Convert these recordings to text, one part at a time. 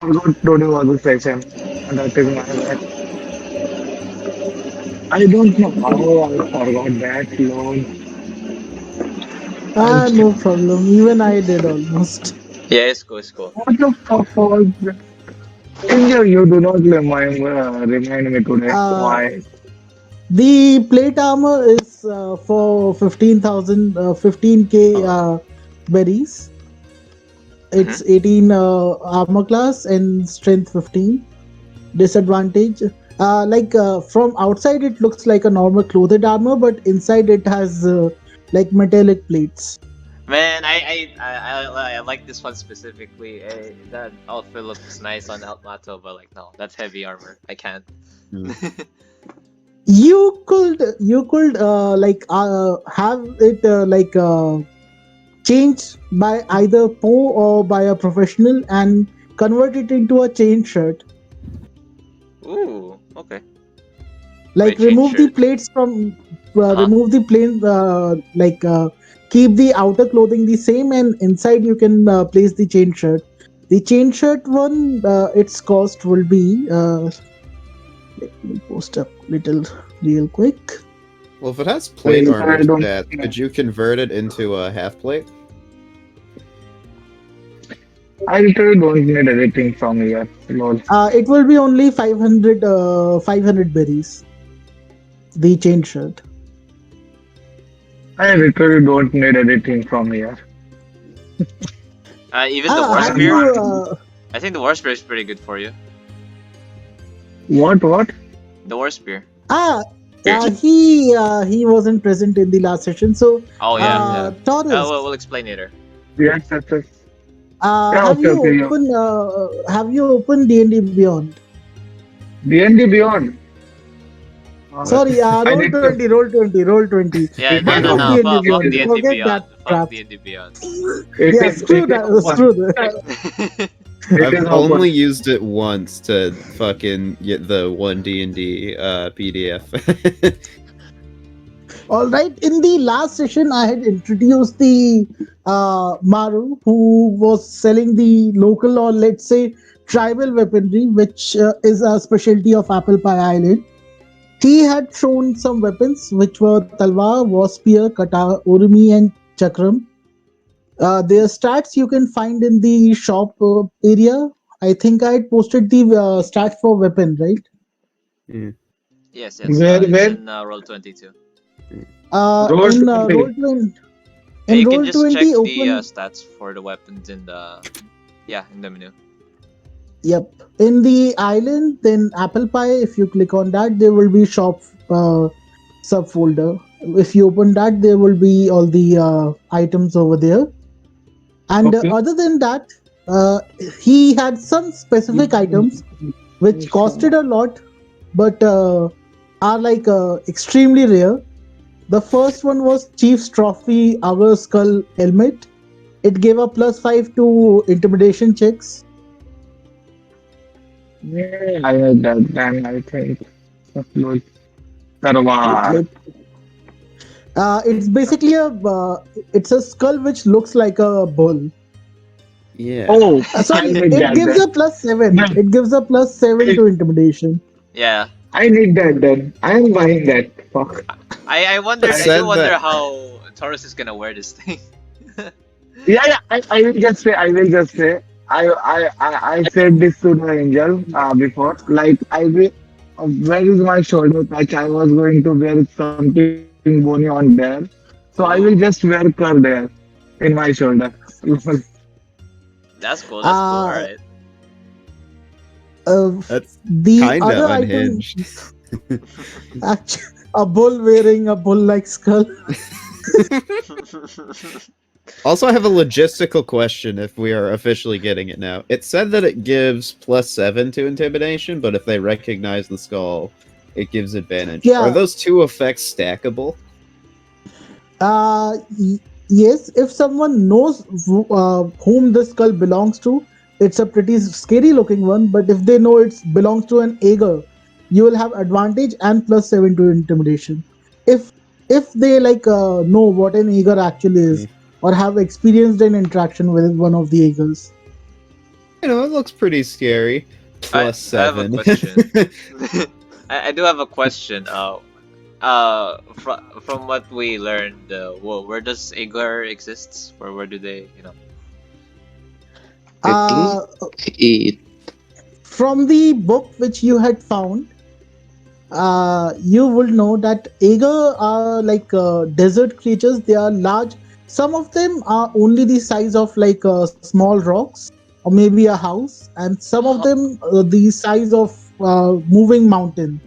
forgot to do other session. And that is my bad. I don't know how I forgot that loan. I No problem. Even I did almost. Yeah, it's cool. It's cool. what the fuck was that? Angel, you do not remind me today. Uh, Why? the plate armor is for 15,000, 15k berries. Hmm. It's 18 armor class and strength 15. Disadvantage. From outside, it looks like a normal clothed armor, but inside it has like metallic plates. Man, I like this one specifically. That outfit looks nice on Elmato, but like no, that's heavy armor. I can't. Hmm. You could have it changed by either Poe or by a professional and convert it into a chain shirt. Ooh, okay. Like Wait, change remove the shirt. plates from Uh-huh. remove the plain keep the outer clothing the same, and inside you can place the chain shirt. The chain shirt one, its cost will be let me post up little real quick. Well, if it has I plate armor don't stats, know. could you convert it into a half plate? I literally don't need anything from here. Lol. It will be only 500 berries, the chain shirt. I literally don't need anything from here. Even the war Have I'm spear. you not. I think the war spear is pretty good for you. What? What? The war spear. ah Here. he wasn't present in the last session, so Oh yeah, yeah. Taurus, We'll explain later. Yes, yes, yes. Yeah, okay, okay. Yeah. have you opened D&D Beyond? D&D Beyond. Sorry, I roll need to. 20, roll 20, roll 20. Yeah, It no, is no, Forget no. open. D&D Fuck Beyond. It D&D Forget Beyond. that Fuck crap. D&D Beyond. Yeah, it is open. screw that. It I've is open. only used it once to fucking get the one D&D PDF. All right. In the last session, I had introduced the Maru, who was selling the local, or let's say tribal weaponry, which is a specialty of Apple Pie Island. He had shown some weapons, which were Talwar, War Spear, Kata, Urumi, and Chakram. Their stats you can find in the shop area. I think I had posted the stats for weapon, right? Hmm. Yes, yes. Where, It's where? in roll 22. Roll In roll 20. 20, Yeah, in you can roll just check 20, the open. stats for the weapons in the in the menu. Yep. In the island, then Apple Pie, if you click on that, there will be shop subfolder. If you open that, there will be all the items over there. And Okay. other than that, uh, he had some specific items which costed a lot, but are extremely rare. The first one was Chief's Trophy Hour Skull Helmet. It gave a +5 to intimidation checks. Yeah, I heard that. Then I think. Lol. Wait, Tarwar. it's basically it's a skull which looks like a bull. Yeah. Oh, I Sorry, need it that gives then. a +7. Then It gives a +7 I, to intimidation. Yeah. I need that then. I am buying that. Fuck. It I do said wonder that. how Taurus is gonna wear this thing. Yeah, yeah. I will just say. I will just say. I said this to the angel before. Like I will. Where is my shoulder patch? I was going to wear something bony on there. So I will just Ooh, wear cur there in my shoulder. that's cool. That's cool. All Uh, right. uh, That's the other kinda item, unhinged. actually, a bull wearing a bull-like skull. Also, I have a logistical question if we are officially getting it now. It said that it gives +7 to intimidation, but if they recognize the skull, it gives advantage. Are Yeah. those two effects stackable? Uh, y- yes, if someone knows whom the skull belongs to, it's a pretty scary looking one. But if they know it belongs to an Ager, you will have advantage and +7 to intimidation. If if they know what an Ager actually Hmm. is or have experienced an interaction with one of the Agers. it looks pretty scary. Plus I have a 7. question. I do have a question. From what we learned, where does Igor exists? Where do they, I think Uh, it. from the book which you had found, you will know that Ager are like desert creatures. They are large. Some of them are only the size of like small rocks or maybe a house, and some of them the size of moving mountain.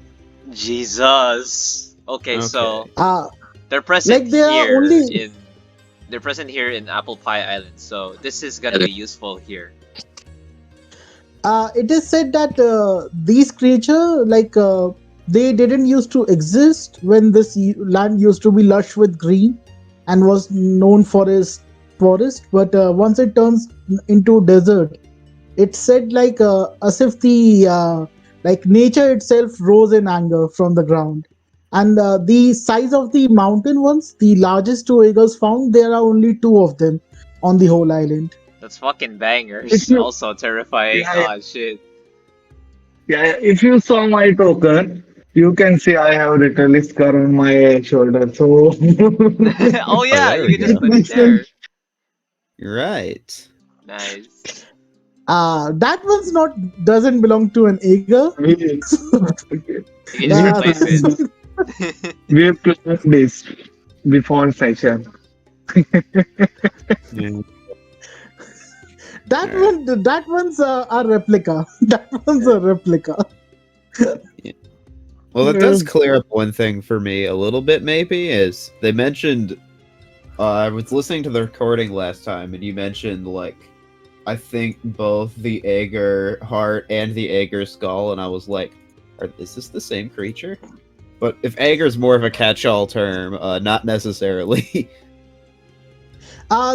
Jesus. Okay, so Okay. Uh, they're present like they are here only. in they're present here in Apple Pie Island. So this is gonna be useful here. It is said that these creatures like they didn't used to exist when this land used to be lush with green and was known for its forest, but once it turns into desert, it said like as if the like nature itself rose in anger from the ground. And the size of the mountain ones, the largest two eagles found, there are only two of them on the whole island. That's fucking If bangers. you, Also terrifying. yeah, Ah, shit. if you saw my token, you can see I have literally scar on my shoulder. So Oh Oh, yeah, there you we can just go. put it there. You're right. Nice. That one's not doesn't belong to an eagle. we, You can just we Uh, replace it. planned we planned this before session. Yeah. that Alright. one, that one's a replica. That one's a replica. Well, that does clear up one thing for me a little bit, maybe, is they mentioned. I was listening to the recording last time, and you mentioned, like, I think both the Aegir heart and the Aegir skull, and I was like, is this the same creature? But if Aegir's more of a catch-all term, not necessarily.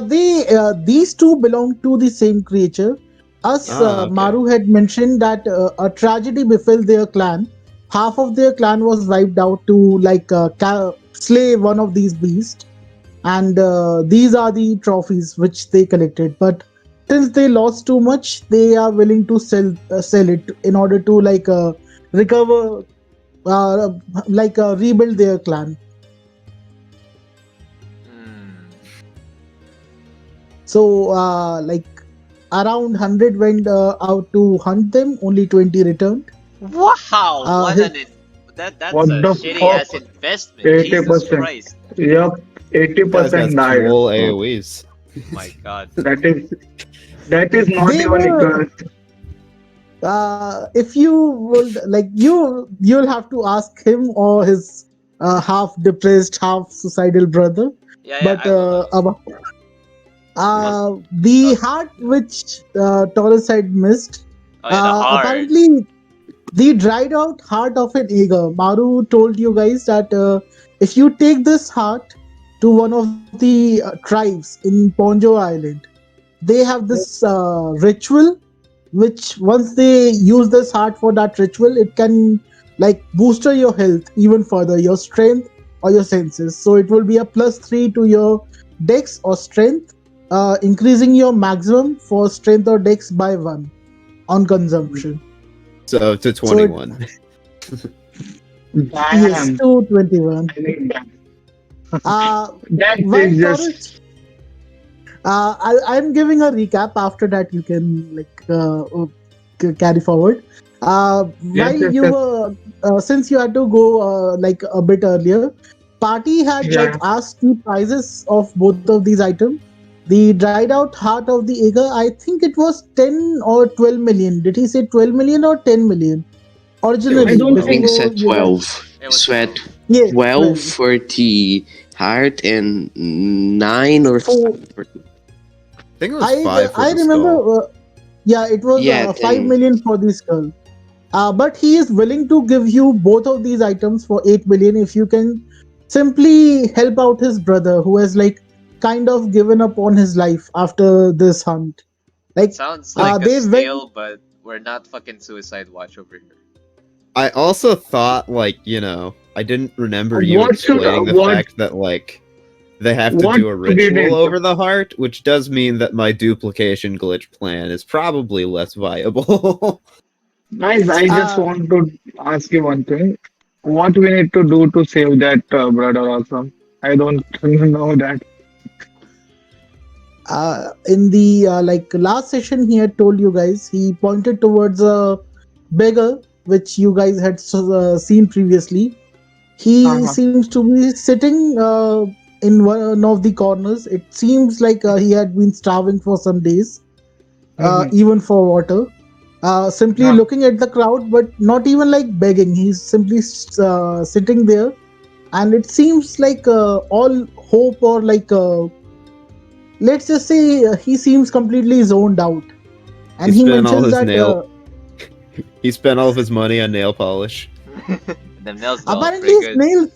These two belong to the same creature. As Okay. Maru had mentioned that a tragedy befell their clan. Half of their clan was wiped out to like slay one of these beasts, and these are the trophies which they collected. But since they lost too much, they are willing to sell it in order to like recover, uh, like rebuild their clan. Hmm. So, like around 100 went out to hunt them, only 20 returned. Wow, Uh, what his, that's What a the shitty ass fuck? investment. Jesus 80%. Christ. Yep, Guys got 80% some died. wool AoEs. My God. That is not they even were, equal. if you would like, you'll have to ask him or his half depressed, half suicidal brother. Yeah, yeah, But I will ask. the heart which Taurus had missed, Oh yeah, the heart. apparently the dried out heart of an eagle. Maru told you guys that if you take this heart to one of the tribes in Ponjo Island, they have this ritual which once they use this heart for that ritual, it can like booster your health even further, your strength or your senses. So it will be a +3 to your dex or strength, increasing your maximum for strength or dex by 1 on consumption. So to So it, 21. yes, Damn. to 21. I need that. That While is just. Taurus, I'm giving a recap. After that, you can like carry forward. Yes, While yes, you yes. were, since you had to go like a bit earlier, party had like Yeah. asked the prices of both of these items. The dried out heart of the eagle, I think it was 10 or 12 million. Did he say 12 million or 10 million? It was I Originally, don't I think think. it's before at you guys. 12. It was Sweat 12. Yes, 12 12. for the heart and 9 or For 5 for the. I think it was 5 for I the remember, skull. yeah, it was Yeah, 5 10. million for this girl. But he is willing to give you both of these items for 8 million if you can simply help out his brother who has like kind of given up on his life after this hunt. It Like sounds like a they went. steal, but we're not fucking Suicide Watch over here. I also thought, like, I didn't remember you What should explaining the what? fact that, like, they have to What do a did it? ritual over the heart, which does mean that my duplication glitch plan is probably less viable. Guys, I just Uh, want to ask you one thing. What we need to do to save that brother also? I don't know that. in the like last session, he had told you guys, he pointed towards a beggar which you guys had seen previously. He Uh-huh. seems to be sitting in one of the corners. It seems like he had been starving for some days, Mm-hmm. even for water. Simply Huh. looking at the crowd, but not even like begging. He's simply sitting there, and it seems like all hope, or like let's just say he seems completely zoned out. he And he spent all mentions his that nail. He spent all of his money on nail polish. The nails are all apparently pretty good.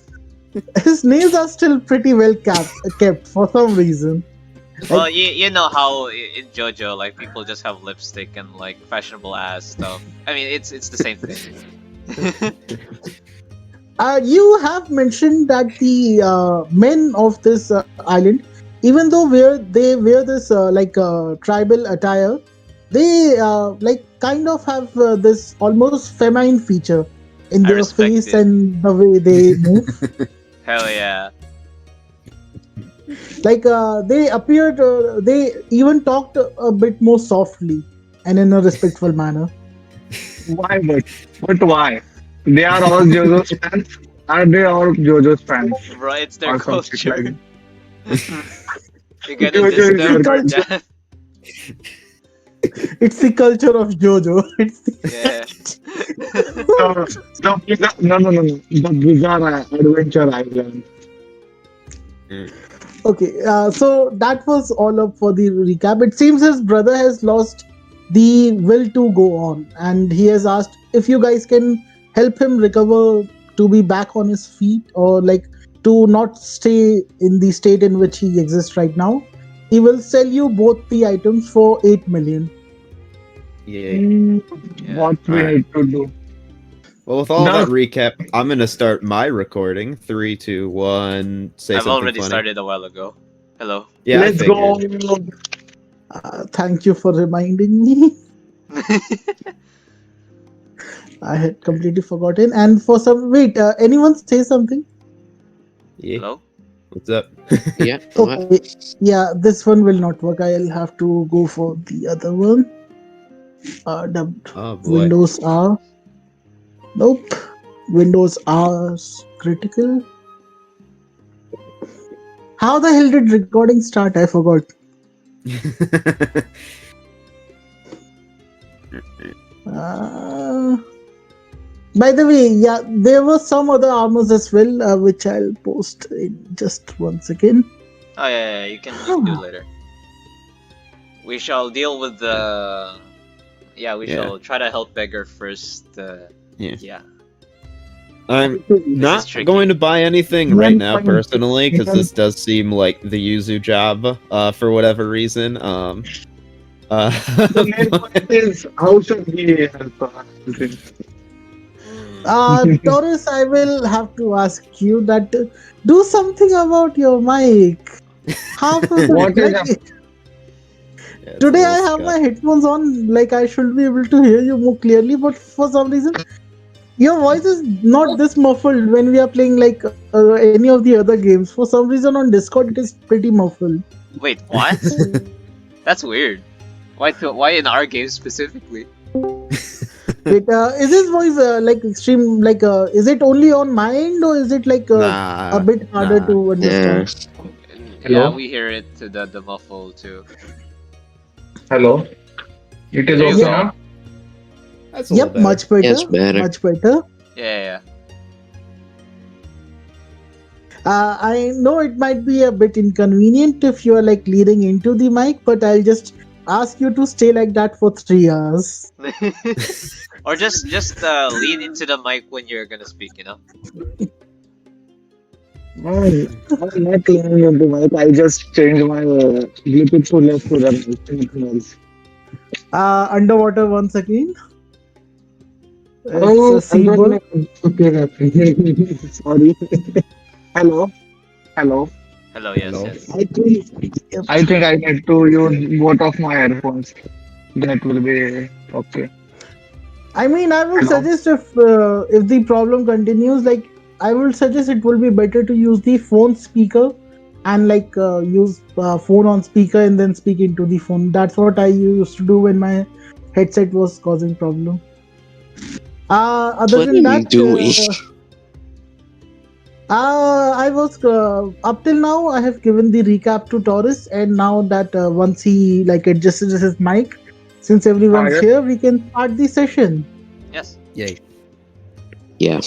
his nails are still pretty well kept for some reason. Well, Like, you know how in JoJo, like people just have lipstick and like fashionable ass stuff. I mean, it's the same thing. you have mentioned that the men of this island, even though they wear this tribal attire, they like kind of have this almost feminine feature in I their respect face it. and the way they move. Hell yeah. Like they appeared, they even talked a bit more softly and in a respectful manner. Why but why? They are all JoJo's fans. Are they all JoJo's fans Bro, it's their or something like culture. that? You're gonna JoJo diss is them your for culture. that. It's the culture of JoJo. It's the Yeah. no. The Bizarre Adventure Island. Okay, so that was all up for the recap. It seems his brother has lost the will to go on, and he has asked if you guys can help him recover to be back on his feet, or like to not stay in the state in which he exists right now. He will sell you both the items for 8 million. Yay. Yeah. What we Alright. need to do? Well, with all No. that recap, I'm gonna start my recording. 3, 2, 1. Say I've something already funny. started a while ago. Hello. Yeah, Let's I go. figured. Thank you for reminding me. I had completely forgotten. And for some, wait, anyone say something? Yeah. Hello? What's up? Yeah. What? Okay, yeah, this one will not work. I'll have to go for the other one. The Oh boy. Windows R. Nope. Windows R critical. How the hell did recording start? I forgot. Uh, by the way, yeah, there were some other armors as well, which I'll post in just 1 second. Oh yeah, you can do it later. We shall deal with the. Yeah, we Yeah. shall try to help beggar first. Yeah. Yeah. I'm not tricky. going to buy anything Yeah, right now fine. personally because Yeah. this does seem like the Yuzu job for whatever reason. The main point is how should we help? Taurus, I will have to ask you that do something about your mic. Half of What the is like, Yeah, it's a today I little have my scuffed. headphones on, like I should be able to hear you more clearly, but for some reason your voice is not this muffled when we are playing like any of the other games. For some reason on Discord it is pretty muffled. Wait, what? That's weird. Why in our game specifically? Wait, is his voice like extreme? Like, is it only on my end, or is it like Nah, a bit harder nah. to understand? Yeah, Hello? we hear it to the muffle too. Hello. It is There you okay go. now. That's a Yep, little better. much better. Yes, better. Much better. Yeah. I know it might be a bit inconvenient if you are like leaning into the mic, but I'll just ask you to stay like that for 3 hours. Or just lean into the mic when you're gonna speak. You know. I'm not leaning into mic. I just changed my Bluetooth to left to right. Anything else. Underwater once again. Oh, It's a I don't seabird. know. Okay, sorry. Hello. Hello. Hello, yes, Hello? yes. I think. Yep. I think I need to use both of my headphones. That will be okay. I mean, I will Hello? suggest if the problem continues, like I will suggest it will be better to use the phone speaker and like use phone on speaker and then speak into the phone. That's what I used to do when my headset was causing problem. Other What are than you that, doing? I was up till now. I have given the recap to Taurus, and now that once he like adjusted his mic, since everyone's Yes. here, we can start the session. Yes. Yay. Yeah.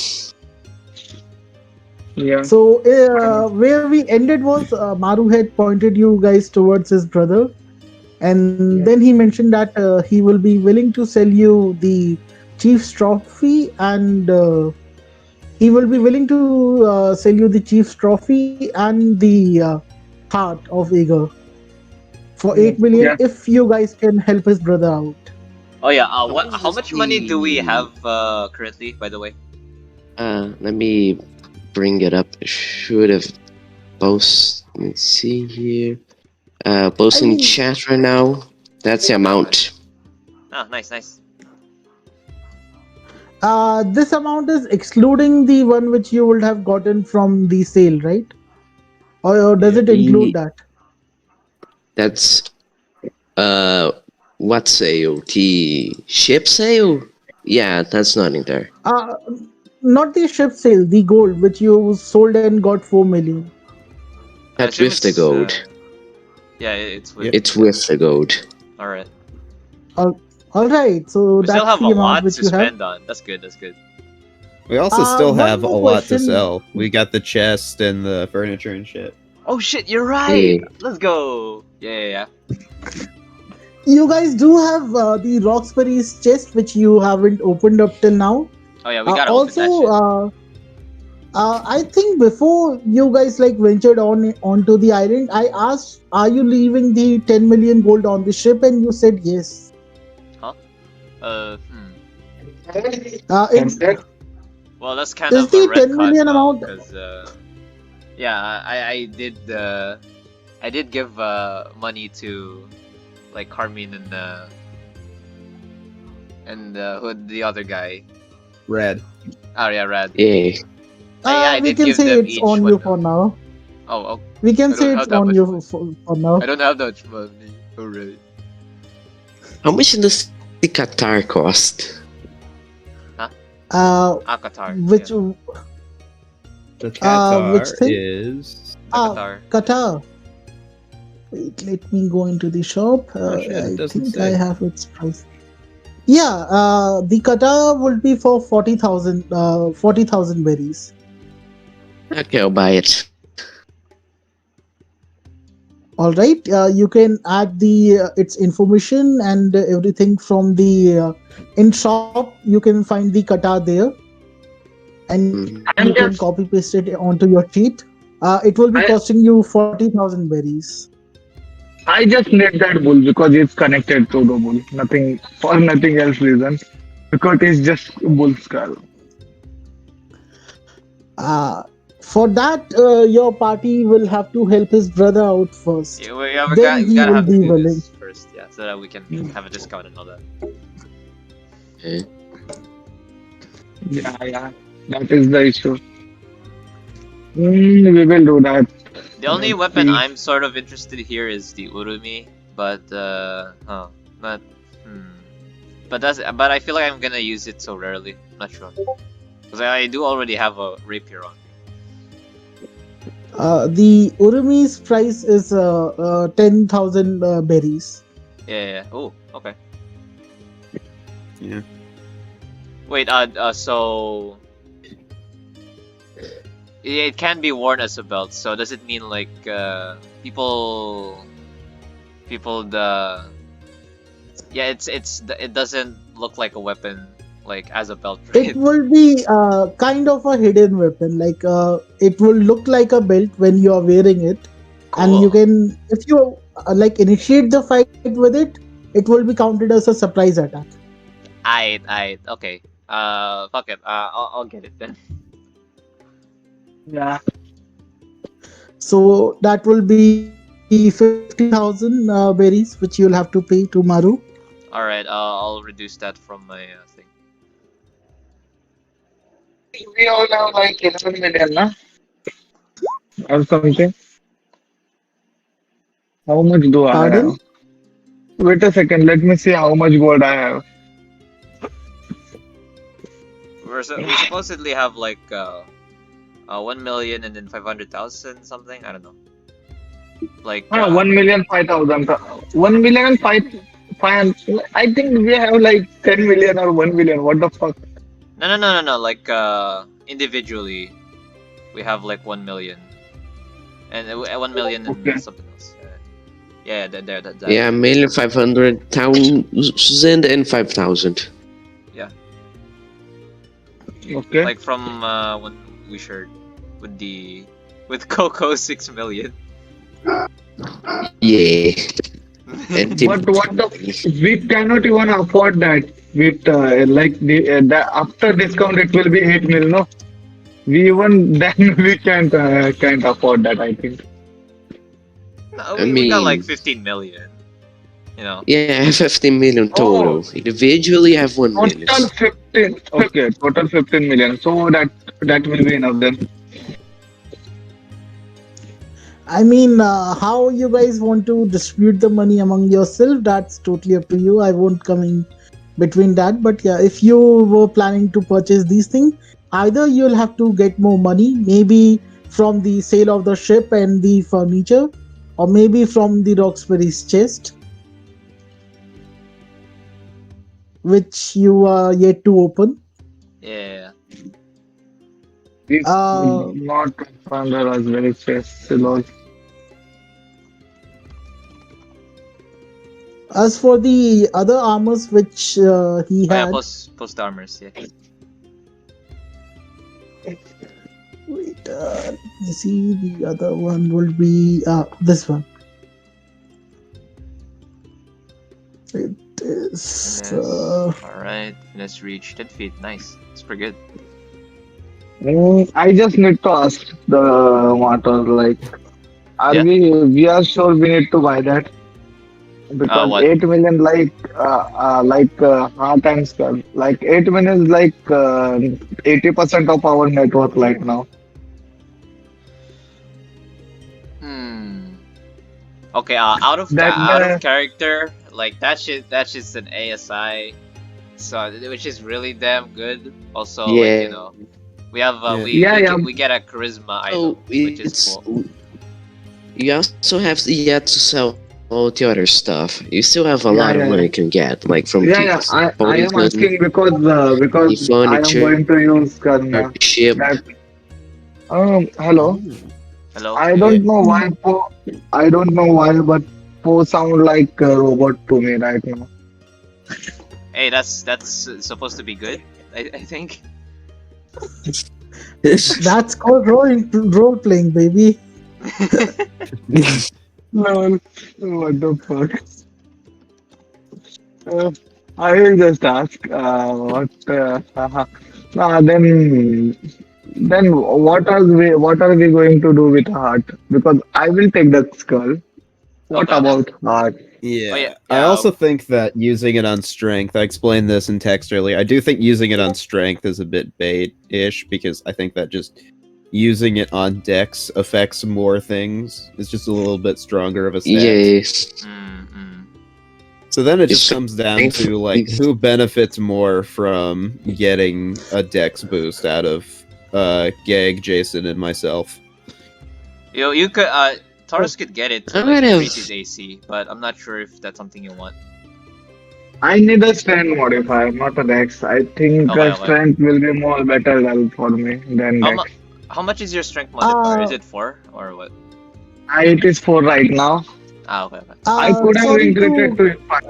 Yeah. So where we ended was Maru had pointed you guys towards his brother, and Yeah. then he mentioned that he will be willing to sell you the chief's trophy, and he will be willing to sell you the chief's trophy and the heart of Ager for 8 million Yeah. if you guys can help his brother out. Oh yeah. How What? much How does much money do we the have currently? By the way. let me bring it up. I should have post. Let's see here. I Post in mean, chat right now. That's the amount. Ah, nice, nice. this amount is excluding the one which you would have gotten from the sale, right? Or does Yeah. it include that? That's what sale? The ship sale? Yeah, that's not in there. Uh, Not the ship sale, the gold which you sold and got 4 million. I That's assume with the it's. gold. Yeah, it's with. Yep. It's with the gold. All right. All right, so We still that's have a the amount lot which to you have. spend on. That's good. That's good. We also still One have a more lot to question. sell. We got the chest and the furniture and shit. Oh shit! You're right. Hey, Let's go. Yeah. You guys do have the Roxbury's chest, which you haven't opened up till now. Oh yeah, we gotta open that Also, shit. I think before you guys like ventured onto the island, I asked, "Are you leaving the 10 million gold on the ship?" And you said yes. Huh? Uh. Hmm. It's Well, that's kind is of a the red 10 card million now, amount. because yeah, I did I did give money to like Carmine and who the other guy? Red. Oh yeah, Rad. hey. Yeah, I We did can give say them it's each on one you mil. for now. Oh, We can I don't say have it's that on much you money. for now. I don't have that much money. Alright. How much does the Qatar cost? Qatar. Which Yeah. The which Qatar thing? is. Qatar. Qatar. Wait, let me go into the shop. Oh shit! It I doesn't think I say. have its price. Yeah, the Qatar would be for 40,000 berries. Okay, I'll buy it. All right, you can add the its information and everything from the in shop. You can find the Qatar there, and you can Mhm. copy I'm paste just it onto your sheet. It will be I costing you 40,000 berries. I just need that bull because it's connected to the bull. Nothing for nothing else reason. Because it's just bull skull. Uh, for that, your party will have to help his brother out first. Yeah, Then we he gotta will have to be do willing. this first, yeah, so that we can have a discount and all that. Okay. Yeah. That is the issue. We will do that. The only Let's weapon see. I'm sort of interested here is the Urumi, but not but I feel like I'm gonna use it so rarely. Not sure because I do already have a rapier on me. The Urumi's price is 10,000 berries. Yeah. Oh, okay. Yeah. Wait. So it can be worn as a belt. So does it mean like people the yeah it doesn't look like a weapon like as a belt, It right? will be kind of a hidden weapon. Like it will look like a belt when you are wearing it, and you Cool. can, if you like initiate the fight with it, it will be counted as a surprise attack. I okay. Fuck it. I'll get it then. Yeah. So that will be 50,000 berries, which you'll have to pay to Maru. All right, I'll reduce that from my thing. We all have like 11 million, na? Or something. How much do I Pardon? have? Wait a second, let me see how much gold I have. We supposedly have like 1 million and then 500,000 something. I don't know. Like 1,005,000. 1,000,000 and five. I think we have like 10 million or 1 million. What the fuck? no. Like individually, we have like 1 million and 1 million and Okay. something else. Yeah, that. Yeah, 1,500,000 and 5,000. Okay. Like from when we shared with Coco 6 million. Yeah. And Tim. But what the? We cannot even afford that. With like the after discount, it will be 8 mil. No, we even then we can't afford that. I think. No, I we got like mean, 15 million. You know. yeah, I have 15 million Oh, total. Individually, I have 1 million. total 15. Okay, total 15 million. So that will be enough then. I mean, how you guys want to distribute the money among yourself, that's totally up to you. I won't come in between that. But yeah, if you were planning to purchase these things, either you'll have to get more money, maybe from the sale of the ship and the furniture, or maybe from the Roxbury's chest, which you are yet to open. Yeah. This Uh, would not fund us very fast. Lol. as for the other armors which he Oh yeah, had, post armors. Yeah. wait, let me see, the other one will be this one. It is. All right. Finesse reach 10 feet. Nice. It's pretty good. I just need to ask the matter like, are Yeah. we are sure we need to buy that because What? 8 million heart and skull like 8 million is like 80% of our net worth right now. Hmm. Okay. Out of That character, like that's just an ASI. So which is really damn good. Also, like Yeah. we have Yeah. yeah. we get a charisma item, So which is it's cool. you also have yet to sell all the other stuff. You still have a Yeah, lot of yeah, money yeah. you can get, like from Yeah. the I am poison, asking because the I am furniture, going to use Karna. the ship. That hello. Hello. I Yeah. Yeah. don't know why I don't know why, but Poe sound like a robot to me right now. Hey, that's supposed to be good. I think. That's called role playing, baby. No, what the fuck? Uh, I will just ask. What? Then what are we going to do with heart? Because I will take the skull. What Okay. about heart? Oh yeah. Yeah. I Yeah. also think that using it on strength, I explained this in text earlier. I do think using it on strength is a bit bait-ish because I think that just using it on dex affects more things. It's just a little bit stronger of a stat. Yes. So then it It's just comes down strength to like is- who benefits more from getting a dex boost out of Gag, Jason, and myself. You could Taurus could get it to I like might have- increase his AC, but I'm not sure if that's something you want. I need a strength modifier, not a dex. I think Okay. strength will be more better for me than How dex. how much is your strength modifier? Is it 4 or what? It is 4 right now. Okay. I could have Sorry increased it to to 5.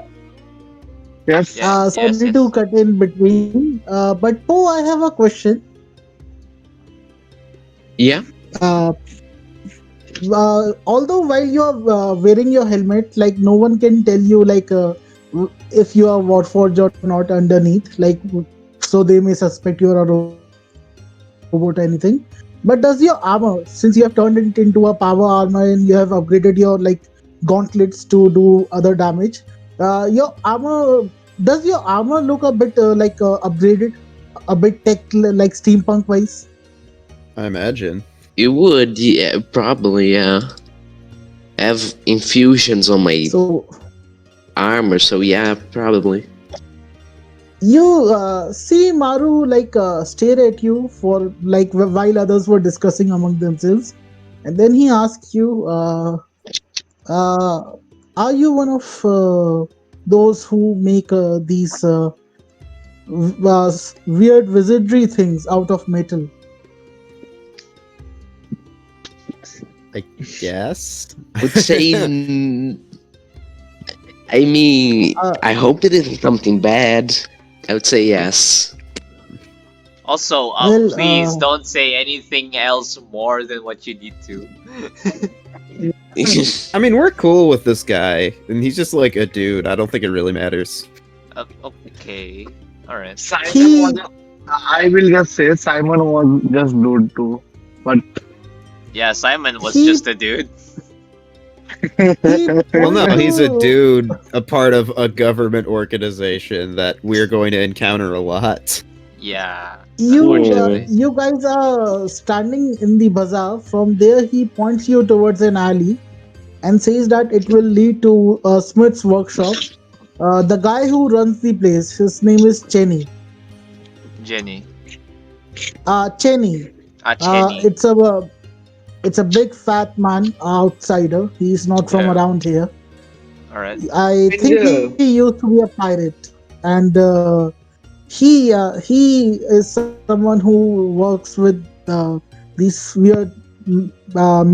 Yes. Yeah. sorry Yes. to cut in between. But Poe, I have a question. Yeah. Uh, although while you are wearing your helmet, like no one can tell you like if you are Warforged or not underneath, like so they may suspect you are a robot or anything. But But does your armor, since you have turned it into a power armor and you have upgraded your like gauntlets to do other damage, your armor does your armor look a bit upgraded, a bit tech like steampunk wise? I imagine. You would, yeah, probably, yeah. I have infusions on my So armor, so yeah, probably. you see Maru stare at you for like while others were discussing among themselves, and then he asks you, uh, "Are you one of those who make these weird wizardry things out of metal?" I guess. I would say, I mean, Uh, I hope it isn't something bad. I would say yes. Also, well, please don't say anything else more than what you need to. I mean, we're cool with this guy, and he's just like a dude. I don't think it really matters. Okay, all right. Simon He- was. I will just say Simon was just dude too, but Yeah, Simon was He- just a dude. he Well, no, points he's a to- dude, a part of a government organization that we're going to encounter a lot. Yeah. You Unfortunately. you guys are standing in the bazaar. From there, he points you towards an alley and says that it will lead to a smith's workshop. The guy who runs the place, his name is Chenny. Jenny. Chenny. Chenny. It's a big fat man outsider. He's not from Yeah. around here. All right. I think Angel. he used to be a pirate, and he is someone who works with these weird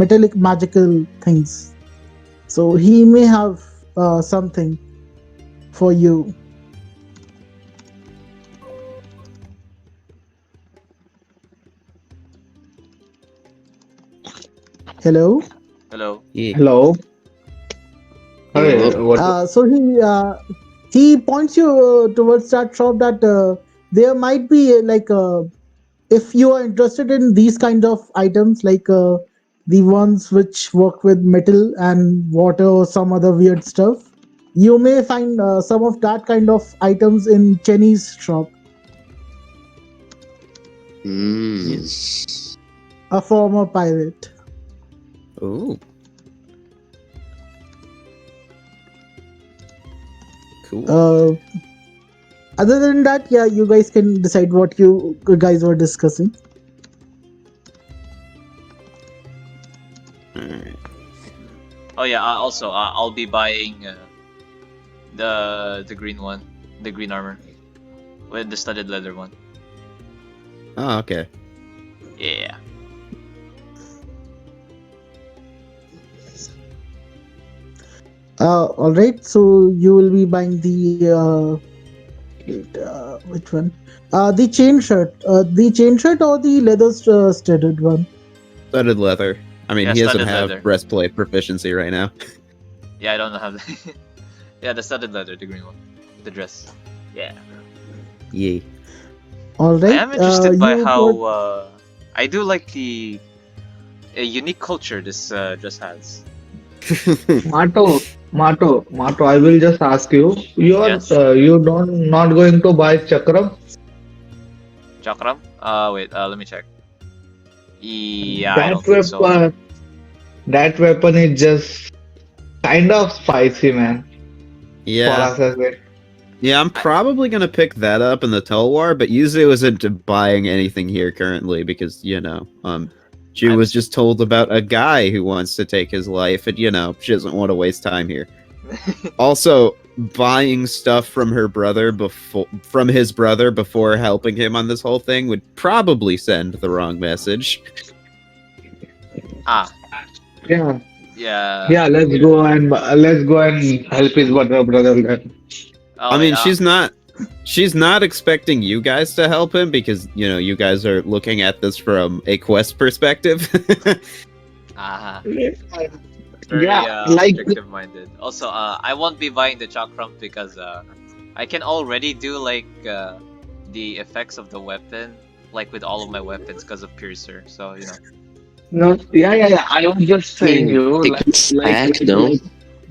metallic magical things. So he may have something for you. Hello. Hello. Yeah. hello. Hey, Hello. what? So he points you towards that shop that there might be if you are interested in these kind of items the ones which work with metal and water or some other weird stuff, you may find some of that kind of items in Chenny's shop. A former pirate. Ooh. Cool. Other than that, yeah, you guys can decide what you guys were discussing. Alright. Oh yeah. Also, I'll be buying the green one, the green armor, with the studded leather one. Oh, okay. Yeah. All right, so you will be buying the which one? The chain shirt or the leather studded one? Studded leather. I mean, Yeah, he doesn't studded have leather. breastplate proficiency right now. Yeah, I don't know how. Yeah, the studded leather, the green one, the dress. Yeah. Yay. All right. I am interested by you how got- I do like the unique culture this dress has. Mato, I will just ask you. You are Yes. you don't not going to buy Chakram? Chakram? Wait, let me check. Yeah, I That don't think so. weapon, that weapon is just kind of spicy, man. For Yeah. assassin. Yeah, I'm probably gonna pick that up in the Tulwar, but Yuzu isn't buying anything here currently because, she I'm- was just told about a guy who wants to take his life, and she doesn't want to waste time here. Also, buying stuff from his brother before helping him on this whole thing would probably send the wrong message. Yeah, Yeah. yeah. Let's go and help his brother then. Oh, I mean, yeah. she's not expecting you guys to help him because, you guys are looking at this from a quest perspective. Ah, Yeah, very like objective-minded. Also, I won't be buying the chakram because I can already do like the effects of the weapon like with all of my weapons because of Piercer. So No, yeah. I was just I saying mean, you they could stack, no?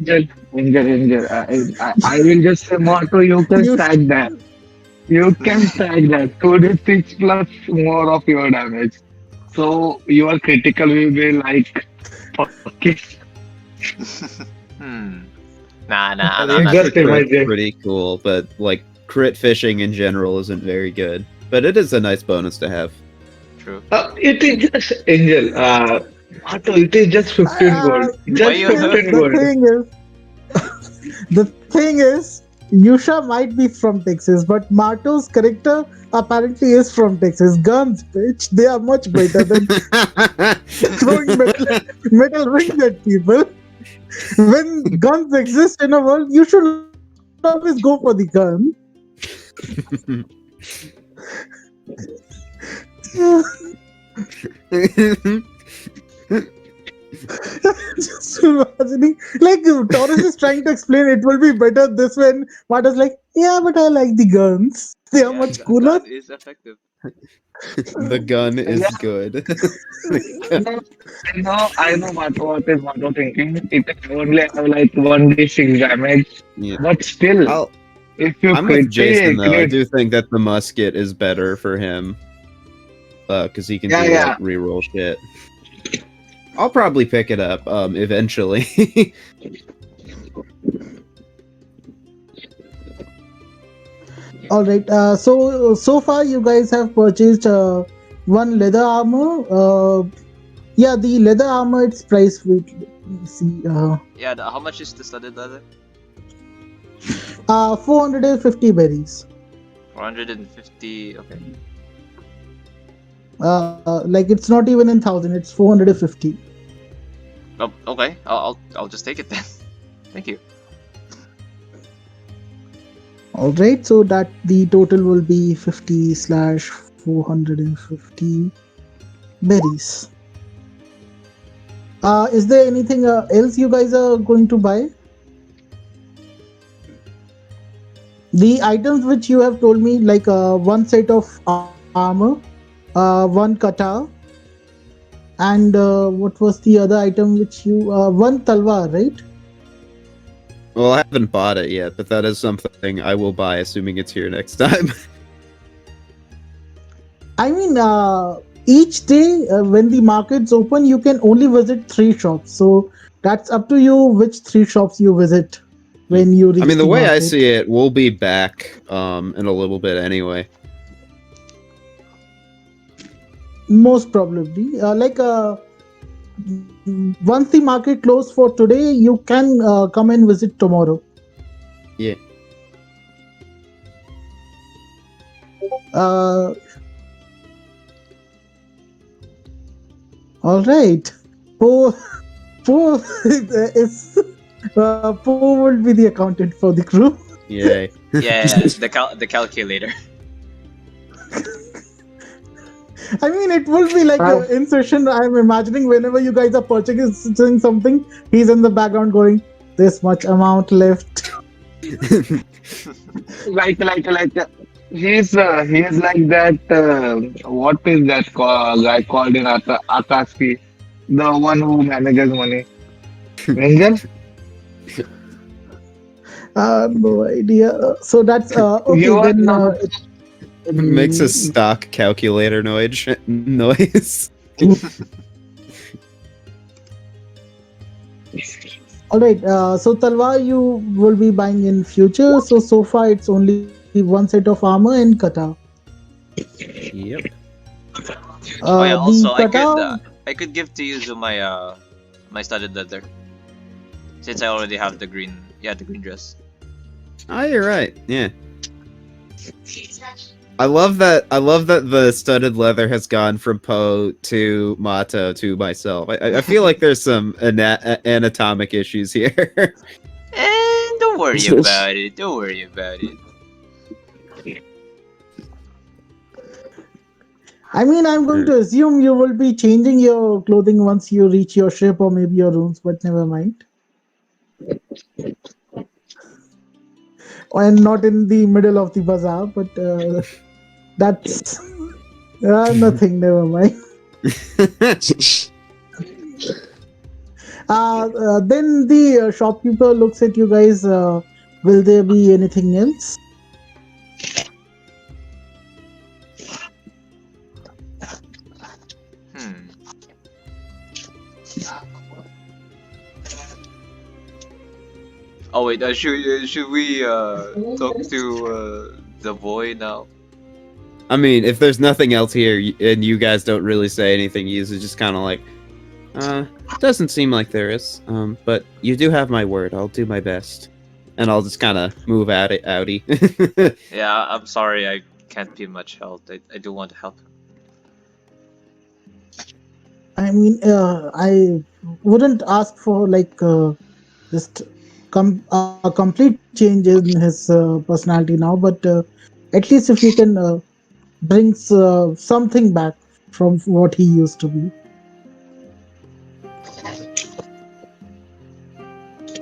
just Angel. I will just say motto. You can You stack that. You can stack that. 2d6 plus more of your damage. So your critical will be like fucking. hmm. Nah, Yeah, I'm, the I'm not extra Just too sure. crit's imagine. pretty cool, but like crit fishing in general isn't very good. But it is a nice bonus to have. True. It is just Angel. Motto. It is just 15 gold. Why Just you have? 15 gold. the thing is, Yusha might be from Texas, but Marto's character apparently is from Texas. Guns, bitch, they are much better than throwing metal rings at people. When guns exist in a world, you should always go for the gun. Just imagining, like Taurus is trying to explain it will be better this way, and Marta's like, yeah, but I like the guns. They are Yeah, much cooler. gun is effective. The gun is Yeah, good. I know what is Motto thinking. It only have like 1d6 damage, Yeah. but still, I'll, if you I'm with Jason though. I crit, do think that the musket is better for him. Because he can yeah, do like yeah. reroll shit. I'll probably pick it up eventually. All right. So far you guys have purchased one leather armor. Yeah, the leather armor its price. Wait, let me see. Yeah, how much is the studded leather? 450 berries. 450. Okay. Like it's not even in thousand. It's 450. Oh, okay. I'll just take it then. Thank you. All right. So that the total will be 50 slash 450 berries. Is there anything else you guys are going to buy? The items which you have told me, like one set of armor, one kata, and what was the other item which you one talwar, right? Well, I haven't bought it yet, but that is something I will buy, assuming it's here next time. I mean, each day when the markets open, you can only visit 3 shops. So that's up to you which 3 shops you visit when you reach I mean, the the way I market. see it, we'll be back in a little bit anyway. Most probably, once the market closed for today, you can come and visit tomorrow. Yeah. Uh, all right. Poe is Poe will be the accountant for the crew. Yay. Yeah, the calculator. I mean, it will be like in session. I'm imagining whenever you guys are purchasing something, he's in the background going, "This much amount left." like he's like that. What is that guy called in Akashi? The one who manages money. Angel? No idea. So that's okay. You are Then not. Makes a stock calculator noise. all right. So Talwar you will be buying in future. So far it's only one set of armor and kata. Yep. Oh yeah. The Also, kata. I could give to you my my studded leather, since I already have the green. Yeah, the green dress. Oh, you're right. Yeah. I love that the studded leather has gone from Poe to Mato to myself. I feel like there's some anatomic issues here. And don't worry about it. Don't worry about it. I mean, I'm going to assume you will be changing your clothing once you reach your ship or maybe your rooms, but never mind. And not in the middle of the bazaar, but that's Nothing. Never mind. Then the shopkeeper looks at you guys. Will there be anything else? Hmm. Oh wait, should we talk to the boy now? I mean, if there's nothing else here and you guys don't really say anything, he's just kind of like, doesn't seem like there is. But you do have my word. I'll do my best. And I'll just kind of move out it, outie. Yeah, I'm sorry, I can't be much help. I do want to help him. I mean, I wouldn't ask for like just a complete change in his personality now, but at least if you can bring something back from what he used to be.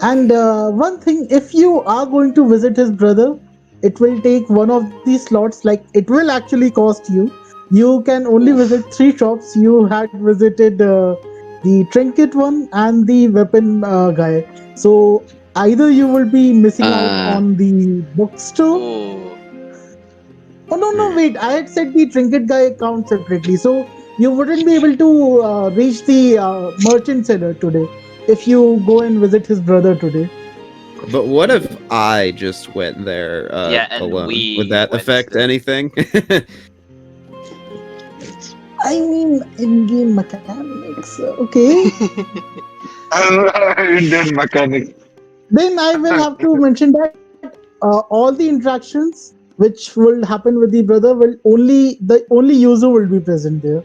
And one thing, if you are going to visit his brother, it will take one of these slots. Like it will actually cost you. You can only visit Oof. 3 shops. You had visited the trinket one and the weapon guy. So either you will be missing out uh, on the bookstore. Oh. Oh no, no, wait! I had said the trinket guy account separately, so you wouldn't be able to reach the merchant seller today if you go and visit his brother today. But what if I just went there Yeah, and alone? Would we that went affect instead. anything? I mean, in-game mechanics. Okay. Indian mechanic. Then I will have to mention that all the interactions which will happen with the brother will only user will be present there.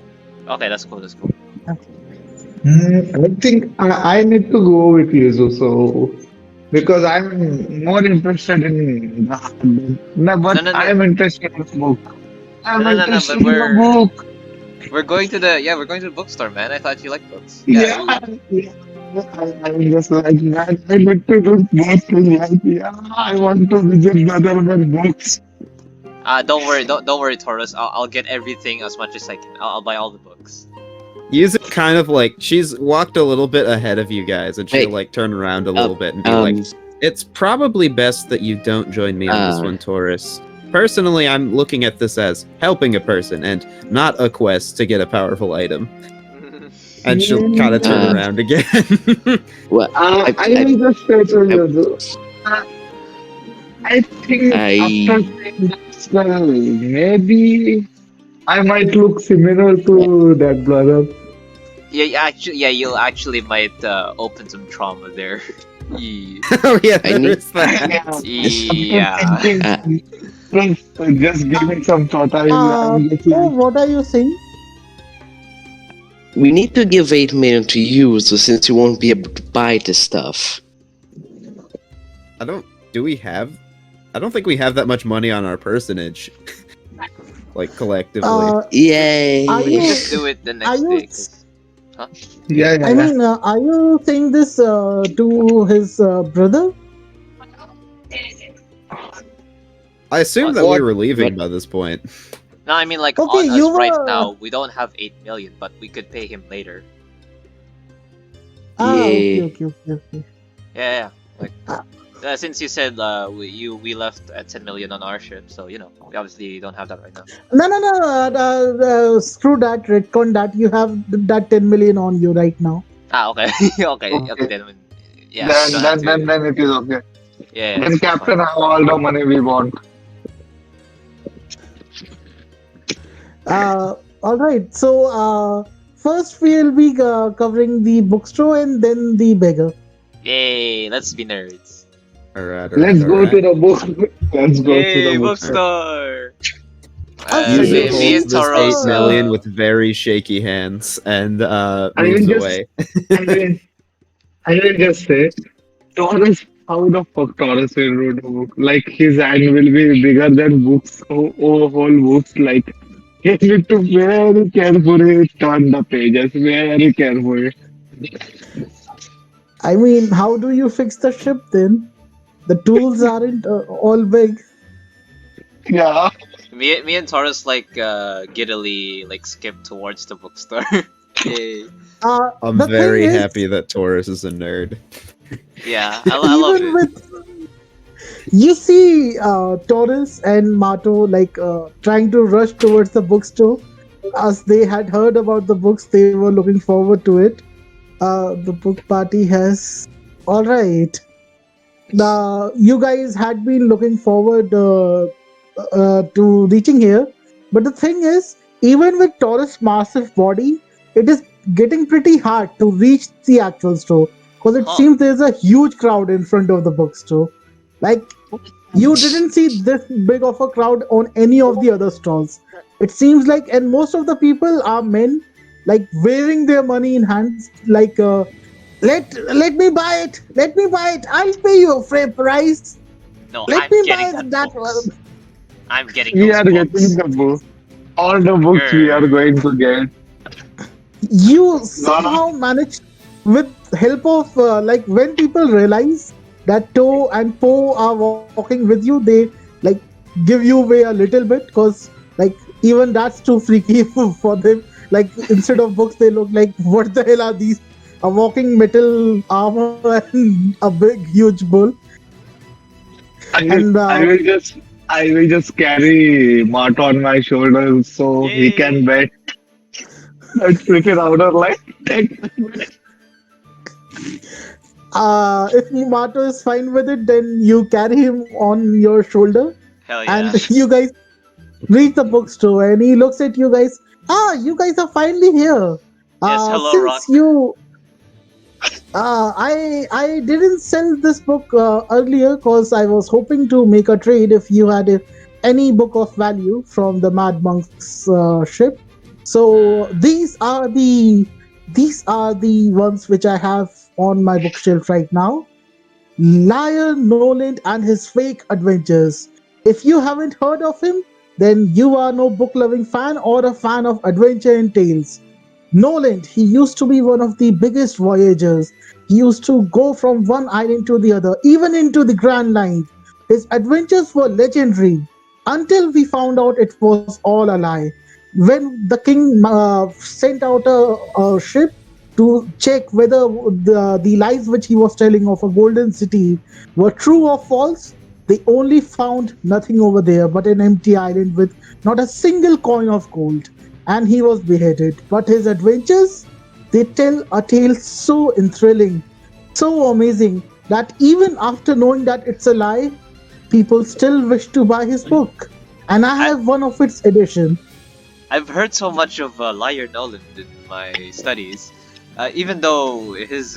Okay, that's cool. That's cool. I think I need to go with Yuzu, so because I'm more interested in no, No, but no, no, I'm interested in the book. I'm no. But interested in the book. we're going to the bookstore, man. I thought you liked books. Yeah. Yeah, yeah. I'm just like man, I need to do both things. Like, yeah, I want to visit brother with books. Don't worry. Don't worry, Taurus. I'll get everything as much as I can. I'll buy all the books. Use it kind of like she's walked a little bit ahead of you guys, and she'll Wait. like turn around a little bit and be like, "It's probably best that you don't join me on this one, Taurus. Personally, I'm looking at this as helping a person and not a quest to get a powerful item." And she'll kind of turn around again. well, I will just say to Yuzu. I think after saying this, well, maybe I might look similar to that brother. Yeah. You'll actually might open some trauma there. Yeah. Oh yeah, I need- there's that. Yeah. Just give me some thought. I'm So getting. what are you saying? we need to give 8 million to you, so since you won't be able to buy the stuff. I don't. Do we have? I don't think we have that much money on our personage, like collectively. Yay! Are We can you- just do it the are next you- day. 'Cause- Yeah, yeah, I mean, are you saying this to his brother? I assume What? that we What? were leaving What? by this point. No, I mean like Okay, on us you right were- now. We don't have 8 million, but we could pay him later. Okay, Yeah. okay. Yeah. Like Ah. since you said we left at 10 million on our ship, so you know we obviously don't have that right now. No. Screw that. Retcon that. You have that 10 million on you right now. Okay. Okay. Okay. Then yeah. we don't have to- Then it is okay. Yeah. Then it's Captain fine. have all the money we want. All right. So first we'll be covering the bookstore and then the beggar. Yay! Let's be nerds. Alright, Let's go to the book. Let's go to Yay! the book. Bookstore. Okay, Use it so Me holds and this Taurus. 8 million with very shaky hands and I moves will just- away. I will just say, Taurus, how the fuck Taurus will read a book? Like his hand will be bigger than books, whole books. Like he need to very carefully turn the pages, very carefully. I mean, how do you fix the ship then? The tools aren't all big. Yeah. Me and Taurus like giddily like skip towards the bookstore. Yay. I'm The thing very is, happy that Taurus is a nerd. Yeah, I love even it. with you see Taurus and Mato like trying to rush towards the bookstore as they had heard about the books, they were looking forward to it. The book party has all right. You guys had been looking forward to reaching here, but the thing is, even with Taurus' massive body, it is getting pretty hard to reach the actual store because it Huh. seems there's a huge crowd in front of the bookstore. Like you didn't see this big of a crowd on any of the other stalls. It seems like, and most of the people are men, like waving their money in hands, like let me buy it, let me buy it. I'll pay you a fair price. No, Let I'm me getting buy that that books. one. I'm getting We those are getting books. the book. All the books we are Grr. going to get. You Lot of somehow manage with help of like when people realize that To and Po are walking with you, they like give you away a little bit because like even that's too freaky for them. Like instead of books, they look like what the hell are these? A walking metal armor and a big huge bull. And I will just carry Mart on my shoulders so he can Yay. bet. It's pretty louder like that. if Mato is fine with it, then you carry him on your shoulder, Hell and yeah. you guys reach the bookstore, and he looks at you guys. Ah, you guys are finally here. Yes, hello, Since Rock. you, I didn't sell this book earlier because I was hoping to make a trade if you had any book of value from the Mad Monk's ship. So these are the ones which I have on my bookshelf right now. Liar Noland and his fake adventures. If you haven't heard of him, then you are no book loving fan or a fan of adventure and tales. Noland, he used to be one of the biggest voyagers. He used to go from one island to the other, even into the Grand Line. His adventures were legendary until we found out it was all a lie. When the king sent out a ship to check whether the lies which he was telling of a golden city were true or false, they only found nothing over there but an empty island with not a single coin of gold. And he was beheaded. But his adventures, they tell a tale so enthralling, so amazing, that even after knowing that it's a lie, people still wish to buy his book. And I I, have one of its edition. I've heard so much of Liar Nolan in my studies. Even though his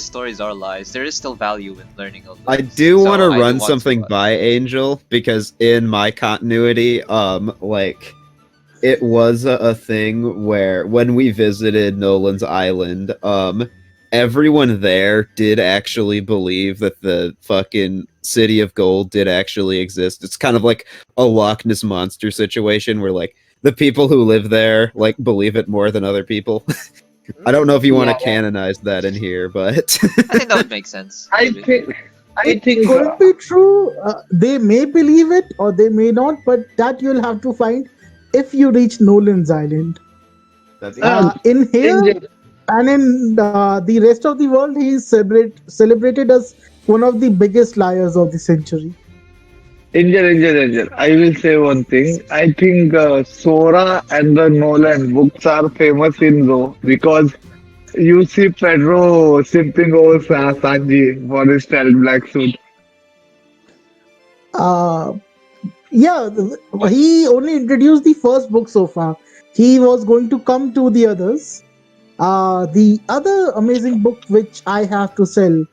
stories are lies, there is still value in learning of I those. do So want to I do run want something to, by Angel because in my continuity, like it was a thing where when we visited Nolan's Island, everyone there did actually believe that the fucking City of Gold did actually exist. It's kind of like a Loch Ness monster situation where like the people who live there like believe it more than other people. I don't know if you want to Yeah, yeah. canonize that in here, but I think that would make sense. I Maybe. think I It think could be true. They may believe it or they may not, but that you'll have to find if you reach Nolan's Island. that's uh, In here Angel, and in the rest of the world, he is celebrated as one of the biggest liars of the century. Angel. I will say one thing. I think Sora and the Nolan books are famous in Go because you see Pedro simping over Sanji for his black suit. Uh, yeah, he only introduced the first book so far. He was going to come to the others. The other amazing book which I have to sell.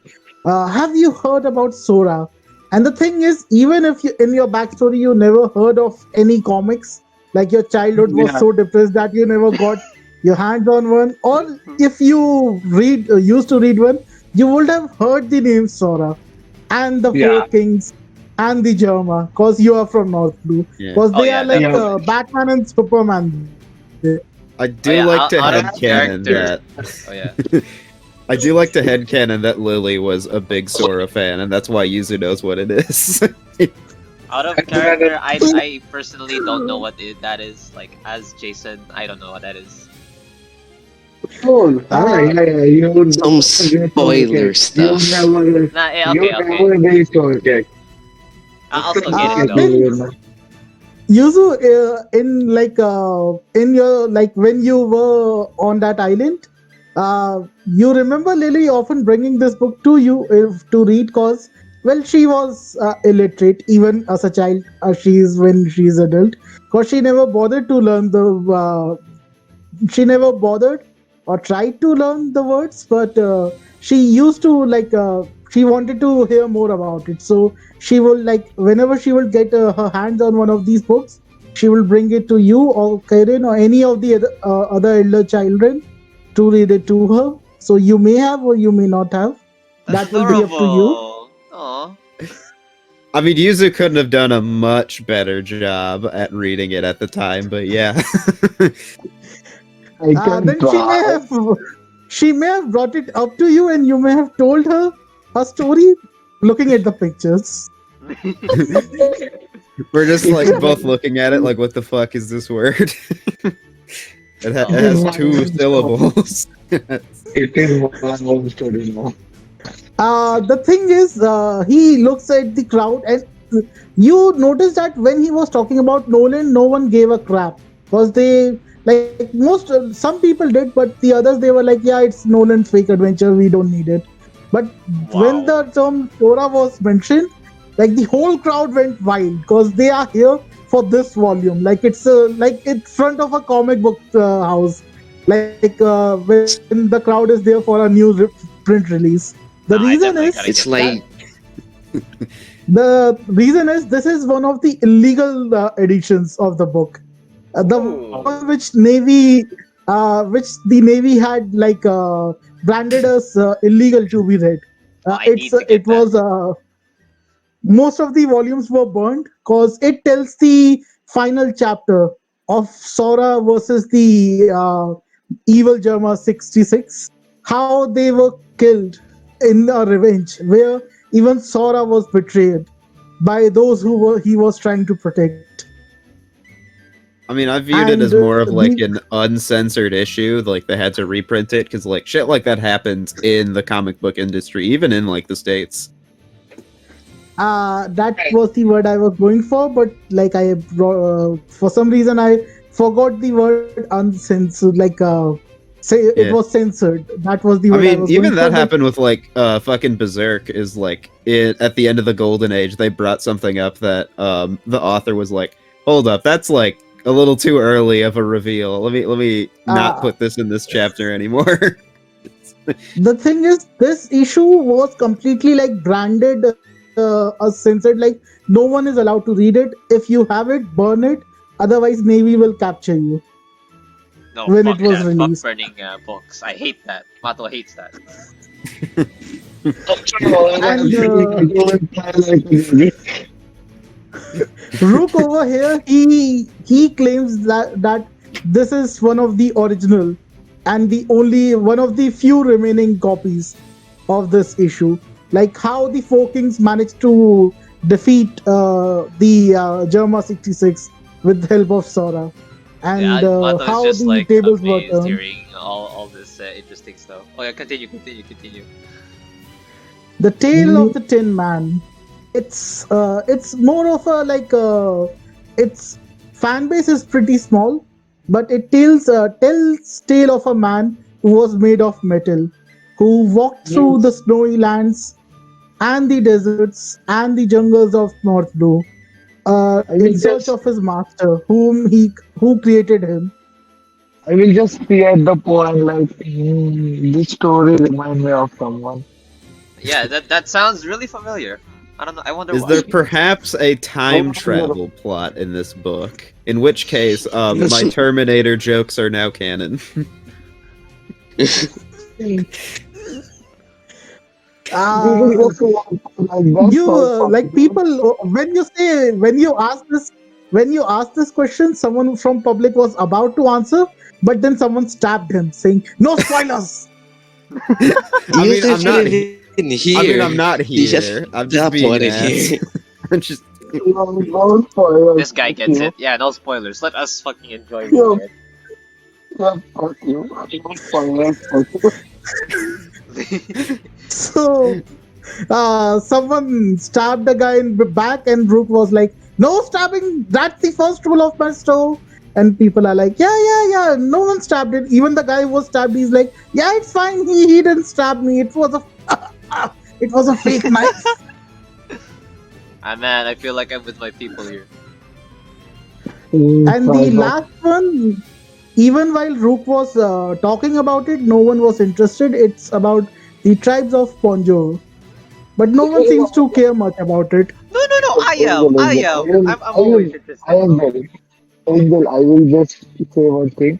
Have you heard about Sora? And the thing is, even if you, in your backstory you never heard of any comics, like your childhood was Yeah, so depressed that you never got your hands on one, or if you used to read one, you would have heard the name Sora and the Four yeah, Kings and the Germa, cause you are from North Blue, yeah. cause Oh they yeah, are like yeah. definitely. Batman and Superman. I Oh do yeah, like to out of headcanon character. that Oh yeah. I do like to headcanon that Lily was a big Sora fan, and that's why Yuzu knows what it is. Out of character, I personally don't know what that is. Like as Jason, I don't know what that is. Oh, yeah. You Some don't get spoiler soul cake. stuff. Nah, yeah, You okay, okay. never get soul cake. I'll still get it Uh, though. then Yuzu, in your like when you were on that island, you remember Lily often bringing this book to you to read, cause well she was illiterate even as a child, as she is when she is adult, cause she never bothered to learn she never bothered or tried to learn the words, but she used to she wanted to hear more about it. So she will like whenever she will get her hands on one of these books, she will bring it to you or Karen or any of the other elder children to read it to her. So you may have or you may not have. That's That will be up to you. adorable. Aw. I mean, Yuzu couldn't have done a much better job at reading it at the time, but yeah. I can Then try. she may have brought it up to you and you may have told her a story looking at the pictures. We're just like both looking at it like, what the fuck is this word? It Oh. has two syllables. It is my own story now. The thing is, he looks at the crowd, and you notice that when he was talking about Nolan, no one gave a crap because they like most some people did, but the others they were like, yeah, it's Nolan's fake adventure, we don't need it. But when Wow. the term Torah was mentioned, like the whole crowd went wild because they are here for this volume. Like it's like in front of a comic book house, when the crowd is there for a new print release. The Nah, I reason definitely is gotta It's get like this is one of the illegal editions of the book. The Ooh. one which the Navy had branded as illegal to be read. I need to get It was most of the volumes were burned because it tells the final chapter of Sora versus the evil Germa 66, how they were killed in a revenge, where even Sora was betrayed by those he was trying to protect. I mean, I viewed it And as more of like the an uncensored issue. Like they had to reprint it because like shit like that happens in the comic book industry, even in like the States. that was the word I was going for, but for some reason I forgot the word uncensored. Say it Yeah. was censored. That was the I word I mean, was even going that for. happened with like fucking Berserk is like at the end of the Golden Age they brought something up that the author was like, hold up, that's like a little too early of a reveal. Let me not Uh, put this in this chapter anymore. the thing is, this issue was completely like branded as censored. Like no one is allowed to read it. If you have it, burn it. Otherwise, Navy will capture you. No, When fuck it was that. Fuck released. burning books. I hate that. Mato hates that. And Like, Rook over here, he claims that this is one of the original and the only one of the few remaining copies of this issue. Like how the Four Kings managed to defeat the Germa 66 with the help of Sora, Yeah, and Mato is how just the like tables were amazed turned. hearing all this interesting stuff. Oh yeah, continue. The Tale of the Tin Man. It's more of a its fan base is pretty small, but it tells tale of a man who was made of metal, who walked through the snowy lands and the deserts and the jungles of North Blue, in search of his master, who created him. I will just stay at the point like this story remind me of someone. Yeah, that sounds really familiar. I don't know. I wonder Is why. there perhaps a time travel plot in this book? In which case, my Terminator jokes are now canon. Uh, you people when you ask this question, someone from public was about to answer, but then someone stabbed him, saying, "No spoilers." I mean, I'm not. in here. I mean, I'm not You just here. I'm just stop being one an in ass. here. I'm just. No spoilers, This guy fuck gets you. it. Yeah, no spoilers. Let us fucking enjoy Yo, this yeah, fuck you. No spoilers, fuck you. shit. So, someone stabbed the guy in the back, and Rook was like, "No stabbing! That's the first rule of my store." And people are like, "Yeah, yeah, yeah. No one stabbed it. Even the guy who was stabbed, he's like, yeah, it's fine. He didn't stab me. It was a it was a fake knife." Ah man, I feel like I'm with my people here. And the last one, even while Rook was talking about it, no one was interested. It's about the tribes of Ponjo, but no one seems to care much about it. No, no, no. I am. Angel, I Angel, am. I'm I always will, I interested, am bro. ready. Angel, I will just say one thing.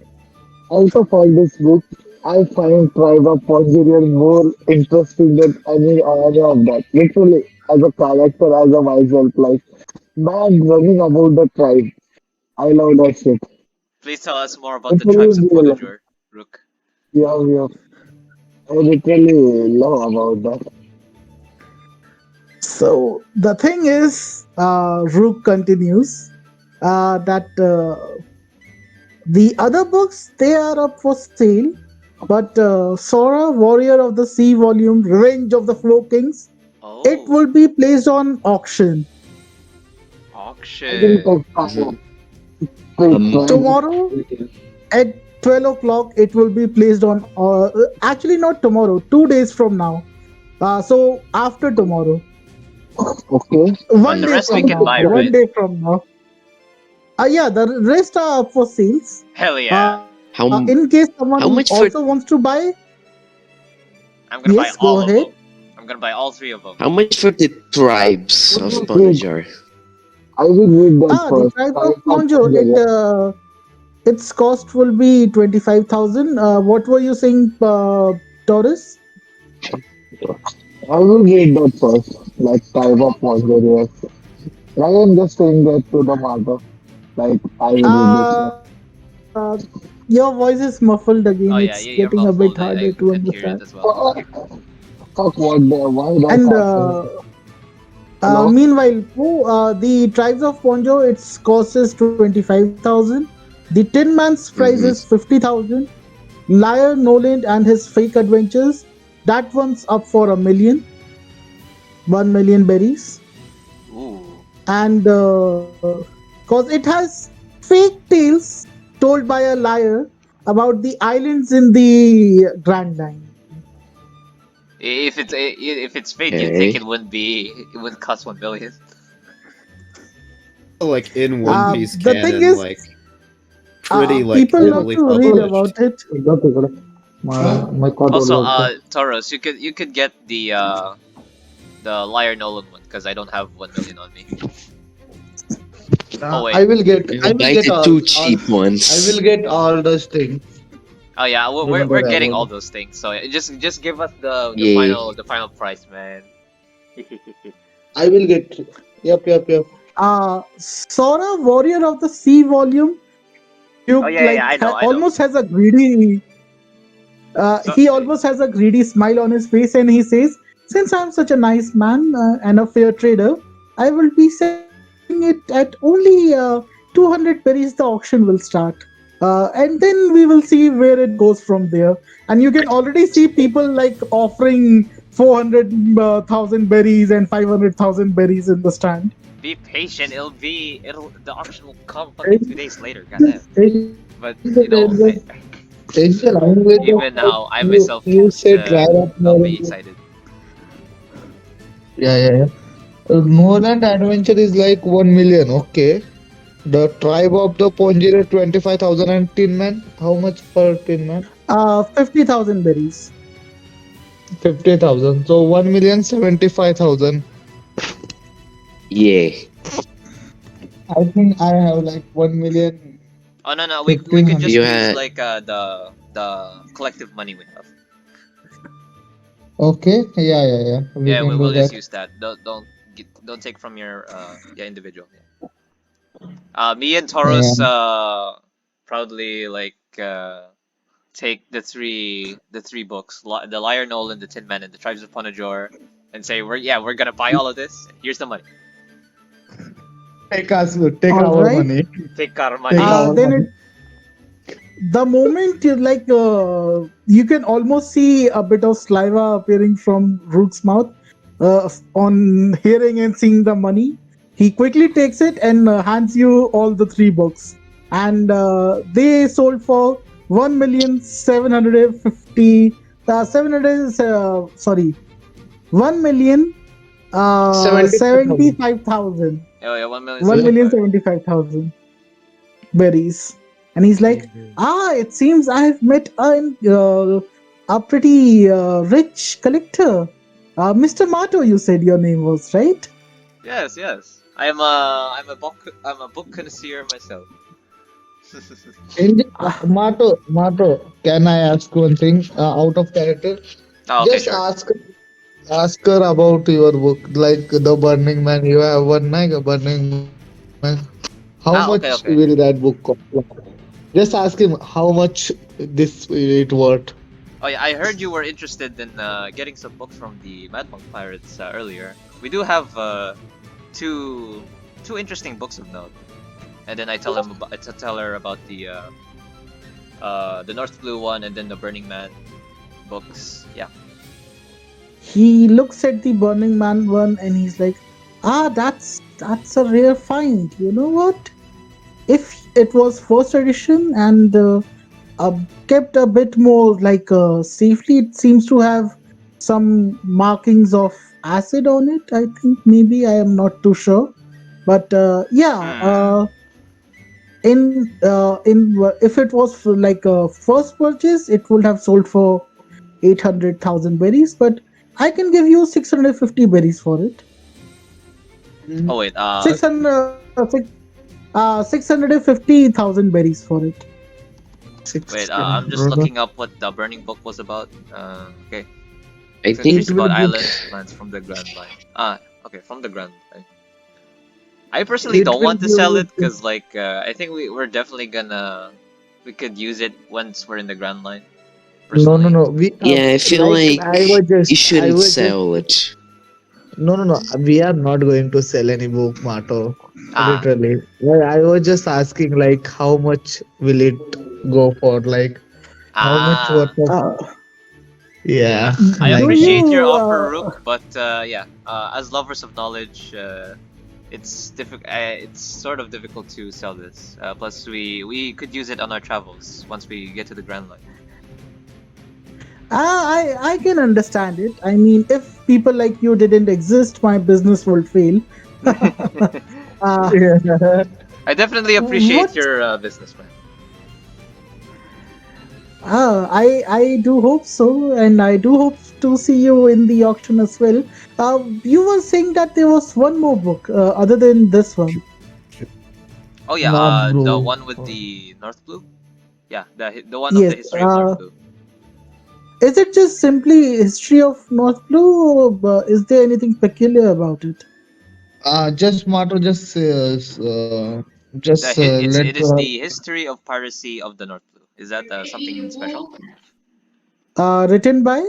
Also for this book, I find Tribe of Pongerian more interesting than any of that. Literally, as a character, as a myself, like man running about the tribe. I love that shit. Please tell us more about the tribes Literally of real. Ponajor, Rook. Yeah, yeah. I literally love about that. So the thing is, Rook continues that the other books they are up for sale, but Sora, Warrior of the Sea Volume, Revenge of the Four Kings, it Oh, will be placed on auction I think auction. that's Mhm. great. tomorrow at 12 o'clock. It will be placed on. Actually, not tomorrow. 2 days from now. So after tomorrow, Okay. But one the day rest we from can now, buy, one right? day from now. Yeah, the rest are up for sales. Hell yeah. In case someone How much also for wants to buy, I'm gonna buy yes, go all of ahead. them. I'm gonna buy all three of them. how much for the tribes of Wait, Bonajar? I will read that The first. tribe of Tribe of Monjo, Pongeria. its cost will be 25,000. What were you saying, Taurus? I will read that first. Like Tribe of Pongeria. I am just saying that to the matter. Like I will read it first. Your voice is muffled again. Oh yeah, It's you're getting a bit muffled. harder I to can hear it understand. as well. Oh, fuck what the why that's And happening. Hello? meanwhile, the tribes of Ponjo, its cost is 25,000. The Tin Man's price is Mm-hmm. 50,000. Liar Noland and his fake adventures, that one's up for 1 million berries. Ooh. And because it has fake tales told by a liar about the islands in the Grand Line. If it's fake, you'd think Okay. it wouldn't cost 1 billion. Like in One Piece The thing canon, is, like pretty like people love heavily to read published. about it. My Also, control was Tauros, you could get the Liar Nolan one because I don't have 1 million on me. Oh I wait. will get You will buy the two cheap ones. I will get all those things. Oh yeah, we're Remember that getting all one. those things. So just give us the Yay. final price, man. I will get yep. Sora, Warrior of the Sea Volume, Oh Duke yeah, yeah, I know, I know. almost has a greedy. So He almost has a greedy smile on his face, and he says, "Since I'm such a nice man and a fair trader, I will be selling it at only 200 berries. The auction will start, and then we will see where it goes from there." And you can already see people like offering 400,000 berries and 500,000 berries in the stand. be patient. The auction will come fucking 2 days later. Goddamn. But you know, Angel, I'm with even now, I you. myself You can't said try up not more. be excited. Yeah. Noland Adventure is like 1 million. Okay. The tribe of the Ponjire 25,000 and Tin Man. How much per Tin Man? 50,000 berries. 50,000. So 1,75,000. Yeah. I think I have like 1,000,000. Oh no, no, we could just You 1,500. use had like the collective money we have. Okay. Yeah. We Yeah, can do we'll just that. use that. Don't take from your individual. Yeah. Me and Yeah. Taurus proudly like take the three books, the Liar Nolan, the Tin Man, and the Tribes of Punajor, and say we're gonna buy all of this. Here's the money. take All our right. money. Take our Take money. our Then money. the moment you like, you can almost see a bit of saliva appearing from Rook's mouth on hearing and seeing the money. He quickly takes it and hands you all the three books, and they sold for 1,750. 700. Sorry, 75,000. 1,075,000. Oh yeah, 1 million One million 75. 75,000 berries. And he's like, it seems I have met a pretty rich collector. Mr. Mato, you said your name was, right? Yes, yes. I'm a book connoisseur myself. Angel, Ah, Mato, can I ask one thing out of character? Oh, okay, Just sure. ask her about your book, like the Burning Man. You have one, like a Burning Man. How much will Okay, that okay. book cost? Just ask him how much this it worth. Oh yeah, I heard you were interested in getting some books from the Mad Monk Pirates earlier. We do have two interesting books of note, and then I tell her about the North Blue one and then the Burning Man books. Yeah. he looks at the Burning Man one and he's like, that's a rare find. You know what? If it was first edition and kept a bit more like safely, it seems to have some markings of acid on it. I think maybe, I am not too sure, but yeah. Hmm. If it was for like a first purchase, it would have sold for 800,000 berries, but I can give you 650 berries for it. Oh wait. 600, 650,000 berries for it. Wait. I'm just looking up what the Burning Book was about. Okay. I So it's think about islands, lands from the Grand Line. Okay, from the Grand Line. I personally It don't will want to sell give it because, like, I think we're definitely gonna we could use it once we're in the Grand Line. no, no, Personally. no. We yeah, I feel like like you I shouldn't was just sell it. no, no, no. We are not going to sell any book, Mato. Ah. Literally. Well, I was just asking, like, how much will it go for? Like, how much worth Ah. of? Uh, Yeah, I do like that. appreciate your you? offer, Rook, but yeah. As lovers of knowledge, it's difficult. It's sort of difficult to sell this. Plus, we could use it on our travels once we get to the Grand Line. I can understand it. I mean, if people like you didn't exist, my business would fail. Uh, Yeah. I definitely appreciate what? your businessman. I do hope so, and I do hope to see you in the auction as well. You were saying that there was one more book other than this one. Oh yeah, Not the bro. one with the North Blue. Yeah, the one of the Yes. history of North Blue. Is it just simply history of North Blue, or is there anything peculiar about it? Just Mato, just let It is her. the history of piracy of the North Blue. Is that something special? Written by?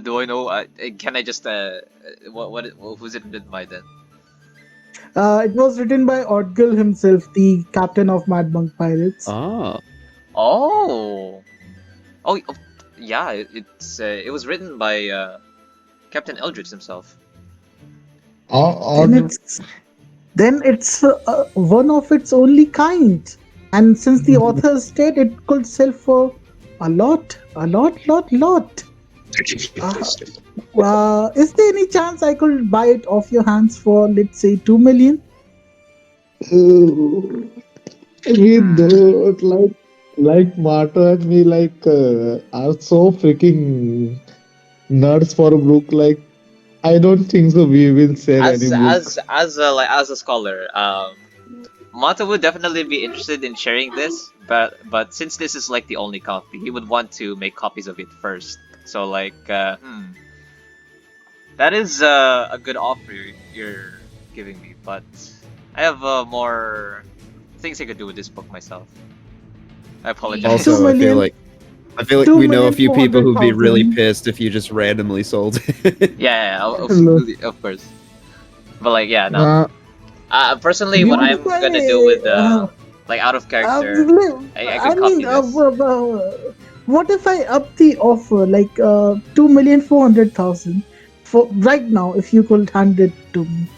Do I know? Can I just who's it written by then? It was written by Odgil himself, the captain of Mad Monk Pirates. Ah, Oh, oh, yeah. It was written by Captain Eldritch himself. Then Or it's one of its only kind, and since the author is dead, it could sell for a lot. Is there any chance I could buy it off your hands for, let's say, 2 million? we Hmm. don't like Mato and me are so freaking nerds for a book. Like I don't think so. We will sell any book. As a scholar, Mata would definitely be interested in sharing this, but since this is like the only copy, he would want to make copies of it first. So like, that is a good offer you're giving me, but I have more things I could do with this book myself. I apologize. Two also, million, I feel like two we know a million few four people hundred who'd be really thousand. pissed if you just randomly sold it. Yeah, Look, of course. But like, yeah, no. uh, Personally, what I'm gonna do with like out of character, I I could mean, copy this. what if I up the offer like 2,400,000 for right now? If you could hand it to me.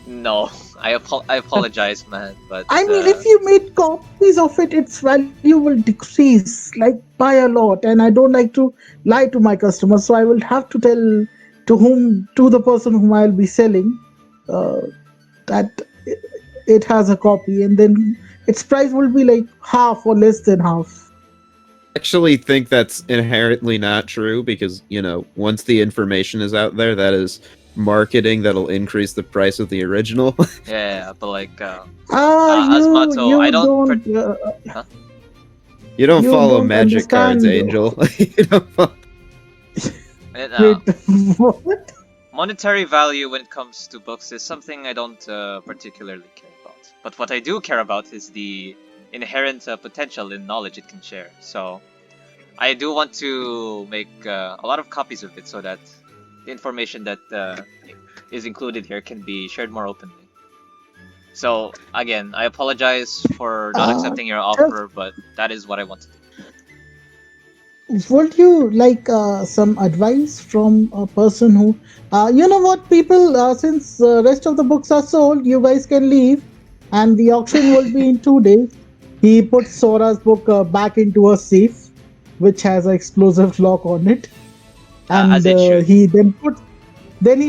No, I apologize, man, but I mean, if you made copies of it, its value will decrease like by a lot. And I don't like to lie to my customers, so I will have to tell to the person whom I'll be selling, uh, that it has a copy, and then its price will be like half or less than half. Actually think that's inherently not true because, once the information is out there, that is marketing that'll increase the price of the original. yeah, but like as You motto, I don't. Huh? You don't you follow don't magic cards, understand. Angel. You don't And, Wait, what? monetary value when it comes to books is something I don't particularly care about. But what I do care about is the inherent potential in knowledge it can share. So I do want to make a lot of copies of it so that the information that is included here can be shared more openly. So again, I apologize for not Uh, accepting your just offer, but that is what I want to do. would you like some advice from a person who, you know what, people, since the rest of the books are sold, you guys can leave, and the auction will be in 2 days. He puts Sora's book back into a safe, which has an explosive lock on it, As and it should. he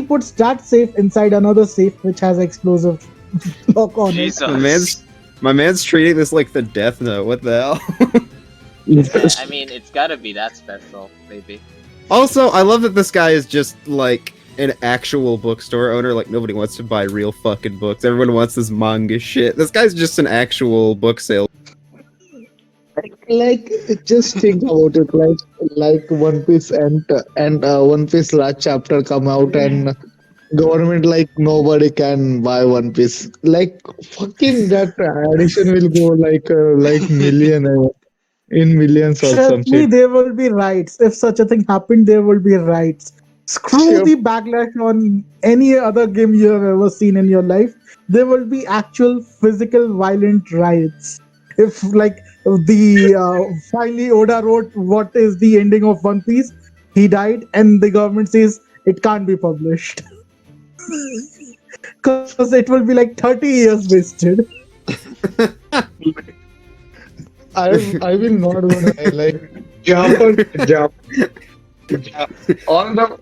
puts that safe inside another safe, which has an explosive lock on it. Jesus. my man's treating this like the Death Note. What the hell? I mean, it's gotta be that special, maybe. Also, I love that this guy is just like an actual bookstore owner. Like nobody wants to buy real fucking books. Everyone wants this manga shit. This guy's just an actual book sale. Like, just think about it. Like One Piece and One Piece last chapter come out, and government like nobody can buy One Piece. Like fucking that addition will go like million in millions or some Trust me, shit. there will be riots. If such a thing happened, there will be riots. Screw Sure. the backlash on any other game you have ever seen in your life. There will be actual physical violent riots. If like the finally Oda wrote what is the ending of One Piece, he died, and the government says it can't be published because it will be like 30 years wasted. I will not gonna lie, like Japan, all the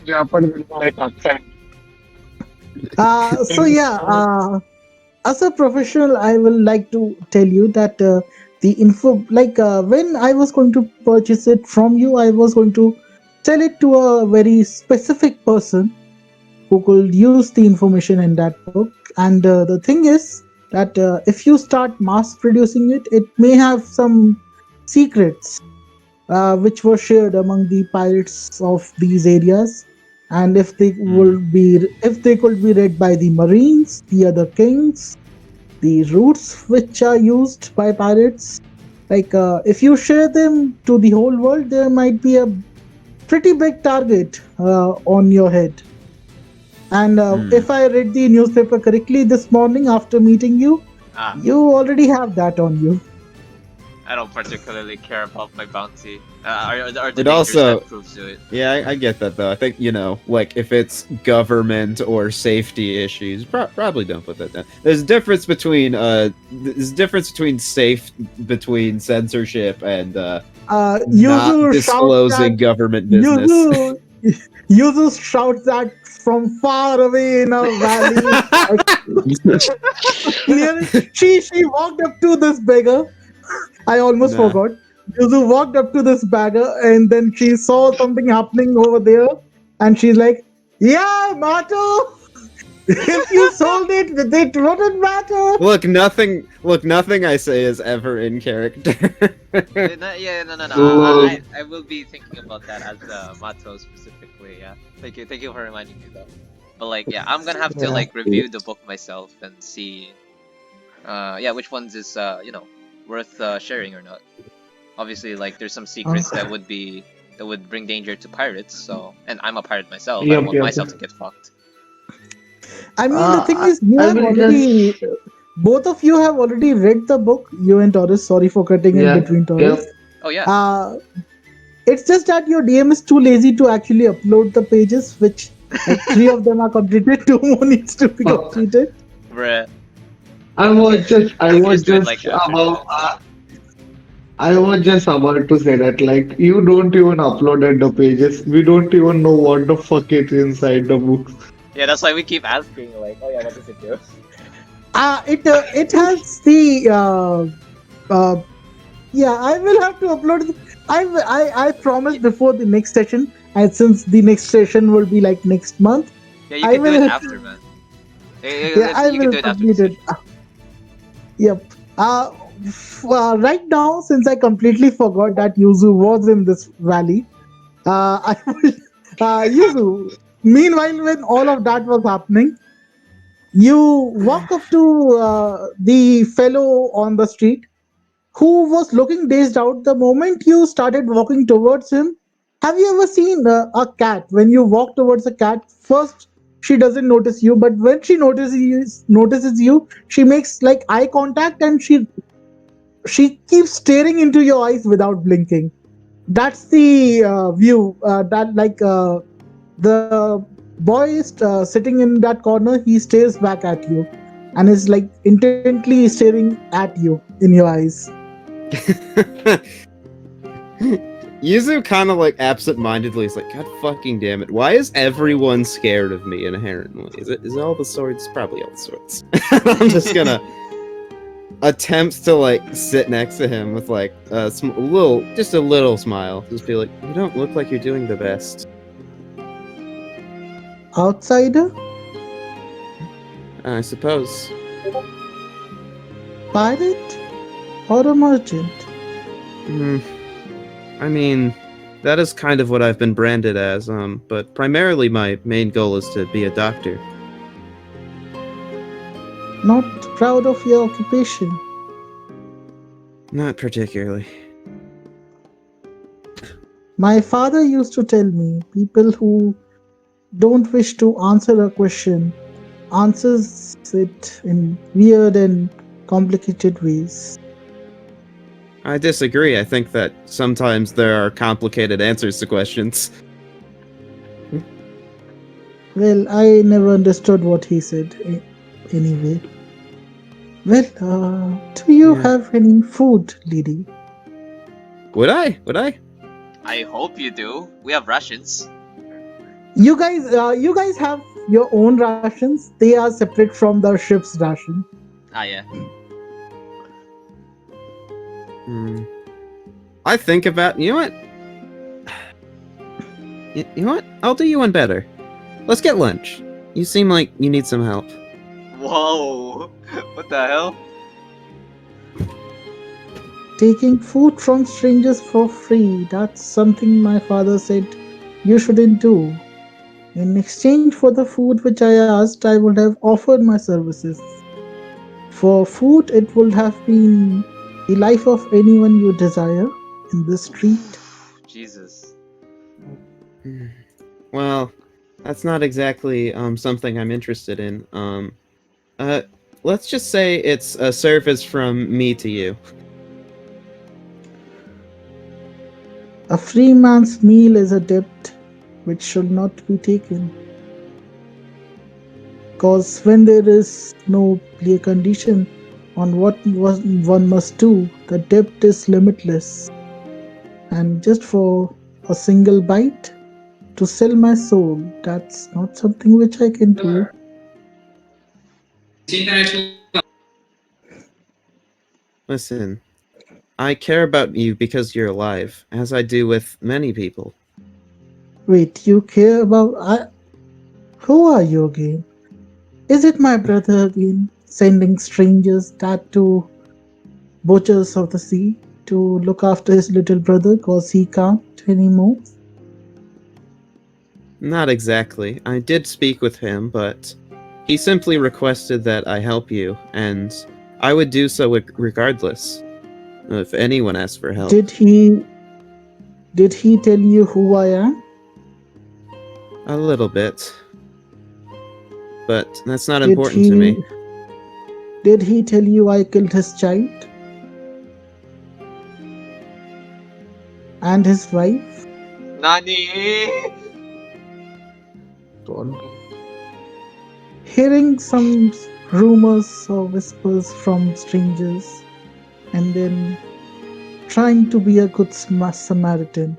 Japan will be like upset. So yeah, as a professional, I will like to tell you that the info, like when I was going to purchase it from you, I was going to sell it to a very specific person who could use the information in that book. And the thing is that if you start mass producing it, it may have some secrets which were shared among the pirates of these areas. And if they could be read by the marines, the other kings, the routes which are used by pirates, like if you share them to the whole world, there might be a pretty big target on your head. And if I read the newspaper correctly this morning after meeting you, Ah, you already have that on you. I don't particularly care about my bounty. Or the It dangers also- that proves to it. Yeah, I get that though. I think like if it's government or safety issues, probably don't put that down. There's a difference between between censorship and not Yuzu shouts disclosing that government business. Yuzu shouts that from far away in a valley. She walked up to this beggar. I almost Nah. forgot. Yuzu walked up to this beggar, and then she saw something happening over there, and she's like, "Yeah, Mato, if you sold it, it wouldn't matter." Look, nothing I say is ever in character. Yeah, no. Oh. I will be thinking about that as Mato specifically. Yeah, thank you for reminding me though. But like, yeah, I'm gonna have to Yeah. like review the book myself and see, yeah, which ones is worth sharing or not. Obviously, like there's some secrets that would bring danger to pirates. So, and I'm a pirate myself. I don't Yep, want yep, myself yep. to get fucked. I mean, the thing I, is, you I have will just. already, both of you have already read the book. You and Taurus. Sorry for cutting in Yeah. between Yep. Taurus. Oh yeah. Uh, it's just that your DM is too lazy to actually upload the pages, which like three of them are completed, two more needs to be Oh, completed. Bruh. I You can was just do it just like after about, this. I was just about to say that, like, you don't even uploaded the pages. We don't even know what the fuck is inside the books. Yeah, that's why we keep asking, like, oh yeah, what does it do? It has the uh, yeah. I will have to upload. I promise Y- before the next session, and since the next session will be like next month, Yeah, you I can do it will. after, man. Yeah, I You can will do it after the complete it. session. Yep. Right now, since I completely forgot that Yuzu was in this valley, I will. Yuzu. Meanwhile, when all of that was happening, you walk up to the fellow on the street who was looking dazed out. The moment you started walking towards him, have you ever seen a cat? When you walk towards a cat, first she doesn't notice you, but when she notices you, she makes like eye contact and she keeps staring into your eyes without blinking. That's the view that like the boy is sitting in that corner. He stares back at you and is like intently staring at you in your eyes. Yuzu kind of like absent-mindedly is like, God fucking damn it! Why is everyone scared of me inherently? Is it all the swords? Probably all the swords. I'm just gonna attempt to like sit next to him with like just a little smile. Just be like, you don't look like you're doing the best. Outsider, I suppose. pirate, or a merchant? Hmm. I mean, that is kind of what I've been branded as. But primarily my main goal is to be a doctor. Not proud of your occupation. Not particularly. My father used to tell me people who don't wish to answer a question answers it in weird and complicated ways. I disagree. I think that sometimes there are complicated answers to questions. Well, I never understood what he said anyway. Well, do you Yeah. have any food, lady? Would I? Would I? I hope you do. We have rations. You guys have your own rations. They are separate from the ship's ration. Ah, yeah. Hmm. I think about. You know what? You know what? I'll do you one better. Let's get lunch. You seem like you need some help. Whoa! What the hell? Taking food from strangers for free. That's something my father said you shouldn't do. In exchange for the food which I asked, I would have offered my services. For food, it would have been the life of anyone you desire in this street. Jesus. Hmm. Well, that's not exactly something I'm interested in. Uh, let's just say it's a service from me to you. A free man's meal is a debt which should not be taken. Because when there is no clear condition on what one must do, the debt is limitless. And just for a single bite, to sell my soul, that's not something which I can do. Listen, I care about you because you're alive, as I do with many people. Wait, you care about. Who are you again? Is it my brother again, sending strangers that to butchers of the sea to look after his little brother because he can't anymore? Not exactly. I did speak with him, but he simply requested that I help you, and I would do so regardless if anyone asked for help. Did he did he tell you who I am? A little bit. but that's not Did important to me. Did he tell you I killed his child and his wife? Nani? God. Hearing some rumors or whispers from strangers, and then trying to be a good Samaritan.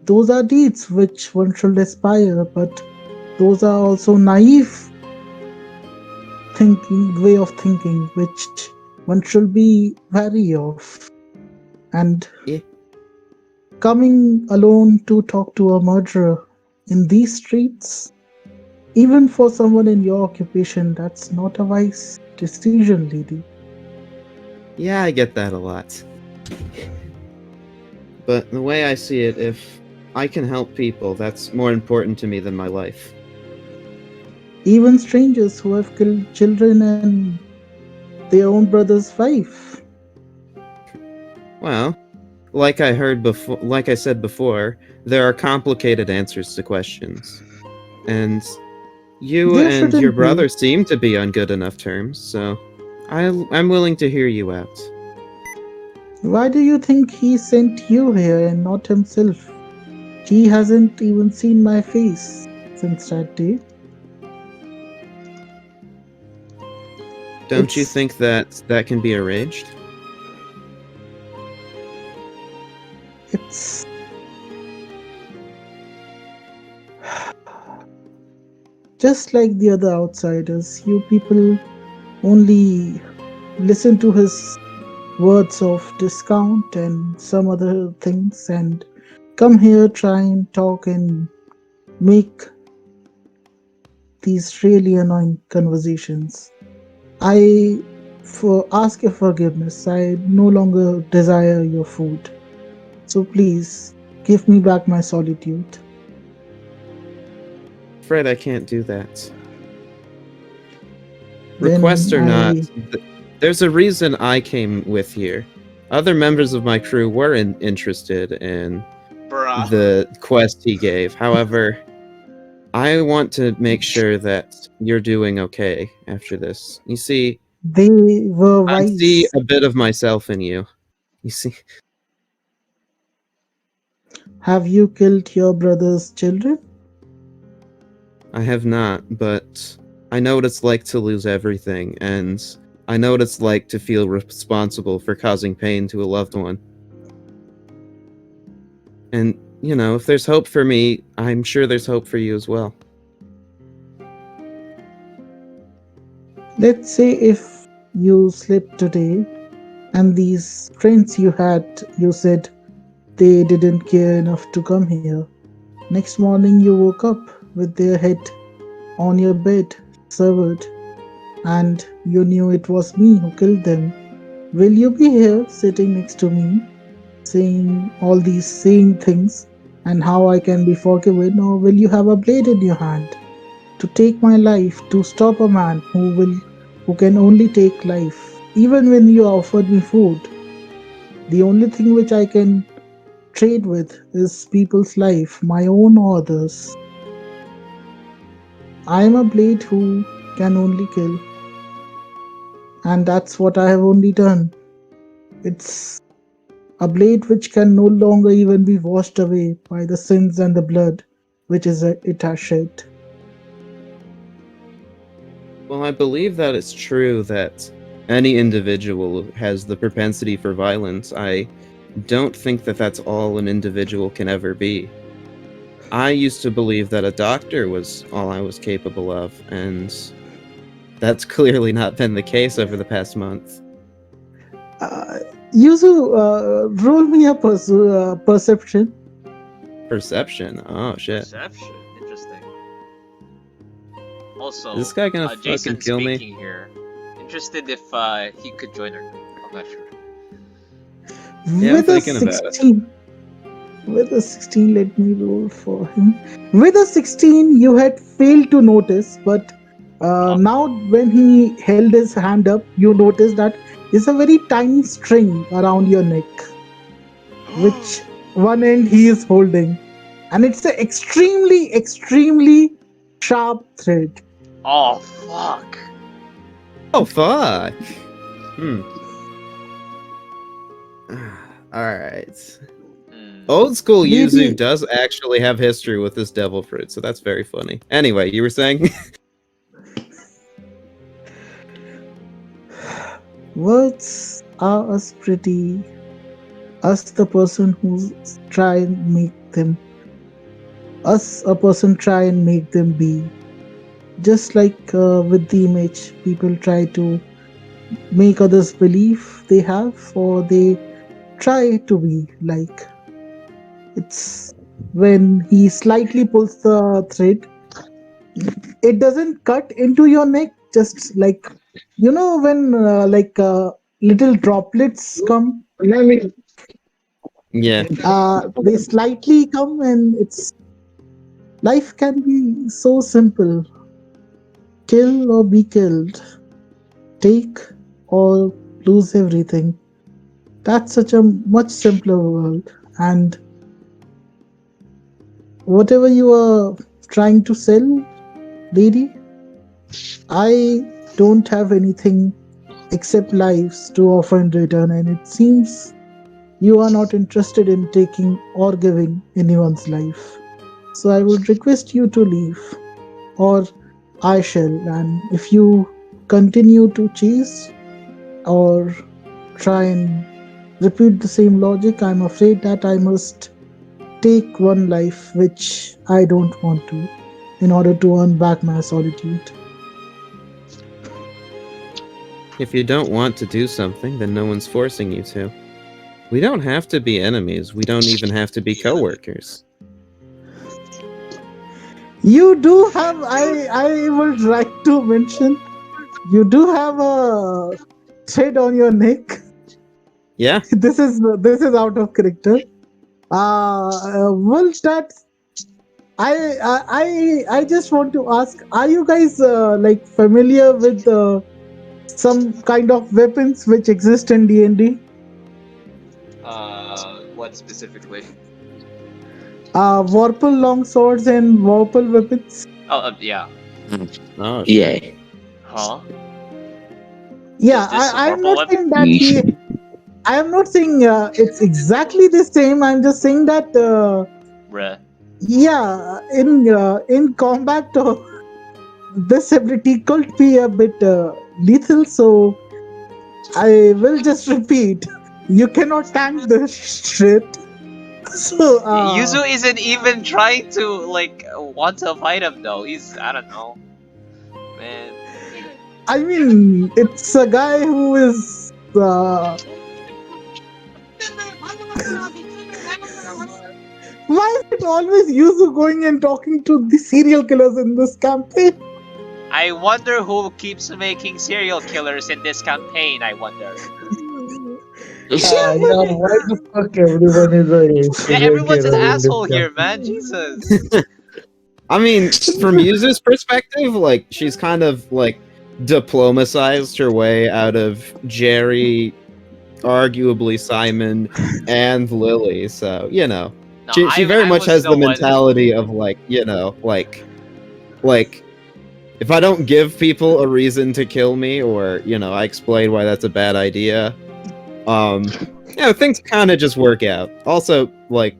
Those are deeds which one should aspire, but those are also naive way of thinking, which one should be wary of. And Yeah. coming alone to talk to a murderer in these streets, even for someone in your occupation, that's not a wise decision, lady. Yeah, I get that a lot. But the way I see it, if I can help people, that's more important to me than my life. Even strangers who have killed children and their own brother's wife. Well, like I said before, there are complicated answers to questions. And you There and your shouldn't be. brother seem to be on good enough terms, so I'm willing to hear you out. Why do you think he sent you here and not himself? He hasn't even seen my face since that day. Don't you It's think that can be arranged? it's just like the other outsiders. You people only listen to his words of discount and some other things and come here, try and talk and make these really annoying conversations. I for ask your forgiveness. I no longer desire your food. So please give me back my solitude. Afraid I can't do that. Then Request or not, I there's a reason I came with here. Other members of my crew were interested in Bruh. the quest he gave. However, I want to make sure that you're doing okay after this. You see, they were I see wise. a bit of myself in you. You see, Have you killed your brother's children? I have not, but I know what it's like to lose everything, and I know what it's like to feel responsible for causing pain to a loved one. And, you know, if there's hope for me, I'm sure there's hope for you as well. Let's say if you slept today and these friends you had, you said they didn't care enough to come here. Next morning you woke up with their head on your bed, severed, and you knew it was me who killed them. Will you be here sitting next to me, saying all these same things and how I can be forgiven, or will you have a blade in your hand to take my life, to stop a man who can only take life? Even when you offered me food, the only thing which I can trade with is people's life, my own or others. I am a blade who can only kill, and that's what I have only done. It's a blade which can no longer even be washed away by the sins and the blood which it has shed. Well, I believe that it's true that any individual has the propensity for violence. I don't think that that's all an individual can ever be. I used to believe that a doctor was all I was capable of, and that's clearly not been the case over the past month. Uh, Yuzu, roll me a perception. Perception? Oh shit. Perception. Interesting. Also, Is this guy gonna fucking Jason kill me? speaking here. Interested if he could join our group. I'm not sure. Yeah, I'm With a thinking about it. 16, with a 16, let me roll for him. With a 16, you had failed to notice, but now when he held his hand up, you noticed that it's a very tiny string around your neck, which one end he is holding, and it's an extremely, extremely sharp thread. Oh fuck. Oh fuck. Alright. Old school Yuzu Maybe- does actually have history with this devil fruit, so that's very funny. Anyway, you were saying? Words are us pretty. Us the person who try and make them. Us a person try and make them be. Just like with the image, people try to make others believe they have, or they try to be like. It's when he slightly pulls the thread, it doesn't cut into your neck, just like when little droplets come, Let me. Yeah. they slightly come, and it's life can be so simple. Kill or be killed, take or lose everything. That's such a much simpler world. And whatever you are trying to sell, lady, I don't have anything except lives to offer in return, and it seems you are not interested in taking or giving anyone's life. So I would request you to leave, or I shall. And if you continue to chase or try and repeat the same logic, I'm afraid that I must take one life which I don't want to, in order to earn back my solitude. If you don't want to do something, then no one's forcing you to. We don't have to be enemies. We don't even have to be coworkers. You do have, I would like to mention, you do have a thread on your neck. Yeah? This is out of character. Well, that I just want to ask: are you guys like familiar with some kind of weapons which exist in D&D? What specifically? Vorpal long swords and Vorpal weapons. Oh, yeah. Oh, shit. Yeah. Huh? Yeah, Is this a I'm Vorpal not weapon? saying that I am not saying it's exactly the same. I'm just saying that Bruh. yeah, in combat, this ability could be a bit lethal. So I will just repeat: you cannot tank the shit. So Yuzu isn't even trying to, like, want to fight him, though. He's, I don't know. Man. I mean, it's a guy who is. Why is it always Yuzu going and talking to the serial killers in this campaign? I wonder who keeps making serial killers in this campaign, I wonder. Yeah, Yeah, why the fuck everyone is a Yeah, serial everyone's an killer in this asshole here, campaign? man. Jesus. I mean, from Yuzu's perspective, like, she's kind of, like, diplomatized her way out of Jerry, arguably Simon, and Lily, so, you know. No, She very I much was has the the one. mentality of, like, you know, like, if I don't give people a reason to kill me, or, you know, I explain why that's a bad idea, you know, things kind of just work out. Also, like,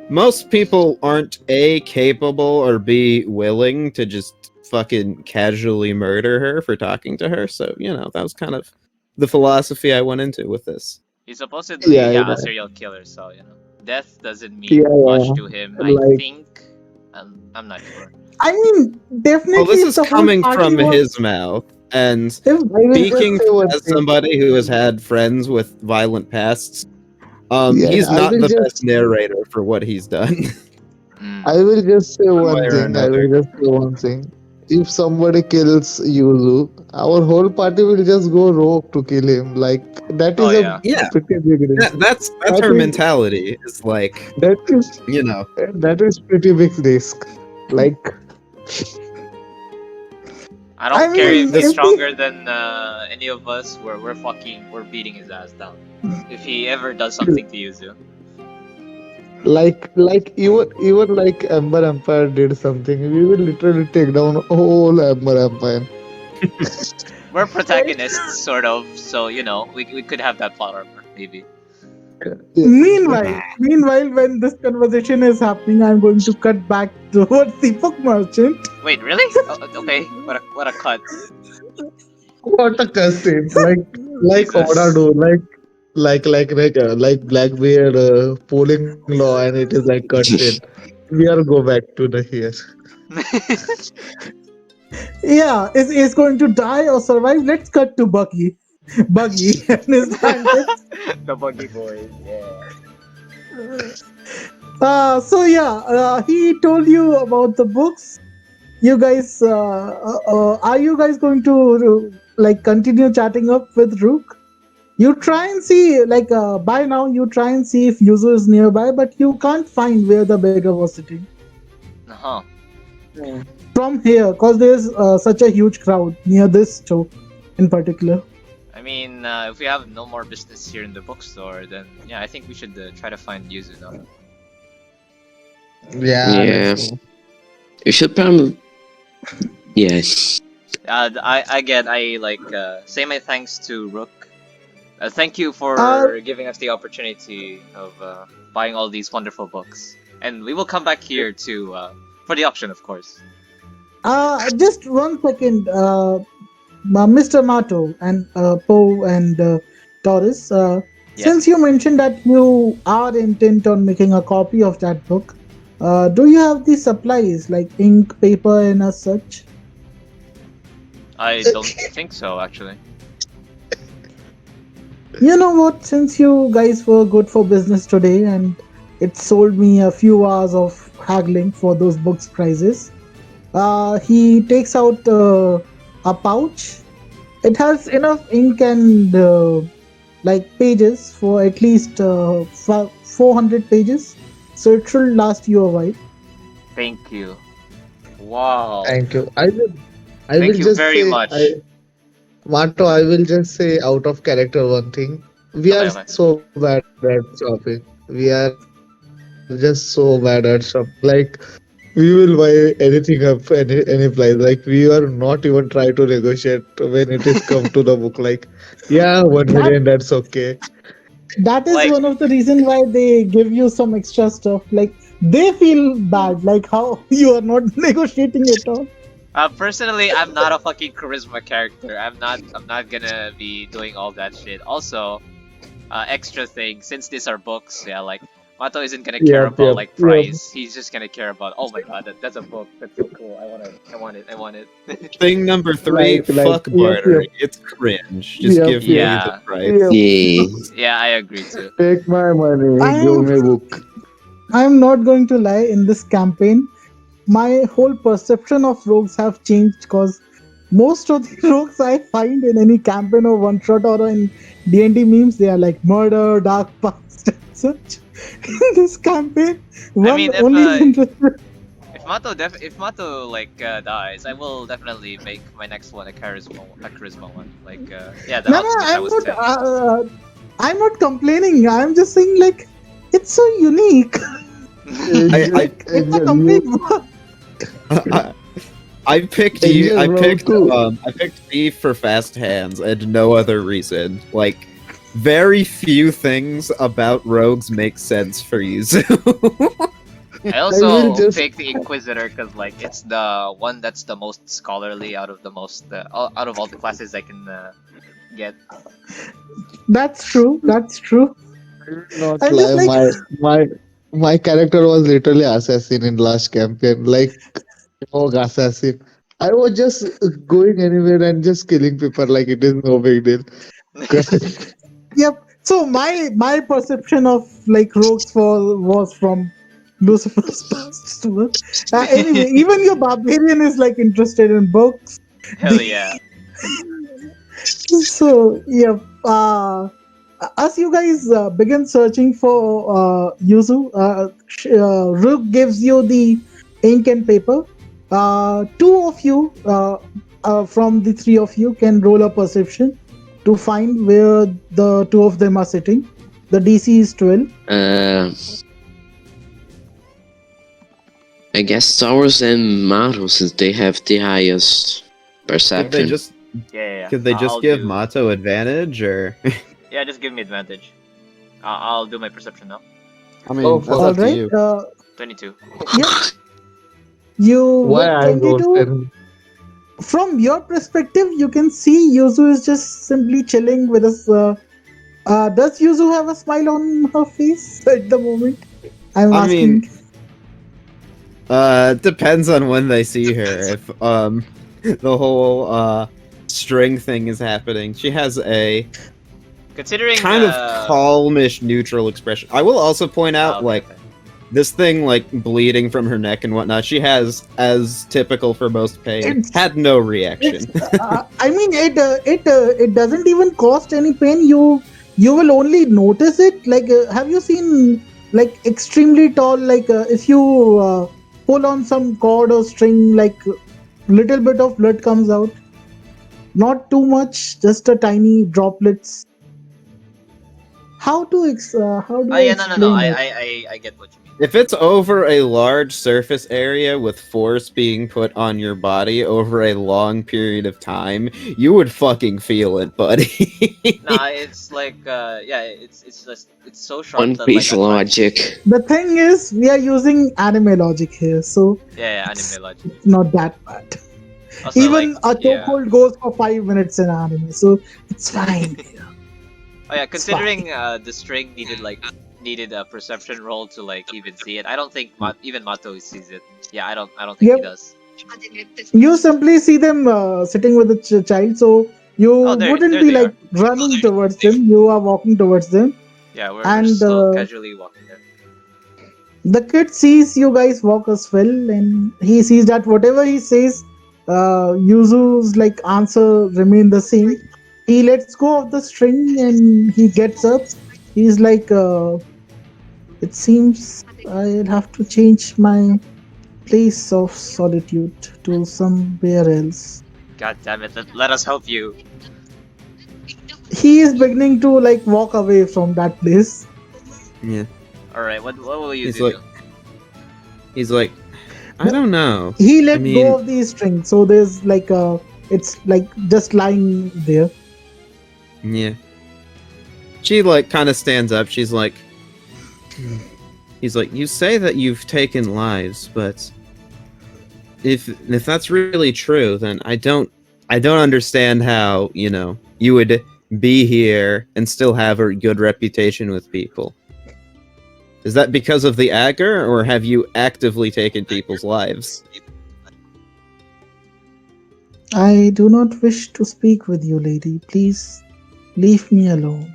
most people aren't A, capable, or B, willing to just fucking casually murder her for talking to her, so, you know, that was kind of the philosophy I went into with this. He's supposedly, Yeah. a serial killer, so, you know. Death doesn't mean Yeah, much to him, I like- think. I'm not sure. I mean, definitely. Well, this if is the whole coming party from was- his mouth, and if- I will speaking just say one as thing. somebody who has had friends with violent pasts, Yeah, he's I not will the just- best narrator for what he's done. I will just say One one way or thing. I another. will just say one thing. If somebody kills Yuzu, our whole party will just go rogue to kill him. Like that is Oh, a yeah. Yeah. pretty big risk. That's I her think- mentality. Is like, That is you know, pretty big risk. Like I don't I care mean, if he's if he- stronger than any of us. We're beating his ass down. If he ever does something to Yuzu. Even like Ember Empire did something. We will literally take down whole Ember Empire. We're protagonists, sort of, so you know, we could have that plot armor, maybe. Yeah. Meanwhile, when this conversation is happening, I'm going to cut back towards the book merchant. Wait, really? Okay. What a cut. What a cutscene! Like Jesus. Oda do, like Blackbeard polling law, and it is like cutscene. We are go back to the here. Yeah, is going to die or survive? Let's cut to Buggy. Buggy and his bandits. The buggy boys. Yeah. So yeah, he told you about the books. You guys, are you guys going to like continue chatting up with Rook? You try and see, like by now, you try and see if Yuzu is nearby, but you can't find where the beggar was sitting Uh-huh. from here, cause there's such a huge crowd near this store, in particular. I mean, if we have no more business here in the bookstore, then yeah, I think we should try to find Yuzu now. Yeah. Yeah. You should probably. Yes. I like say my thanks to Rook. Thank you for giving us the opportunity of buying all these wonderful books, and we will come back here to for the auction, of course. Just 1 second, Mr. Mato and Poe and Taurus. Yes. Since you mentioned that you are intent on making a copy of that book, do you have the supplies like ink, paper, and as such? I don't think so, actually. You know what? Since you guys were good for business today and it sold me a few hours of haggling for those books' prices, he takes out a pouch. It has enough ink and like pages for at least 400 pages, so it should last you a while. Thank you. Wow. Thank you. I will Thank you just very say, much. Mato, I will just say out of character one thing. We Okay, are okay. so bad at shopping. We are just so bad at shop. Like we will buy anything up any price. Like we are not even try to negotiate when it is come to the book. Like yeah, 1 million, that's okay. That is Like, one of the reason why they give you some extra stuff. Like they feel bad, like how you are not negotiating at all. personally, I'm not a fucking charisma character. I'm not gonna be doing all that shit. Also, extra thing, since these are books, yeah, like Mato isn't gonna care about like price. He's just gonna care about, oh my god, that's a book. That's so cool. I want it. Thing number 3, Like, fuck yep, bartering. It's cringe. Just Yep, give me yep. the price. Yeah. Yeah, I agree too. Take my money, I give am- me book. I'm not going to lie, in this campaign, my whole perception of rogues have changed because most of the rogues I find in any campaign or one shot or in D&D memes, they are like murder, dark past, and such. In this campaign, one mean, if, only is interested. If Mato like dies, I will definitely make my next one a charisma one. Like yeah, the No, no, ultimate I I'm was not. 10. I'm not complaining. I'm just saying, like, it's so unique. It's a complete book. I picked you. I Angel picked. Rogue I picked Steve for fast hands, and no other reason. Like, very few things about rogues make sense for you. I will also just- pick the Inquisitor because like it's the one that's the most scholarly out of the most out of all the classes I can get. That's true. That's true. Not I just lie, like- my character was literally assassin in last campaign, like rogue assassin. I was just going anywhere and just killing people like it is no big deal. Yep. So my perception of like rogues was from Lucifer's past work. Anyway, even your barbarian is like interested in books. Hell yeah! So yeah. As you guys begin searching for Yuzu, Rook gives you the ink and paper. Two of you from the three of you can roll a perception to find where the two of them are sitting. The DC is 12. I guess Saurus and Maru, since they have the highest Could perception. they just Yeah. could they I'll just give do- Mato advantage, or? Yeah, just give me advantage. I'll do my perception now. I mean, Oh, that's fuck. up All to right. you. 22. You Why with I rolled 22. 10? From your perspective, you can see Yuzu is just simply chilling with us. Does Yuzu have a smile on her face at the moment? I'm I asking. mean, depends on when they see her. If the whole string thing is happening, she has a Considering kind of calmish, neutral expression. I will also point out, okay, like, okay. this thing, like, bleeding from her neck and whatnot, she has, as typical for most pain, It's- had no reaction. I mean, it doesn't even cost any pain. You will only notice it. Like, have you seen like extremely tall? Like, if you pull on some cord or string, like little bit of blood comes out. Not too much, just a tiny droplets. How do I Yeah, no. explain it? I get what you mean. If it's over a large surface area with force being put on your body over a long period of time, you would fucking feel it, buddy. Nah, it's like it's just it's so sharp One that Piece like at times- logic. The thing is, we are using anime logic here, so Yeah, anime logic. it's not that bad. Also, Even like, a chokehold goes for 5 minutes in anime, so it's fine. Oh yeah, considering the string needed a perception roll to like even see it. I don't think even Mato sees it. Yeah, I don't think Yep. he does. You simply see them sitting with the child, so you Oh, there wouldn't be they like running towards them. You are walking towards them, Yeah, we're and still casually walking there. the kid sees you guys walk as well, and he sees that whatever he says, Yuzu's like answer remain the same. He lets go of the string and he gets up. He's like, it seems I'll have to change my place of solitude to somewhere else. God damn it! Let us help you. He is beginning to like walk away from that place. Yeah. All right, what will you He's do? like, he's like, I don't know. He let mean- go of the string, so there's like it's like just lying there. Yeah. She like kind of stands up. She's like, he's like, you say that you've taken lives, but if that's really true, then I don't understand how, you would be here and still have a good reputation with people. Is that because of the Agar, or have you actively taken people's lives? I do not wish to speak with you, lady. Please leave me alone.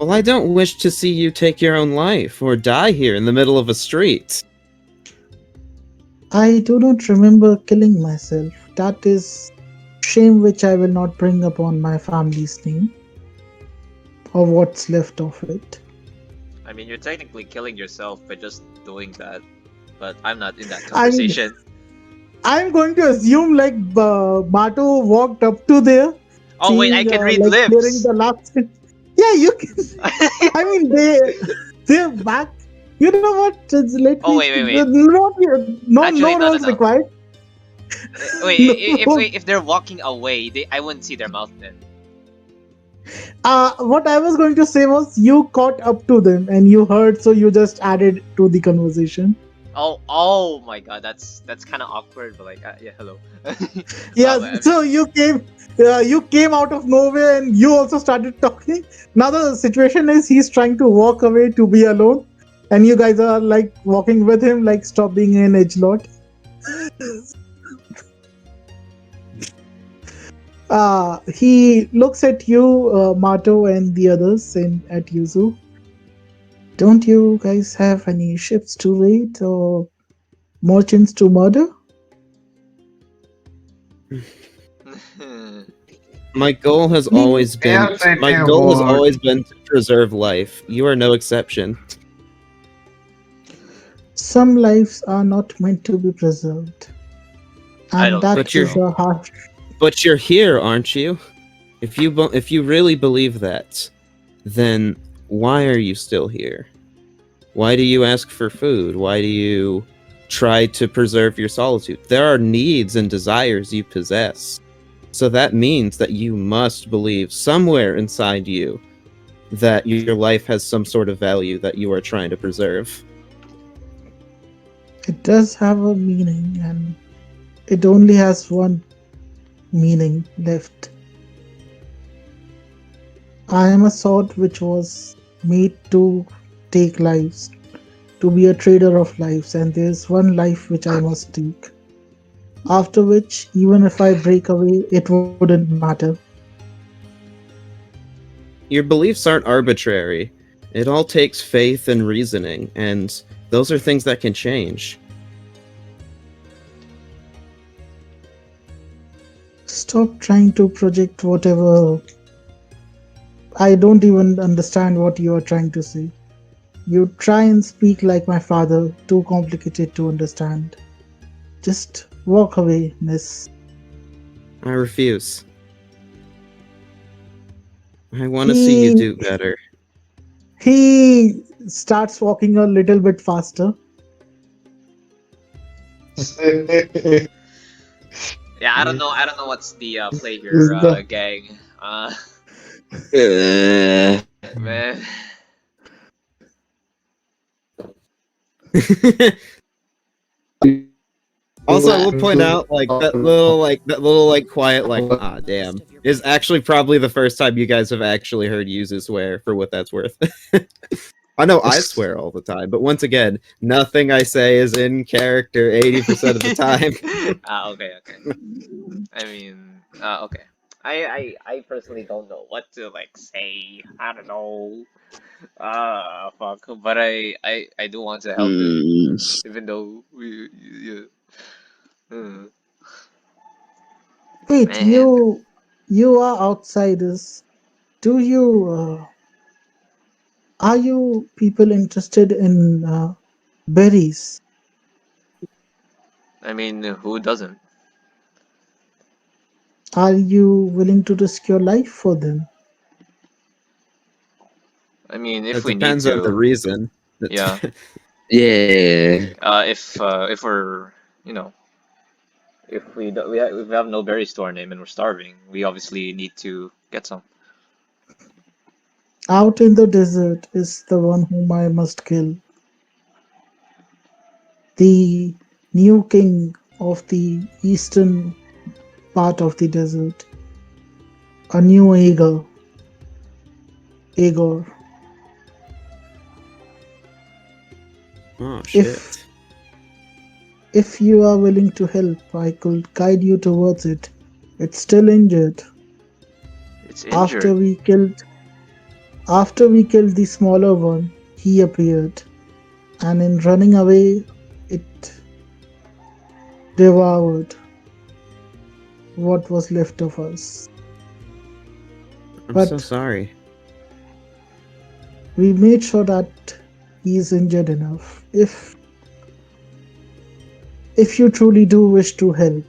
Well, I don't wish to see you take your own life or die here in the middle of a street. I do not remember killing myself. That is shame which I will not bring upon my family's name, or what's left of it. I mean, you're technically killing yourself by just doing that, but I'm not in that I mean- conversation. I'm going to assume like Mato walked up to there. Oh wait, I seeing, can read like, clearing lips. the last. Yeah, you can. I mean, they're back. You know what? Let Oh, me. wait. No Actually, no, rules no. required. Wait, No. if they're walking away, I wouldn't see their mouth then. What I was going to say was you caught up to them and you heard, so you just added to the conversation. Oh my god, that's kind of awkward, but like, yeah, hello. Yeah, I mean- so you came out of nowhere and you also started talking. Now the situation is he's trying to walk away to be alone, and you guys are like walking with him, like stop being an edgelord. He looks at you, Mato, and the others, and at Yuzu. Don't you guys have any ships to raid or merchants to murder? My goal has always been Yes, I my have goal has heard. always been to preserve life. You are no exception. Some lives are not meant to be preserved. I And don't that think is so. a harsh. But you're here, aren't you? If you really believe that, then why are you still here? Why do you ask for food? Why do you try to preserve your solitude. There are needs and desires you possess. So that means that you must believe somewhere inside you that your life has some sort of value that you are trying to preserve. It does have a meaning, and it only has one meaning left. I am a sword which was made to take lives, to be a trader of lives, and there's one life which I must take. After which, even if I break away, it wouldn't matter. Your beliefs aren't arbitrary. It all takes faith and reasoning, and those are things that can change. Stop trying to project whatever. I don't even understand what you are trying to say. You try and speak like my father, too complicated to understand. Just walk away, miss. I refuse. I want to see you do better. He starts walking a little bit faster. Yeah, I don't know. I don't know what's the play here, gang. Man. Also, I will point out, that little quiet, ah, damn, is actually probably the first time you guys have actually heard Yuzu swear, for what that's worth. I know I swear all the time, but once again, nothing I say is in character 80% of the time. Okay. I mean, okay. I personally don't know what to say. I don't know. Fuck. But I do want to help him, even though uh, Wait, man. you are outsiders. Do you are you people interested in berries? I mean, who doesn't? Are you willing to risk your life for them? I mean, if It we need depends on the to, reason. yeah. Yeah. If we're, you know, if if we have no berries to our name and we're starving, we obviously need to get some. Out in the desert is the one whom I must kill. The new king of the eastern part of the desert. A new Agor. Oh, If shit. if you are willing to help, I could guide you towards it. It's still injured. It's After injured. we killed after we killed the smaller one, he appeared, and in running away, it devoured what was left of us. I'm so But sorry. we made sure that he is injured enough. If you truly do wish to help,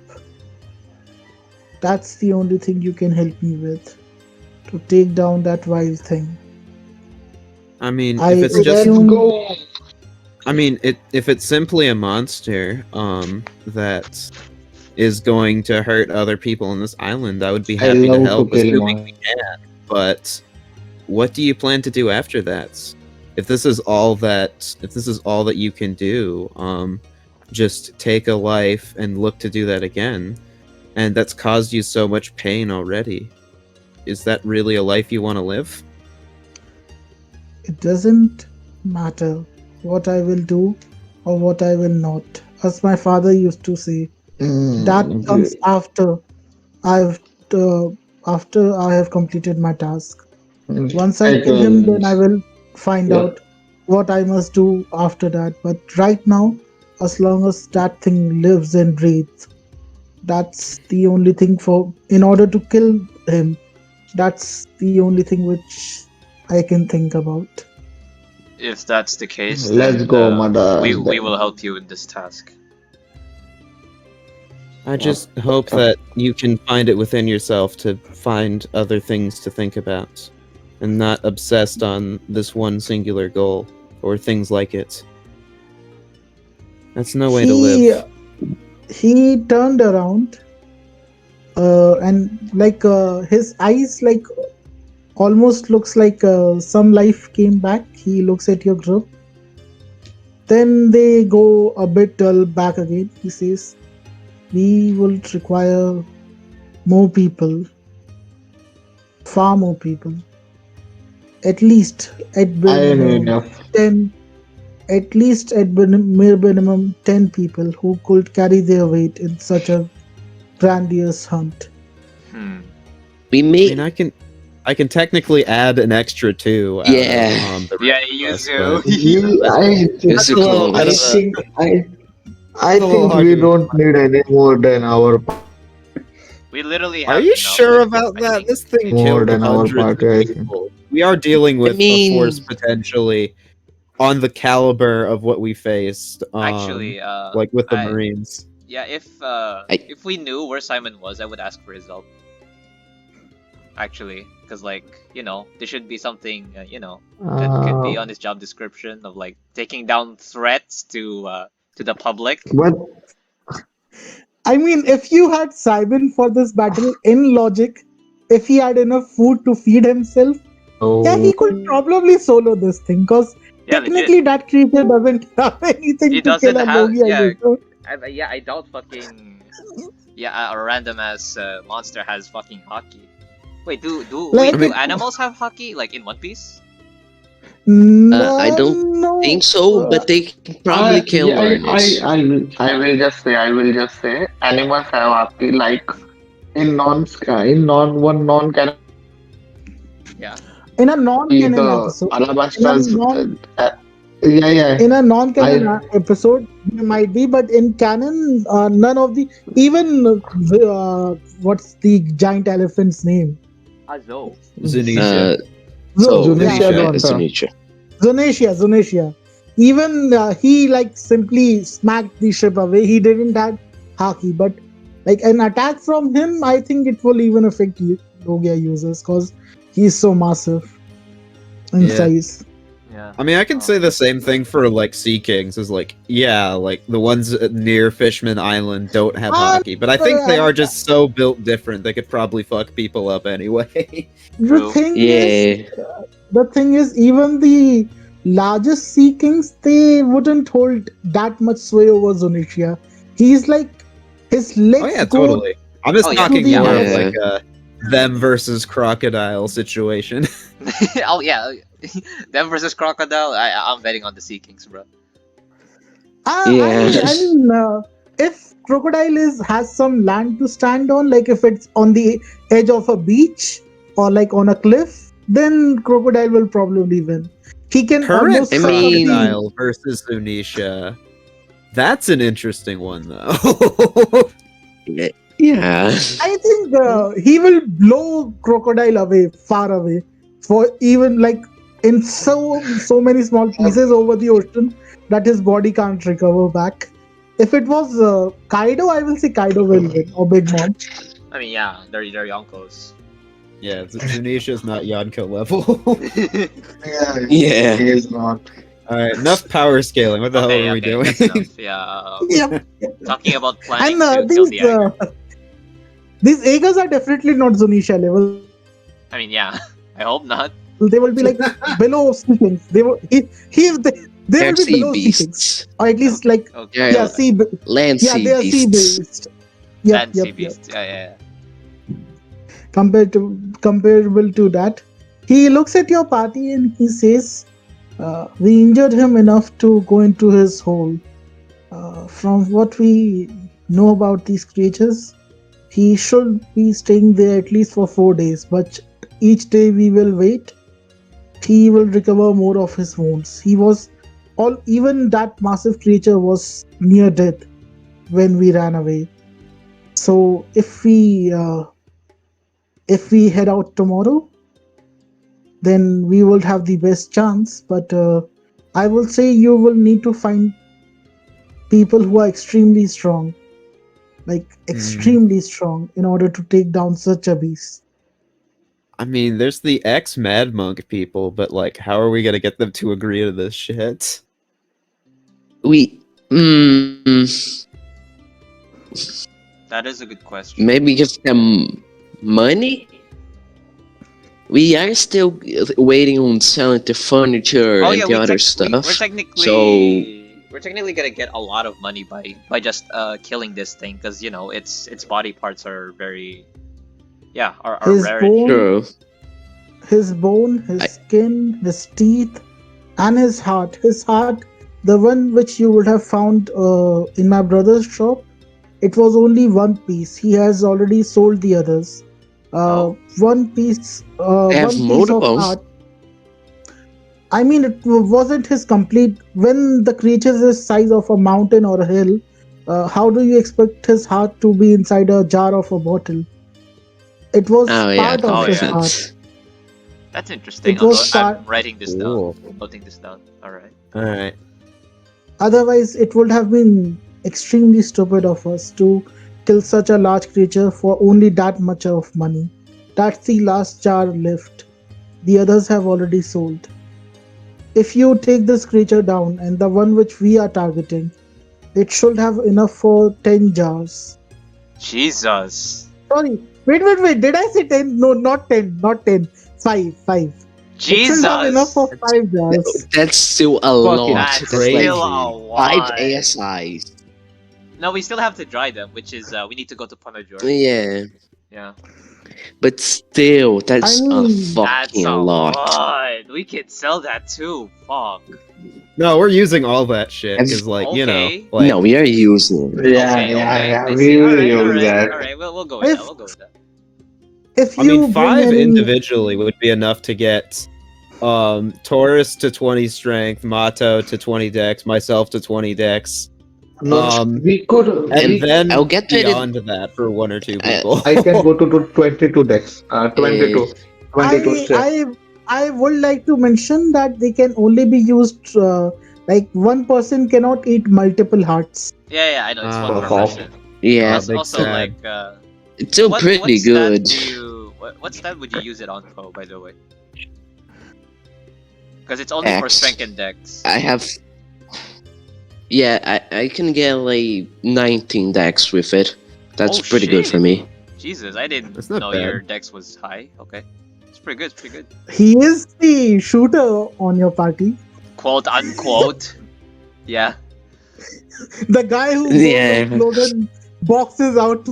that's the only thing you can help me with, to take down that wild thing. I mean, I if it's just... Let's assume go. I mean, if it's simply a monster, that is going to hurt other people on this island, I would be I happy to love to help, kill assuming we monsters. can. But what do you plan to do after that? If this is all that you can do, just take a life and look to do that again, and that's caused you so much pain already. Is that really a life you want to live? it doesn't matter what I will do or what I will not. As my father used to say, that Mm, comes I've uh, after I have completed my task. Once I I kill him, can. then I will find Yeah. out what I must do after that. But right now, as long as that thing lives and breathes, that's the only thing for in order to kill him. That's the only thing which I can think about. If that's the case, Let's then go, mother. we will help you in this task. I Yep. just hope Yep. that you can find it within yourself to find other things to think about, and not obsessed on this one singular goal, or things like it. That's no way to he live. he turned around, and like his eyes like almost looks like some life came back. He looks at your group. Then they go a bit dull back again. He says, "We will require more people, far more people. At least at bare I mean, minimum 10. At least at mere minimum 10 people who could carry their weight in such a grandiose hunt." Hmm. We I may. mean, I can technically add an extra 2 out Yeah. of the Yeah, you request, do. but you, I, It's a a little close. bit I of a- think, I a little think hard we to don't need any more than our We literally Are have you enough. sure about I that? think. This thing more killed than our hundreds of party. I think. people. We are dealing with a mean- force potentially on the caliber of what we faced. Actually, like with the I- Marines. Yeah, I- if we knew where Simon was, I would ask for his help. Actually, because like there should be something that could be on his job description of like taking down threats to the public. But I mean, if you had Simon for this battle in logic, if he had enough food to feed himself, yeah, he could probably solo this thing because Yeah, technically that creature doesn't have anything He to kill doesn't a have. Logia Yeah, user. I doubt fucking. Yeah, a random ass monster has fucking hockey. Wait, Like- do animals have hockey like in One Piece? I don't No. think so, but they probably can yeah, learn it. I will just say, animals have hockey like in non canon. Yeah. In a non-canon The episode, Alabastas. in a non- Yeah. in a non-canon I- episode, there might be, but in canon, none of the even what's the giant elephant's name? Azo. Zunisha. Zo- Zunisha yeah, don't. Zunisha. Zunisha. Even he like simply smacked the ship away. He didn't have haki, but like an attack from him, I think it will even affect Logia users because he's so massive in Yeah. size. Yeah. I mean, I can say the same thing for like Sea Kings. Is like, yeah, like the ones near Fishman Island don't have hockey, but I think they are just so built different. They could probably fuck people up anyway. The True. thing is, Yeah. the thing is, even the largest Sea Kings, they wouldn't hold that much sway over Zunisha. He's like his legs Oh yeah, go totally. I'm just Oh, yeah. talking Yeah. more of Yeah. like a them versus crocodile situation. Oh yeah. Them versus crocodile. I'm betting on the Sea Kings, bro. Yeah. I mean, if crocodile has some land to stand on, like if it's on the edge of a beach or like on a cliff, then crocodile will probably win. He can Current almost I suck up mean- crocodile versus Zunisha. That's an interesting one, though. Yeah. I think he will blow crocodile away, far away, for even like in so many small pieces over the ocean that his body can't recover back. If it was Kaido, I will say Kaido will win or Big Mom. I mean, yeah, they're Yonkos. Yeah, Zunisha's not Yonko level. Yeah. He is not. Alright, enough power scaling. What the hell Okay, are we okay, doing? that's enough. Yeah. Yep. Talking about planning And to kill the Iger. these Aegis are definitely not Zunisha level. I mean, yeah. I hope not. They will be like below Sea Kings. They will they will They're be sea below Sea Kings, beasts. or at least like Okay. Yeah, land yeah, sea they are sea beasts. based. Yep, Land sea yep. beast. Yeah. Comparable to that, he looks at your party and he says, "We injured him enough to go into his hole. From what we know about these creatures, he should be staying there at least for 4 days. But each day we will wait, he will recover more of his wounds. He was even that massive creature was near death when we ran away. So if we head out tomorrow, then we will have the best chance. But I will say you will need to find people who are extremely strong, like extremely strong, in order to take down such a beast." I mean, there's the ex-Mad Monk people, but like, how are we gonna get them to agree to this shit? We Mm, That is a good question. maybe give them money. We are still waiting on selling the furniture Oh and yeah, the other we're stuff. technically So gonna get a lot of money by just killing this thing, because you know its body parts are very are His rare. bone, true. his I, skin, his teeth, and his heart. His heart, the one which you would have found in my brother's shop, it was only one piece. He has already sold the others. Oh, I have One piece of multiple. heart. I mean, wasn't his complete. When the creature is the size of a mountain or a hill, how do you expect his heart to be inside a jar of a bottle? It was Oh yeah, part that of oh makes his yeah, heart. sense. that's interesting. It was I'm part. writing this down. Oh. Noting this down. All right. All right. Otherwise, it would have been extremely stupid of us to kill such a large creature for only that much of money. That's the last jar left. The others have already sold. If you take this creature down and the one which we are targeting, it should have enough for 10 jars. Jesus. Sorry, wait. Did I say 10? No, not 10, not 10. 5, 5. It should have enough Jesus. for 5 jars. That's still a Fucking lot. That's That's like still a crazy. 5 lot. ASIs. No, we still have to dry them, which is we need to go to Panajor. Yeah, Yeah. but still, I that's a mean, That's fucking a lot. lot. We could sell that too. Fuck. No, we're using all that shit Have- because, like, you know, Okay. like No, we are using. Okay. I We see. All will right. use that. All right. We'll go with that. if We'll go with that. if I mean, you bring 5 any, individually would be enough to get Taurus to 20 strength, Mato to 20 dex, myself to 20 dex. No, We could. And We, then I'll get to it. beyond that for 1 or 2 people. I can go to 22 decks. 22. 22 I strength. I I would like to mention that they can only be used like one person cannot eat multiple hearts. Yeah. I know it's one Ah. per Fuck off. person. Yeah, big Also, sad. like, it's still pretty what stat good. do you what stat would you use it on, Poe? By the way, because it's only for X. strength and dex. I have. Yeah, I can get like 19 decks with it. That's Oh, pretty good for shit. me. Jesus, I didn't That's not know bad. your dex was high. Okay, it's pretty good. It's pretty good. He is the shooter on your party. Quote unquote. Yeah. The guy who Yeah. loaded boxes out.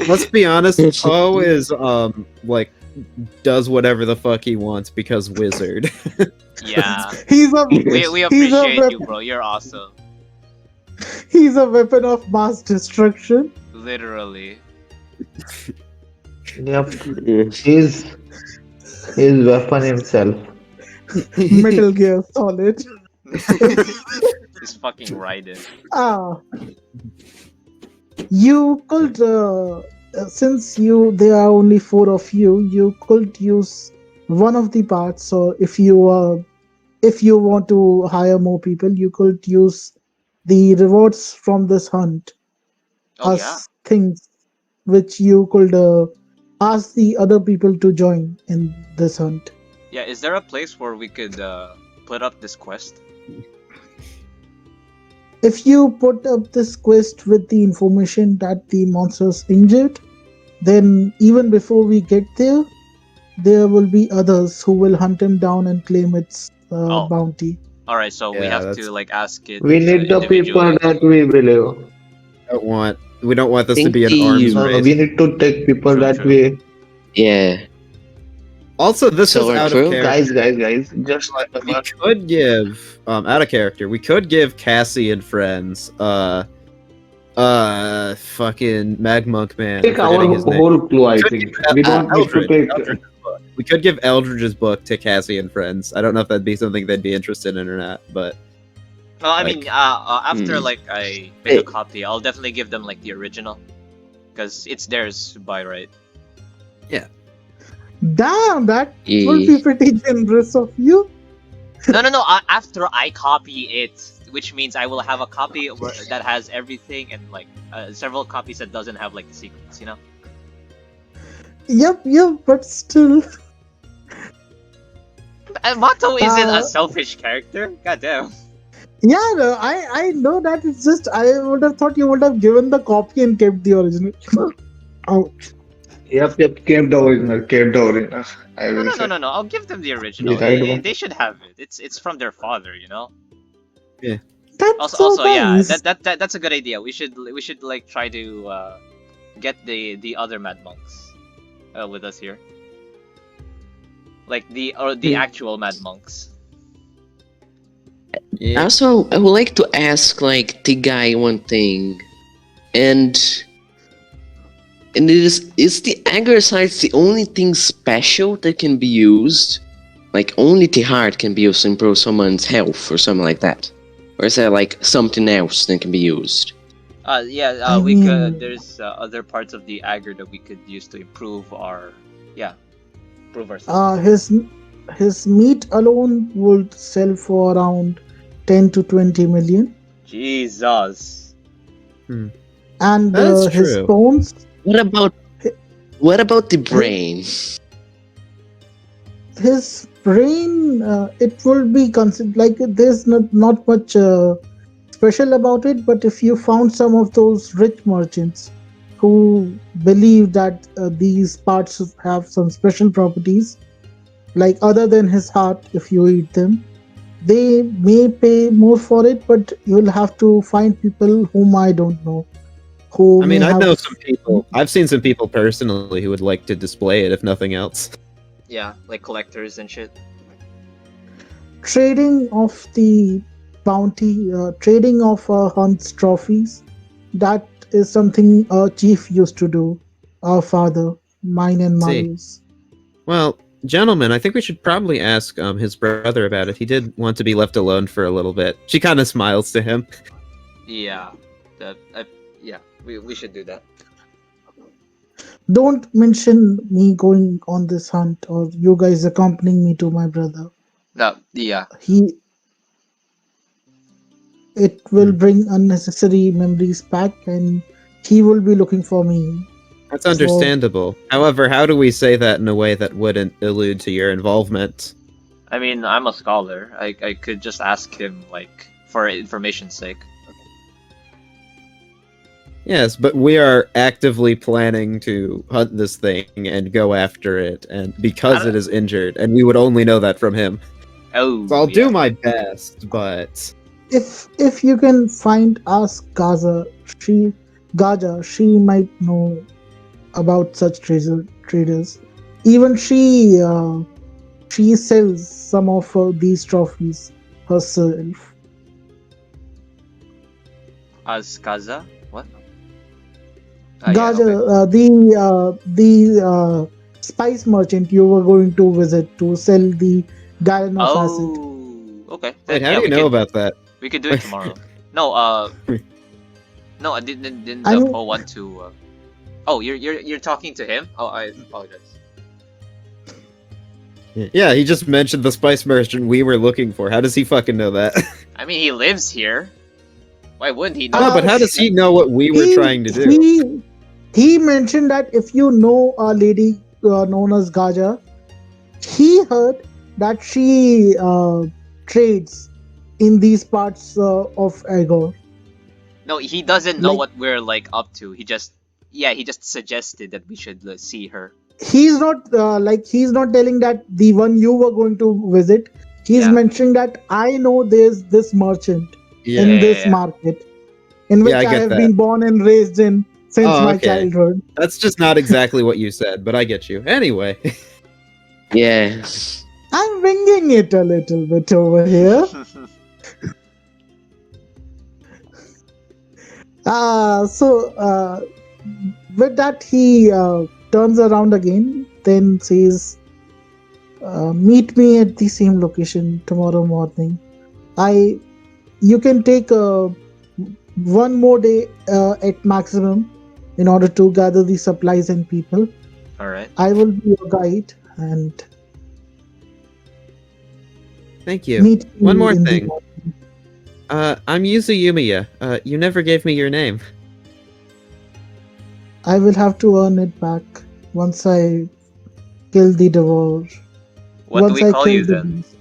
Let's be honest, Poe is like does whatever the fuck he wants because wizard. Yeah. He's a We he's a appreciate you, weapon, bro. You're awesome. he's a weapon of mass destruction. Literally. Yep. He's weapon himself. Metal Gear Solid. He's fucking Raiden. Ah, you could since there are only 4 of you, you could use one of the parts. So if you want to hire more people, you could use the rewards from this hunt Oh as yeah. things which you could ask the other people to join in this hunt. Yeah. Is there a place where we could put up this quest? If you put up this quest with the information that the monster is injured, then even before we get there will be others who will hunt him down and claim its Oh. bounty. All right. So we Yeah, have that's- to like ask it. We need the people individually. that we believe. We don't want this to Think be an the- arms No, race. we need to take people True, that true. we. Yeah. Also, this So is our out crew- of character. Guys, just We could give out of character. We could give Cassie and friends fucking Magmonk man. take I'm our forgetting his name. whole clue. I Could think give, we don't need to Eldridge, take. Eldridge's book. We could give Eldridge's book to Cassie and friends. I don't know if that'd be something they'd be interested in or not, but Well, I Like- mean, after Hmm. like I make a Hey. copy, I'll definitely give them like the original, because it's theirs by right. Damn, that would Yeah. be pretty generous of you. No. After I copy it, which means I will have a copy that has everything, and like several copies that doesn't have like the secrets. You know. Yep, but still. And Mato isn't a Uh, selfish character. Goddamn. Yeah, no, I know that. It's just I would have thought you would have given the copy and kept the original. Oh, Yep. Kept the original. I No, will no, no, say. no, no. I'll give them the The original. right one. They should have it. It's from their father, you know. Yeah. that's Also, so also, yeah, nice. that's a good idea. We should like try to get the other Mad Monks with us here, like the Hmm. actual Mad Monks. Yeah. Also, I would like to ask like the guy one thing, and is the exercise the only thing special that can be used? Like only the heart can be used to improve someone's health or something like that, or is there like something else that can be used? Yeah, I we could. mean, There's other parts of the agar that we could use to improve our, yeah, improve ourselves. his meat alone would sell for around 10 to 20 million, Jesus. and That is his true. bones, What about hi- what about the hi- brain? his brain, it will be considered like there's not much special about it. But if you found some of those rich merchants who believe that these parts have some special properties, like other than his heart, if you eat them, they may pay more for it. But you'll have to find people whom I don't know who I may mean, I have know some people. I've seen some people personally who would like to display it, if nothing else. Yeah, like collectors and shit. trading of the bounty, trading of hunt's trophies. That is something our chief used to do, our father, mine and See. Maru's. Well, gentlemen, I think we should probably ask his brother about it. He did want to be left alone for a little bit. She kind of smiles to him. Yeah, yeah, we should do that. Don't mention me going on this hunt or you guys accompanying me to my brother. No, yeah. He It will bring unnecessary memories back, and he will be looking for me. That's So understandable. However, how do we say that in a way that wouldn't allude to your involvement? I mean, I'm a scholar. I could just ask him like for information's sake. Yes, but we are actively planning to hunt this thing and go after it, and because it is injured, and we would only know that from him. Oh, So I'll yeah. do my best, but if you can find us Gaja, she might know about such traders. Even she sells some of these trophies herself. Azkaza? What? Ah, yeah, Gaja, okay. the spice merchant you were going to visit to sell the gallon of acid. Oh, okay. wait, Then how yeah, do you know about that? we could do it tomorrow. No, no, I didn't I mean, Poe want to. Oh, you're talking to him? Oh, I apologize. Yeah, he just mentioned the spice merchant we were looking for. How does he fucking know that? I mean, he lives here. Why wouldn't he know? No, but how does he know what we were he trying to do? he mentioned that if you know a lady known as Gaja, he heard that she trades in these parts of Agor. No, he doesn't know Like what we're like up to. He just suggested that we should see her. he's not he's not telling that the one you were going to visit. He's Yeah, mentioning that I know there's this merchant yeah, in Yeah. yeah, this yeah. market in Yeah, which I I get have that. been born and raised in since Oh, my okay. childhood. That's just not exactly what you said, but I get you. Anyway. Yeah. I'm winging it a little bit over here. So with that, he turns around again, then says, "Meet me at the same location tomorrow morning. I You can take one more day at maximum in order to gather the supplies and people. All right. I will be your guide and Thank you. meet One you more in the thing. morning. I'm Yuzu Yumiya. You never gave me your name. I will have to earn it back once I kill the devourer. What do Once we I call kill you the then? beast.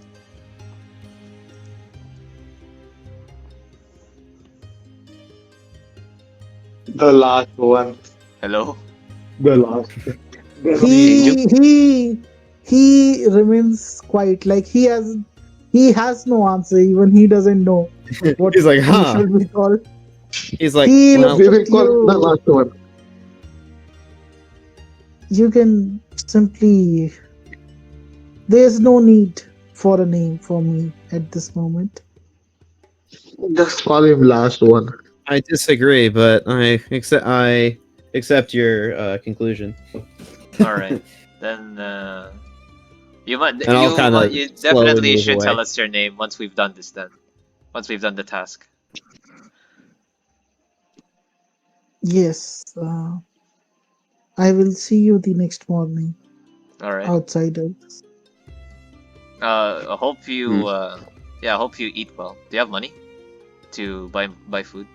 The last one. Hello? The last. He remains quiet. Like he has no answer. Even he doesn't know what He's like, he huh? should be called. He's like, He well, looks We will at call him the you. last one. You can simply. There's no need for a name for me at this moment. Just call him last one. I disagree, but I accept your conclusion. Alright. Then, you might, And I'll kind of you slowly definitely move should away. tell us your name once we've done this then. Once we've done the task. Yes, I will see you the next morning, Alright. outsiders. I hope you, Hmm. yeah, I hope you eat well. Do you have money to buy food?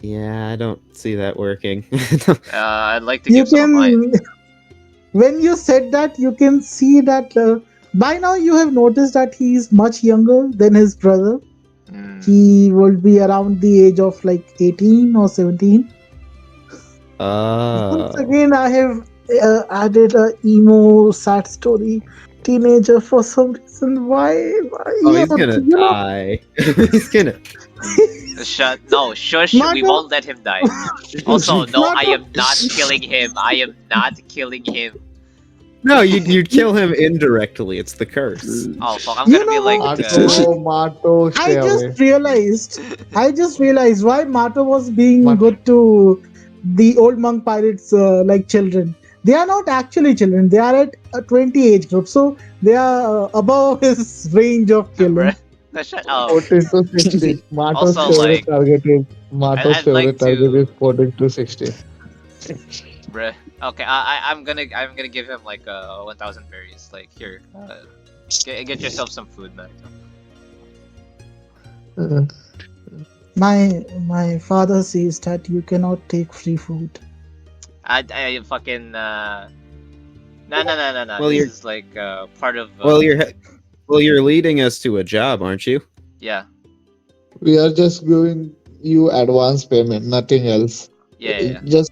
Yeah, I don't see that working. I'd like to You give some of mine. can, when you said that, you can see that by now you have noticed that he is much younger than his brother. Mm, He will be around the age of like 18 or 17. Once Oh. again, I have added a emo sad story. Teenager for some reason. Why? Oh, Yeah, he's gonna you know, die. He's gonna. no, shush, we Mato, won't let him die. Also, no, I Mato, am not killing him. I am not killing him. No, you'd kill him indirectly. It's the curse. Oh fuck, I'm you gonna be know like, what? Mato, stay I just away. realized. I just realized why Mato was being Mato. good to the old monk pirates like children. They are not actually children. They are at a 20 age group, so they are above his range of killing. bruh, no, shut up. 14 to 60. Mato's Also, favorite like, target is Mato's I'd like favorite target is to, 14 to 60. bruh. Okay, I'm gonna give him like 1,000 berries. Like here, get yourself some food, man. Uh, My father says that you cannot take free food. I fucking no. Well, This you're is like part of you're leading us to a job, aren't you? yeah we are just giving you advance payment, nothing else. yeah. Just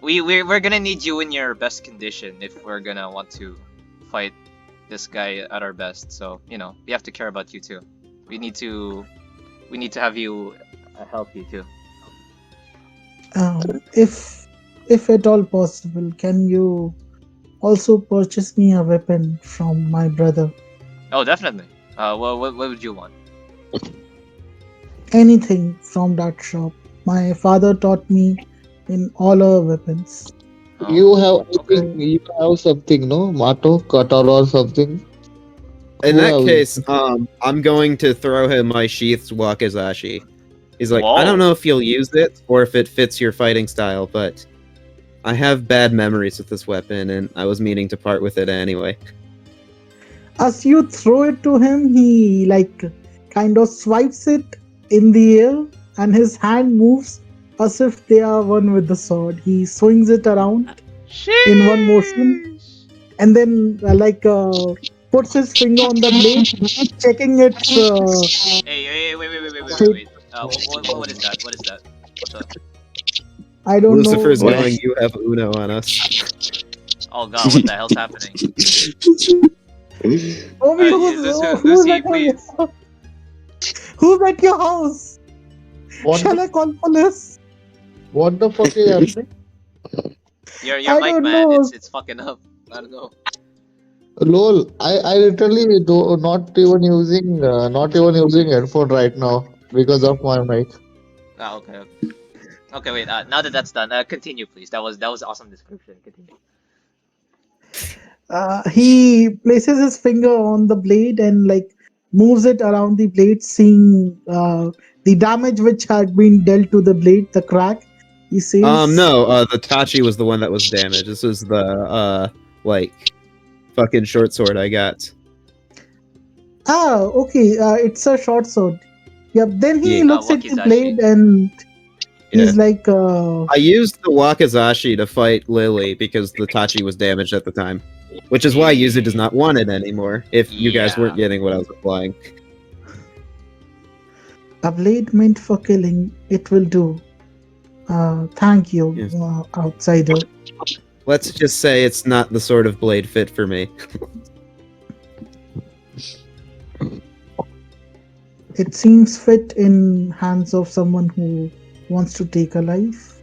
We're gonna need you in your best condition if we're gonna want to fight this guy at our best. So you know we have to care about you too. We need to have you help you too. If at all possible, can you also purchase me a weapon from my brother? Oh, definitely. What would you want? Anything from that shop. My father taught me in all our weapons. Oh, you have, I okay. think you have something, no? Mato, cutter or something. In Who that have case, I'm going to throw him my sheathed wakizashi. He's like, I don't Whoa. know if you'll use it or if it fits your fighting style, but I have bad memories with this weapon, and I was meaning to part with it anyway. As you throw it to him, he like kind of swipes it in the air, and his hand moves as if they are one with the sword. He swings it around in one motion, Sheesh. and then puts his finger on the blade, checking its Hey, shape. wait. What is that? What is that? What the? I don't know. Lucifer's What, knowing you have Uno on us. Oh god, what the hell's happening? Omi, who's Lucy, at your please. who's at your house? What Shall the, I call police? what the fuck is happening? Your I mic, don't man. know. It's fucking up. I don't know. Lol, I literally do not even using headphone right now because of my mic. Ah, okay. Okay, wait. Now that that's done, continue, please. That was awesome description. Continue. He places his finger on the blade and like moves it around the blade, seeing the damage which had been dealt to the blade, the crack. He says, No, the Tachi was the one that was damaged. This was the like fucking short sword I got. "Ah, okay, it's a short sword." Yep. Then he Yeah. looks at the Wakizashi. blade and Yeah. he's like, I used the Wakizashi to fight Lily because the Tachi was damaged at the time. Which is why Yuzu does not want it anymore, if you guys Yeah. weren't getting what I was applying. A blade meant for killing, it will do. Thank you, Yes. outsider. Let's just say it's not the sort of blade fit for me. It seems fit in hands of someone who wants to take a life.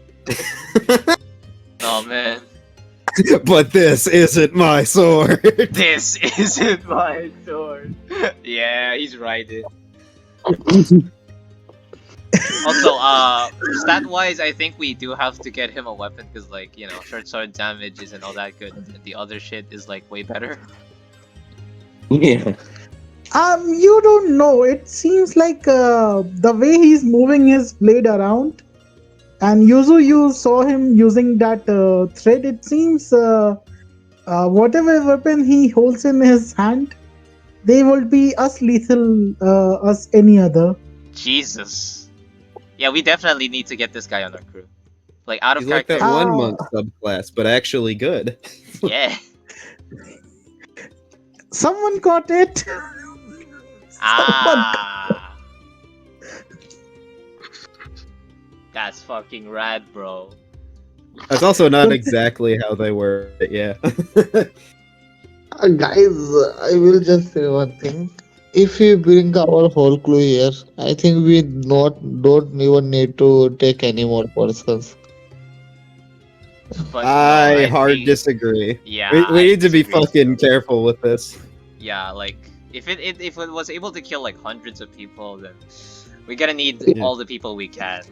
Oh man, But this isn't my sword. this isn't my sword. Yeah, he's right. Also, stat wise, I think we do have to get him a weapon because, like, you know, short sword damage isn't all that good. And the other shit is like way better. Yeah. You don't know. It seems like the way he's moving his blade around, and Yuzu, you saw him using that thread. It seems whatever weapon he holds in his hand, they will be as lethal as any other. Jesus. Yeah, we definitely need to get this guy on our crew. Like out of He's like character. that one Ah. monk subclass, but actually good. Yeah. Someone caught it. Someone Ah. That's fucking rad, bro. That's also not exactly how they were, but yeah. Guys, I will just say one thing. If we bring our whole crew here, I think we don't even need to take any more persons. But no, I hard think- disagree. Yeah. We I need to be disagree. fucking careful with this. Yeah, like if it was able to kill like hundreds of people, then we're gonna need Yeah. all the people we can.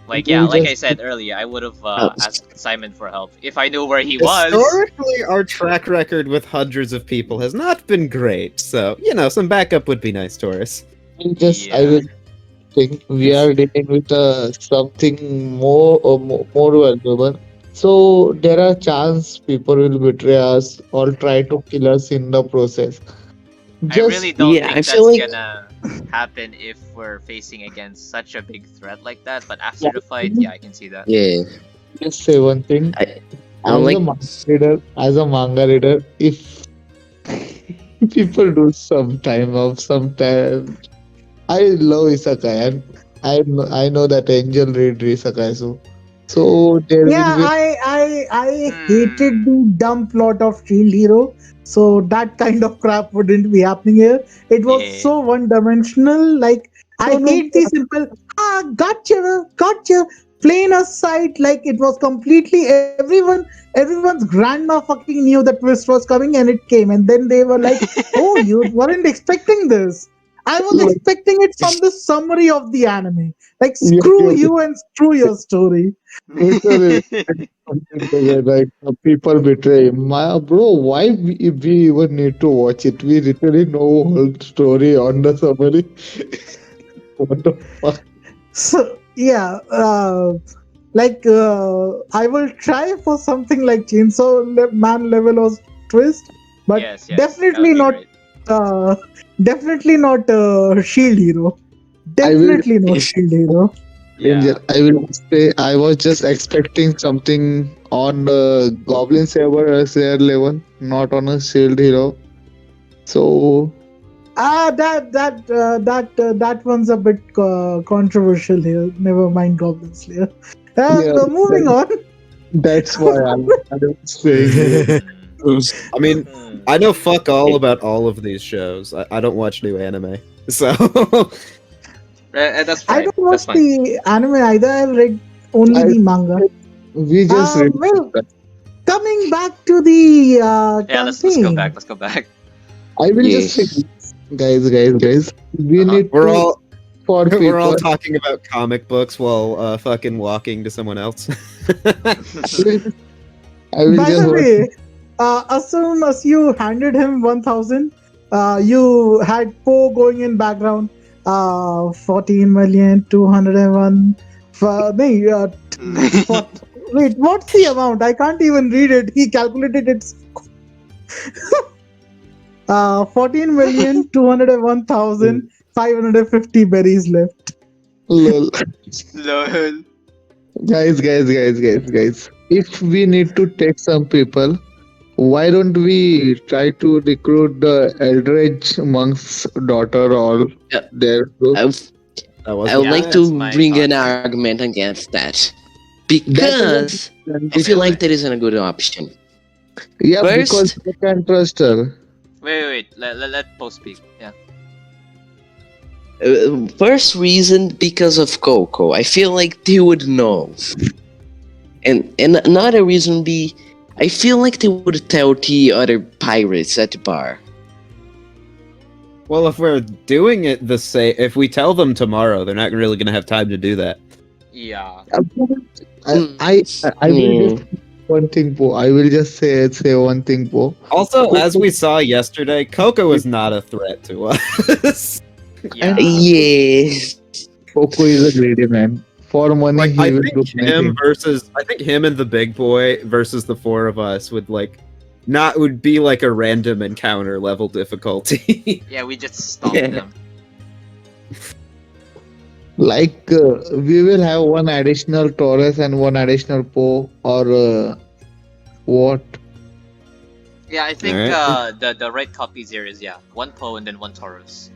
Like We yeah, like I just- said earlier, I would have Helps. asked Simon for help if I knew where he was. Historically, our track record with hundreds of people has not been great, so, you know, some backup would be nice, Taurus. I Yeah. will think we are dealing with something more valuable. So there are chance people will betray us or try to kill us in the process. I really don't Yeah, think I that's feel like- gonna happen if we're facing against such a big threat like that. But after the fight, yeah, I can see that. Yeah. just say one thing. I As don't like. a manga reader, if people do some time, I love isekai and I know that Angel read isekai so there Yeah, will be I hated the dumb plot of Shield Hero. So that kind of crap wouldn't be happening here. It was Yeah. so one-dimensional. Like I No, no, hate the simple gotcha plain aside. Like it was completely everyone's grandma fucking knew the twist was coming and it came, and then they were like, "Oh, you weren't expecting this." I was Like- expecting it from the summary of the anime. Like Yeah, screw yeah. you and screw your story. literally something the way, like people betray my bro. Why we even need to watch it? We literally know whole story on the summary. What the fuck? So yeah, I will try for something like Man level of twist, but yes, yes, definitely that would be not. great. Definitely not Shield Hero. I will- Definitely not Shield Hero. Yeah. Angel, I will say I was just expecting something on the Goblin Slayer level, not on a Shield Hero. So That one's a bit controversial here. Never mind Goblin Slayer. Yeah, Moving on. that's why I was saying. I mean, Hmm. I know fuck all about all of these shows. I don't watch new anime. So, That's fine. I don't That's watch fine. the anime either. I've read only I- the manga. We just read well, that. coming back to the Yeah, let's go campaign. back. Let's go back. I will just Yes. say, guys, we Uh-huh. need we're to all for people. we're all talking about comic books while fucking walking to someone else. I will By just the way, as soon as you handed him 1,000, you had Poe going in background. 14,201. Wait, what's the amount? I can't even read it. He calculated it. 14,201,550 berries left. lol. Lol. Guys. If we need to take some people, why don't we try to recruit the Eldridge monk's daughter or Yeah. their group? Uh, That I wasn't would Yeah, like mine. that's to my bring an thoughts. argument against that That because I feel like that isn't a good option. yeah, because First, you can trust her. Wait. Let Poe speak. Yeah. first reason because of Coco. I feel like they would know, and another reason would be I feel like they would tell the other pirates at the bar. Well, if we're doing it the same, if we tell them tomorrow, they're not really going to have time to do that. Yeah. I will Hmm. just one thing, Po. I will just say one thing, Po. Also, as we saw yesterday, Coco is not a threat to us. Yeah. Yes. Coco is a greedy man. For money, Like, he I will think do anything. I think him and the big boy versus the four of us would would be like a random encounter level difficulty. Yeah, we just stopped Yeah. them. Like we will have one additional Taurus and one additional Po, or what? Yeah, I think Alright. the right copies here is one Poe and then one Taurus.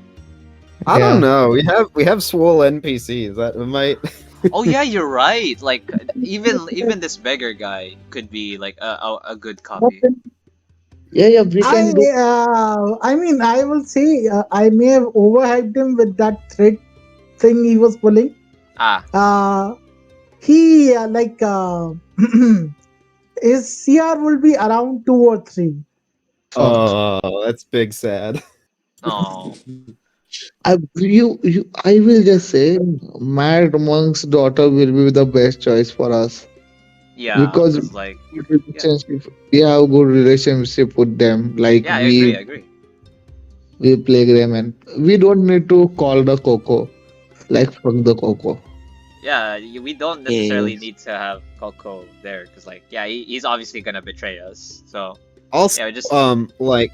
I don't Yeah. know. We have swole NPCs that might. Oh yeah, you're right. Like even this beggar guy could be like a good copy. Yeah, we can do. I mean, I will say I may have overhyped him with that threat thing he was pulling. Ah, He his CR will be around 2 or 3. Oh, that's big sad. no. I will just say, Mad Monk's daughter will be the best choice for us Yeah, because because like we have good relationship with them. Like yeah, I agree. we play them, and we don't need to call the Coco. Like fuck the Coco. Yeah, we don't necessarily Yes. need to have Coco there because like he's obviously gonna betray us. So Also, yeah, just like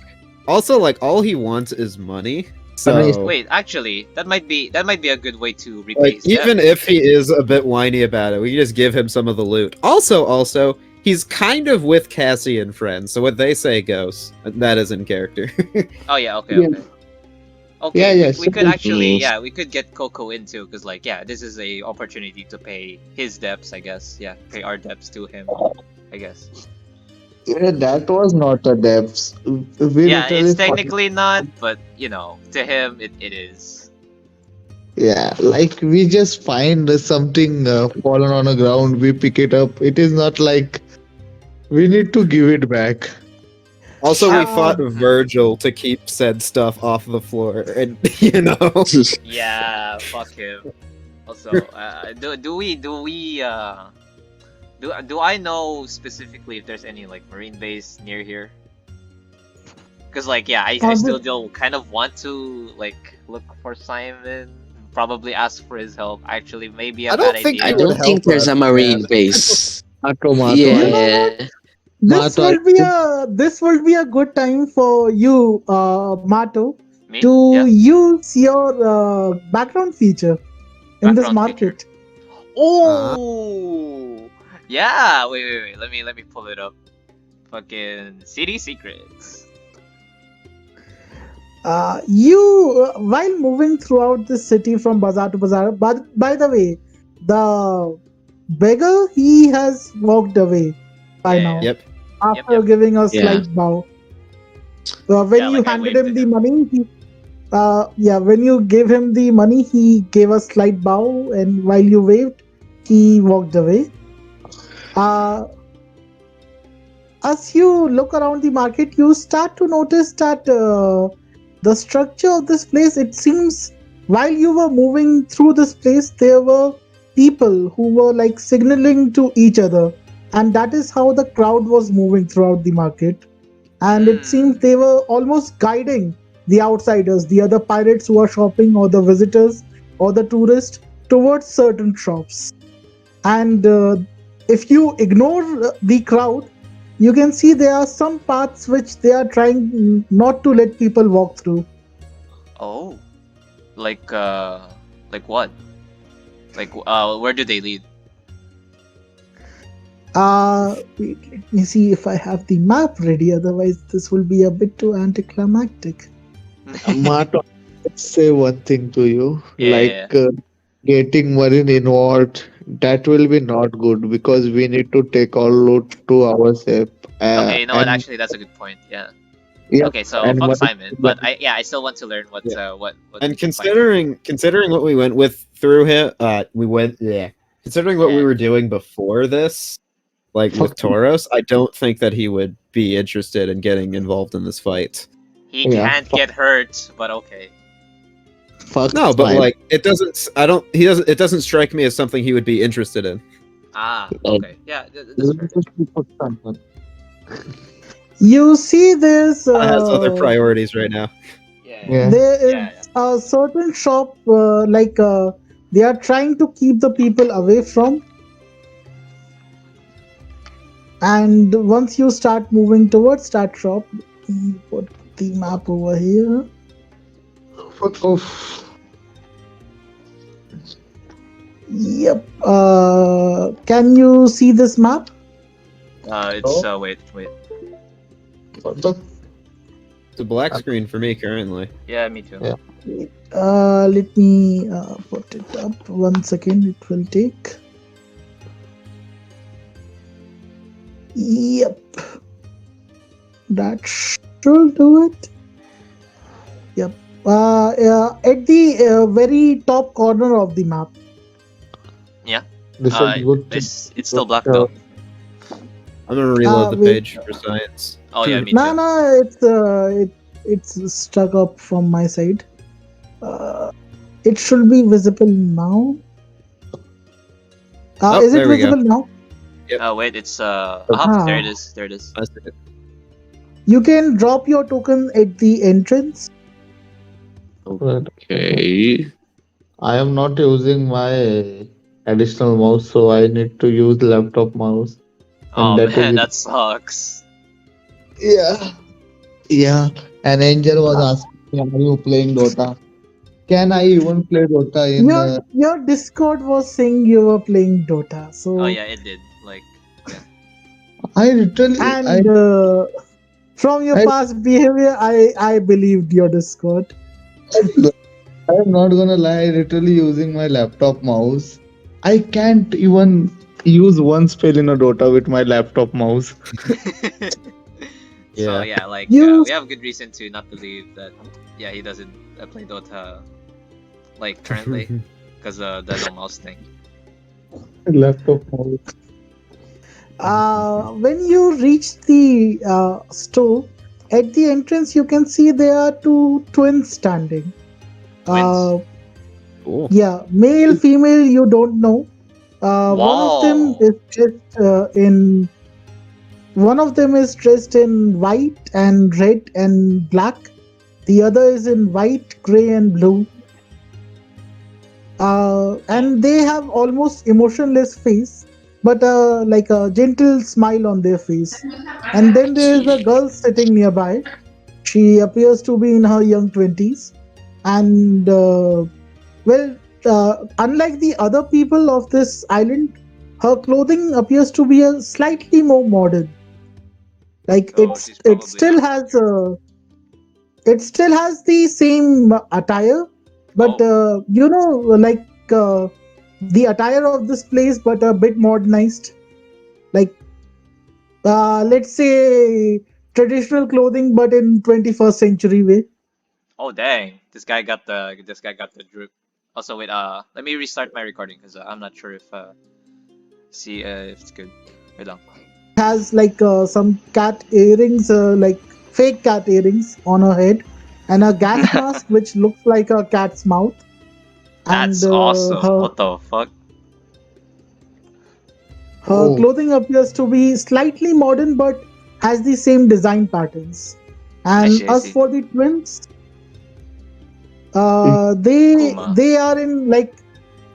all he wants is money. So wait. Actually, that might be a good way to repay like his debt. even if he is a bit whiny about it, we can just give him some of the loot. Also, he's kind of with Cassie and friends, so what they say goes. That is in character. Oh yeah, okay, Yeah. okay. Yeah, Okay, yeah, we could so- actually, Yes. we could get Coco in too, because like, this is a opportunity to pay his debts, I guess. Yeah, pay our debts to him, I guess. Yeah, that was not a depth. We Yeah, literally it's fought- technically not, but to him, it is. Yeah, like we just find something fallen on the ground, we pick it up. It is not like we need to give it back. Also, we Uh, fought Virgil to keep said stuff off the floor, and Yeah, fuck him. Also, do I know specifically if there's any like marine base near here? Because like, I Uh, still do kind of want to like look for Simon, probably ask for his help. Actually, maybe a I don't bad think idea. I he would don't think help there's us, a marine man. base. Mato, You know Yeah. what? This Mato, will be a good time for you, Mato, Me? to Yeah. use your background feature in this Background feature. market. Oh, yeah. Wait. Let me pull it up. Fucking city secrets. While moving throughout the city from bazaar to bazaar, but by the way, the beggar, he has walked away by Yeah, now Yep. after Yep. giving a Yeah. slight bow. When Yeah, you like I handed waved him to the him. money, when you gave him the money, he gave a slight bow, and while you waved, he walked away. Uh, as you look around the market, you start to notice that the structure of this place, it seems, while you were moving through this place, there were people who were like signaling to each other, and that is how the crowd was moving throughout the market. And it seems they were almost guiding the outsiders, the other pirates who are shopping, or the visitors, or the tourists, towards certain shops. And if you ignore the crowd, you can see there are some paths which they are trying not to let people walk through. Oh, like what? Like where do they lead? Wait, let me see if I have the map ready, otherwise this will be a bit too anticlimactic. Mato, let's say one thing to you. Yeah. Like getting Marine involved, that will be not good because we need to take all loot to ourselves. Okay, you know what? And Actually, that's a good point. Yeah. yeah, Okay, so and fuck Marine Simon, but I still want to learn Yeah. what we And can find. considering what we went with through him, considering what we Yeah. were doing before this, like with fuck, Tauros, I don't think that he would be interested in getting involved in this fight. He yeah, can't get hurt, but okay. fuck No, but Smile. like it doesn't. I don't. He doesn't. It doesn't strike me as something he would be interested in. Ah, Like, okay. Yeah, that's fair. fuck someone. You see this. Has other priorities right now. Yeah, Yeah. There yeah, is a certain shop they are trying to keep the people away from, and once you start moving towards that shop, we put the map over here. Fuck off. Yep. Can you see this map? It's wait. What the? It's a black screen for me currently. Yeah, me too. Yeah. Let me put it up. 1 second. It will take. Yep. That should do it. Yep. At the very top corner of the map. This is good. It's still black though. I'm gonna reload the wait. page for science. Oh yeah, me No, too. no, it's stuck up from my side. It should be visible now. Oh, Is it there we go. visible now? Oh wait, it's Ah. there it is. There it is. I see it. You can drop your token at the entrance. Okay. I am not using my additional mouse, so I need to use laptop mouse. Oh that man, is- that sucks. Yeah. Yeah. And Angel was asking, are you playing Dota? Can I even play Dota in Your Discord was saying you were playing Dota. So Oh yeah, it did. Like I literally and from your I- past behavior, I believed your Discord. I'm not gonna lie, literally using my laptop mouse. I can't even use one spell in a Dota with my laptop mouse. So Yeah. yeah, like You- we have good reason to not believe that. Yeah, he doesn't play Dota like currently because the no mouse thing. Laptop mouse. When you reach the store, at the entrance, you can see there are two twins standing. Twins? Cool. Yeah, male, female, you don't know. One of them Wow. is dressed in white and red and black. The other is in white, gray, and blue. And they have almost emotionless face, but like a gentle smile on their face. And then there is a girl sitting nearby. She appears to be in her young 20s. And unlike the other people of this island, her clothing appears to be a slightly more modern. Like Oh, she's it probably still half has it still has the same attire, but like the attire of this place, but a bit modernized. Like let's say traditional clothing, but in 21st century way. Oh dang, this guy got the drip. Also wait, let me restart my recording because I'm not sure if if it's good. Wait long. Has like some cat earrings, like fake cat earrings on her head, and a gas mask which looks like a cat's mouth. That's And awesome. her What the fuck? Oh. clothing appears to be slightly modern, but has the same design patterns. And I as see. for the twins, Kuma. they are in like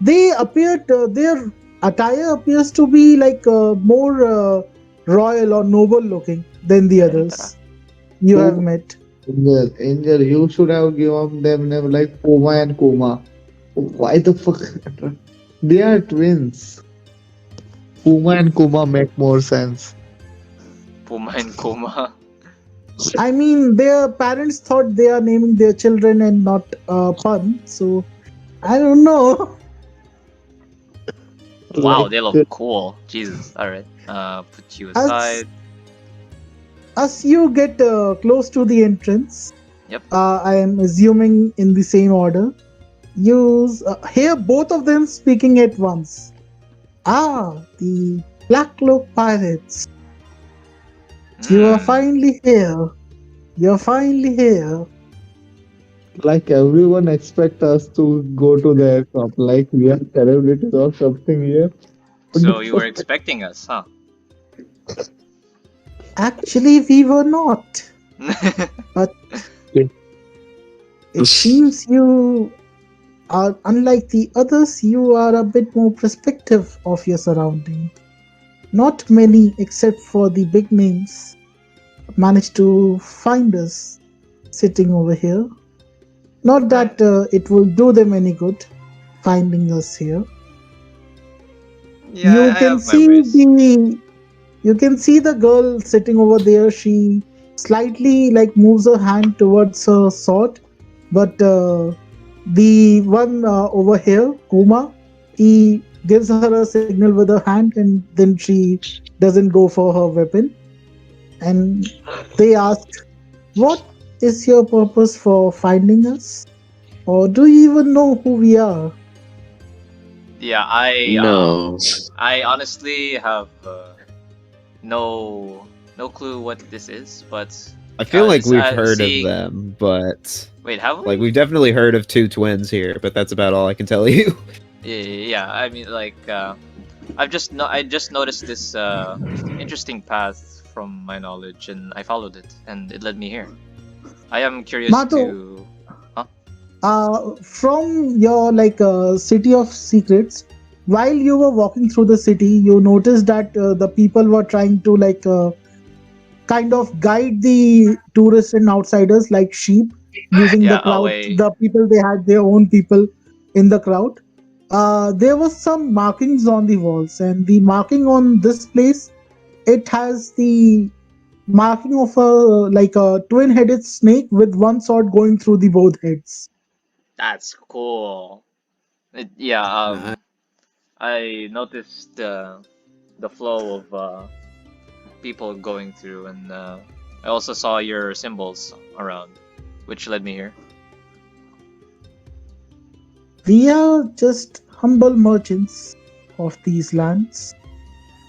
they appeared their attire appears to be like more royal or noble looking than the others you have Oh. met. Angel, you should have given them name like Puma and Kuma. Why the fuck? They are twins. Puma and Kuma make more sense. Puma and Kuma. I mean, their parents thought they are naming their children and not pun. So I don't know. Wow, Like they look cool. Jesus. All right. Put you As aside. as you get close to the entrance, Yep. I am assuming in the same order. You hear both of them speaking at once. Ah, the Black Cloak Pirates. You are Hmm. finally here. You're finally here. like everyone expect us to go to their shop. Like we are celebrities or something here. So you were expecting us, huh? Actually, we were not. But it seems you are, unlike the others, you are a bit more perspective of your surrounding. Not many, except for the big names, managed to find us sitting over here. Not Right. that it will do them any good finding us here. Yeah, You I can have my see ways. the girl sitting over there. She slightly like moves her hand towards her sword, but the one over here, Kuma, he gives her a signal with her hand, and then she doesn't go for her weapon. And they ask, "What is your purpose for finding us? Or do you even know who we are?" Yeah, No. I honestly have no no clue what this is, but I feel like we've heard of seeing. them, but Wait, have like we? we've definitely heard of two twins here, but that's about all I can tell you. Yeah. I mean, like, I just noticed this interesting path from my knowledge, and I followed it, and it led me here. I am curious Mato, to. Huh? from your city of secrets, while you were walking through the city, you noticed that the people were trying to kind of guide the tourists and outsiders like sheep, using the Yeah, crowd. away. The people, they had their own people in the crowd. There was some markings on the walls, and the marking on this place, it has the marking of a twin-headed snake with one sword going through the both heads. That's cool. Yeah. Uh, I noticed the flow of people going through, and I also saw your symbols around, which led me here. We are just humble merchants of these lands.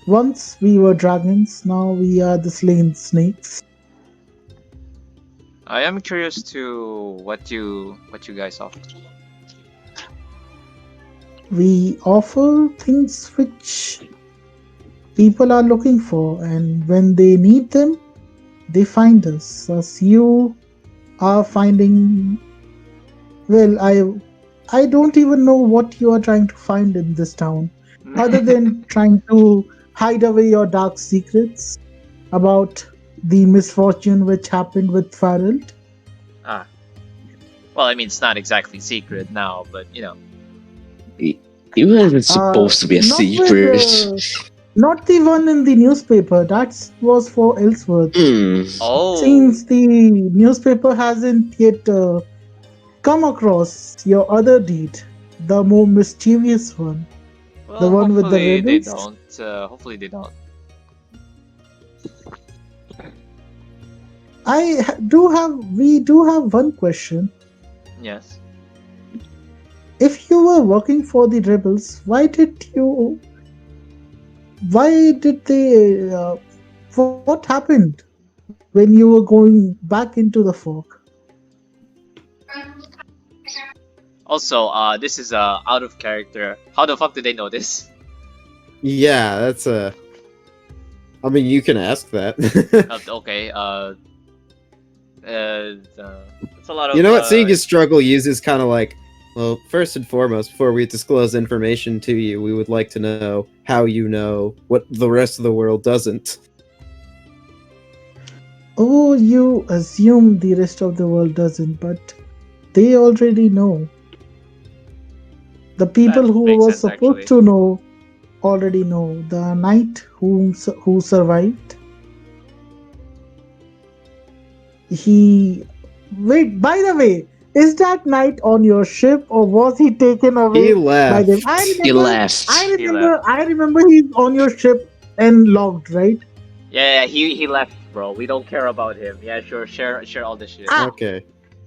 Once we were dragons, now we are the slain snakes. I am curious to what you guys offer. We offer things which people are looking for, and when they need them, they find us. As you are finding, well, I don't even know what you are trying to find in this town, other than trying to hide away your dark secrets about the misfortune which happened with Farrell. Ah, well, I mean, it's not exactly secret now, but you know. It wasn't supposed to be a Not with secret. not the one in the newspaper. That was for Ellsworth. Hmm. Oh, Since the newspaper hasn't yet come across your other deed, the more mischievous one, the well, one with the hopefully they rebels. don't. Hopefully they don't. We do have one question. Yes. If you were working for the rebels, why did they, what happened when you were going back into the fog? Also, this is out of character. How the fuck did they know this? yeah, that's a. I mean, you can ask that. Okay. It's a lot You of know what? Seeing you struggle uses kind of like, well, first and foremost, before we disclose information to you, we would like to know how you know what the rest of the world doesn't. Oh, you assume the rest of the world doesn't, but they already know. The that people who makes were sense supposed actually. to know already know. The knight who survived, he. Wait, by the way, Is that knight on your ship, or was he taken He away by them? I left. He remember. I left. He remember. left. I remember he's on your ship and logged, right? Yeah, he left, bro. We don't care about him. Yeah, sure, share all the shit. Ah, Okay,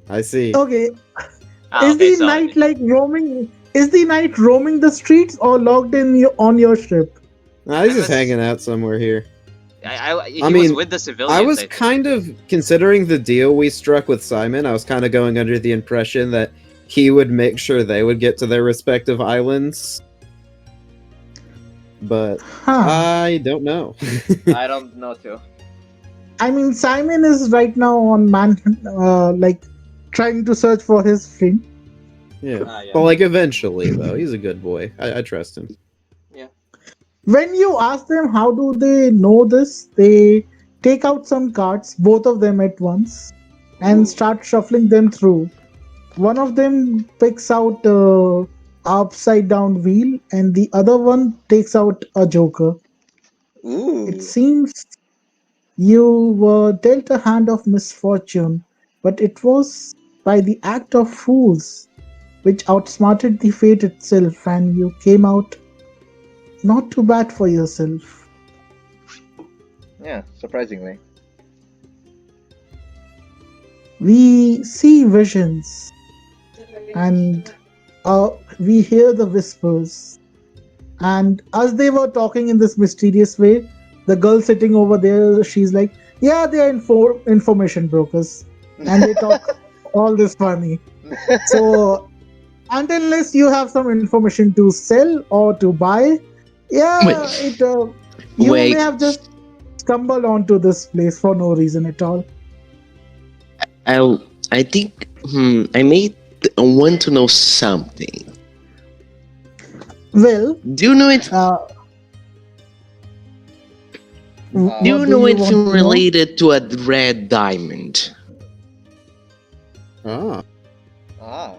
I see. okay. Ah, Is okay, the so knight like roaming? Is the knight roaming the streets or logged in on your ship? Nah, he's I'm just ass- hanging out somewhere here. he I was mean, with the I civilians, was I think. kind of considering the deal we struck with Simon. I was kind of going under the impression that he would make sure they would get to their respective islands, but Huh. I don't know. I don't know too. I mean, Simon is right now on like trying to search for his friend. Yeah. Ah, yeah. But like eventually though, he's a good boy. I trust him. Yeah. When you ask them how do they know this, they take out some cards, both of them at once, and start shuffling them through. One of them picks out a upside down wheel, and the other one takes out a joker. It Ooh. seems you were dealt a hand of misfortune, but it was by the act of fools which outsmarted the fate itself, and you came out not too bad for yourself. Yeah, surprisingly. We see visions and we hear the whispers. And as they were talking in this mysterious way, the girl sitting over there, she's like, "Yeah, they are information brokers, and they talk all this funny." So unless you have some information to sell or to buy, yeah, Wait, you may wait. have just stumbled onto this place for no reason at all. I I think I may want to know something. Well, Do you know it? Do what you do know you want anything to know? related to a red diamond? Ah. Ah.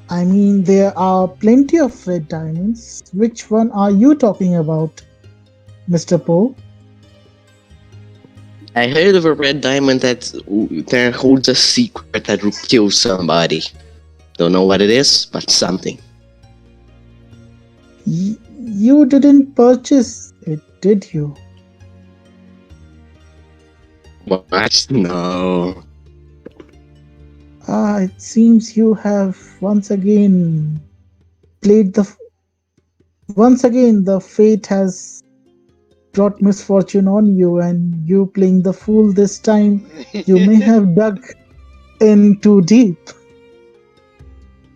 I mean, there are plenty of red diamonds. Which one are you talking about, Mr. Poe? I heard of a red diamond that holds a secret that will kill somebody. Don't know what it is, but something. You didn't purchase it, did you? What? No. Ah, it seems you have once again played the. Once again, the fate has brought misfortune on you, and you playing the fool this time, you may have dug in too deep.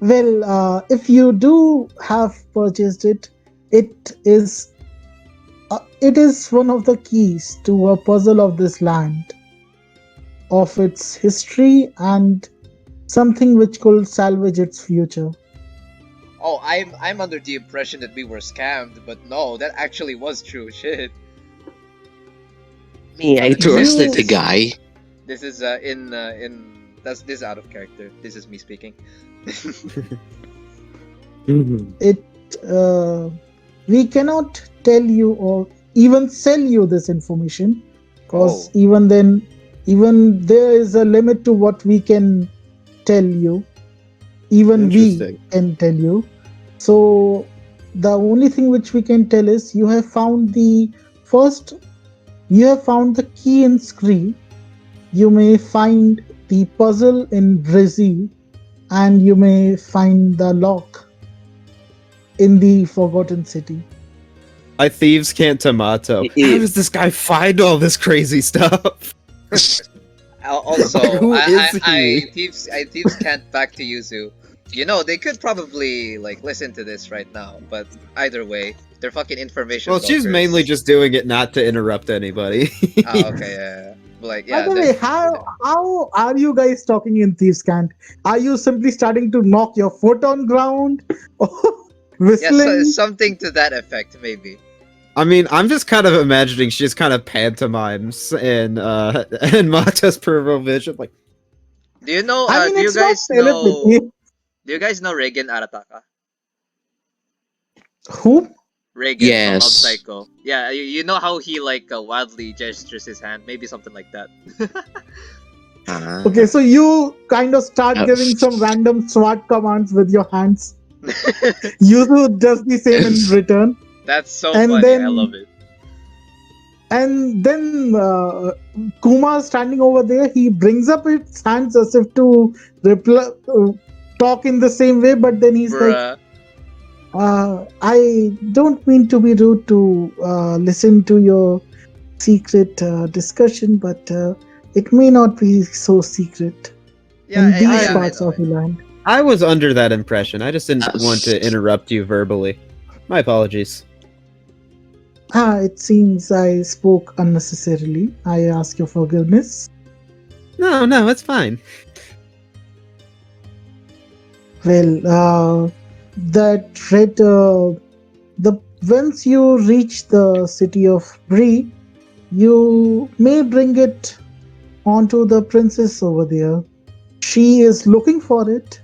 Well, if you do have purchased it, it is one of the keys to a puzzle of this land, of its history, and something which could salvage its future. Oh, I'm under the impression that we were scammed, but no, that actually was true. Shit. Me, I trusted the You, guy. This is in that's this is out of character. This is me speaking. it, we cannot tell you or even sell you this information, because Oh. even then, even there is a limit to what we can tell you. Even we Interesting. can tell you. So the only thing which we can tell is you have found first, you have found the key in Scree. You may find the puzzle in Brizzy, and you may find the lock in the Forgotten City. My thieves can't tomato. How does this guy find all this crazy stuff? Also, Who is he? thieves can't back to Yuzu. You know, they could probably like listen to this right now, but either way, they're fucking information Well, she's brokers. mainly just doing it not to interrupt anybody. Oh, okay, yeah. But like, By yeah, the way, how are you guys talking in Thieves' Cant? Are you simply starting to knock your foot on ground, or yeah, whistling? something to that effect, maybe. I mean, I'm just kind of imagining she's kind of pantomimes in Mata's peripheral vision, like, Do you know? I mean, Do you it's not guys know? telepathy. Do you guys know Reagan Arataka? Who? Reagan from Mob Yes. Psycho. Yeah, you know how he like wildly gestures his hand, maybe something like that. Ah. Okay, so you kind of start Oh. giving some random SWAT commands with your hands. Yuzu does the same in return. That's so And funny. then- I love it. And then Kuma standing over there, he brings up his hands as if to talk in the same way, but then he's like, Bruh. I don't mean to be rude to listen to your secret discussion, but it may not be so secret Yeah, in these I parts know, of I the know. land. I was under that impression. I just didn't want to interrupt you verbally. My apologies. It seems I spoke unnecessarily. I ask your forgiveness. No, it's fine. Well, that red, once you reach the city of Bree, you may bring it onto the princess over there. She is looking for it,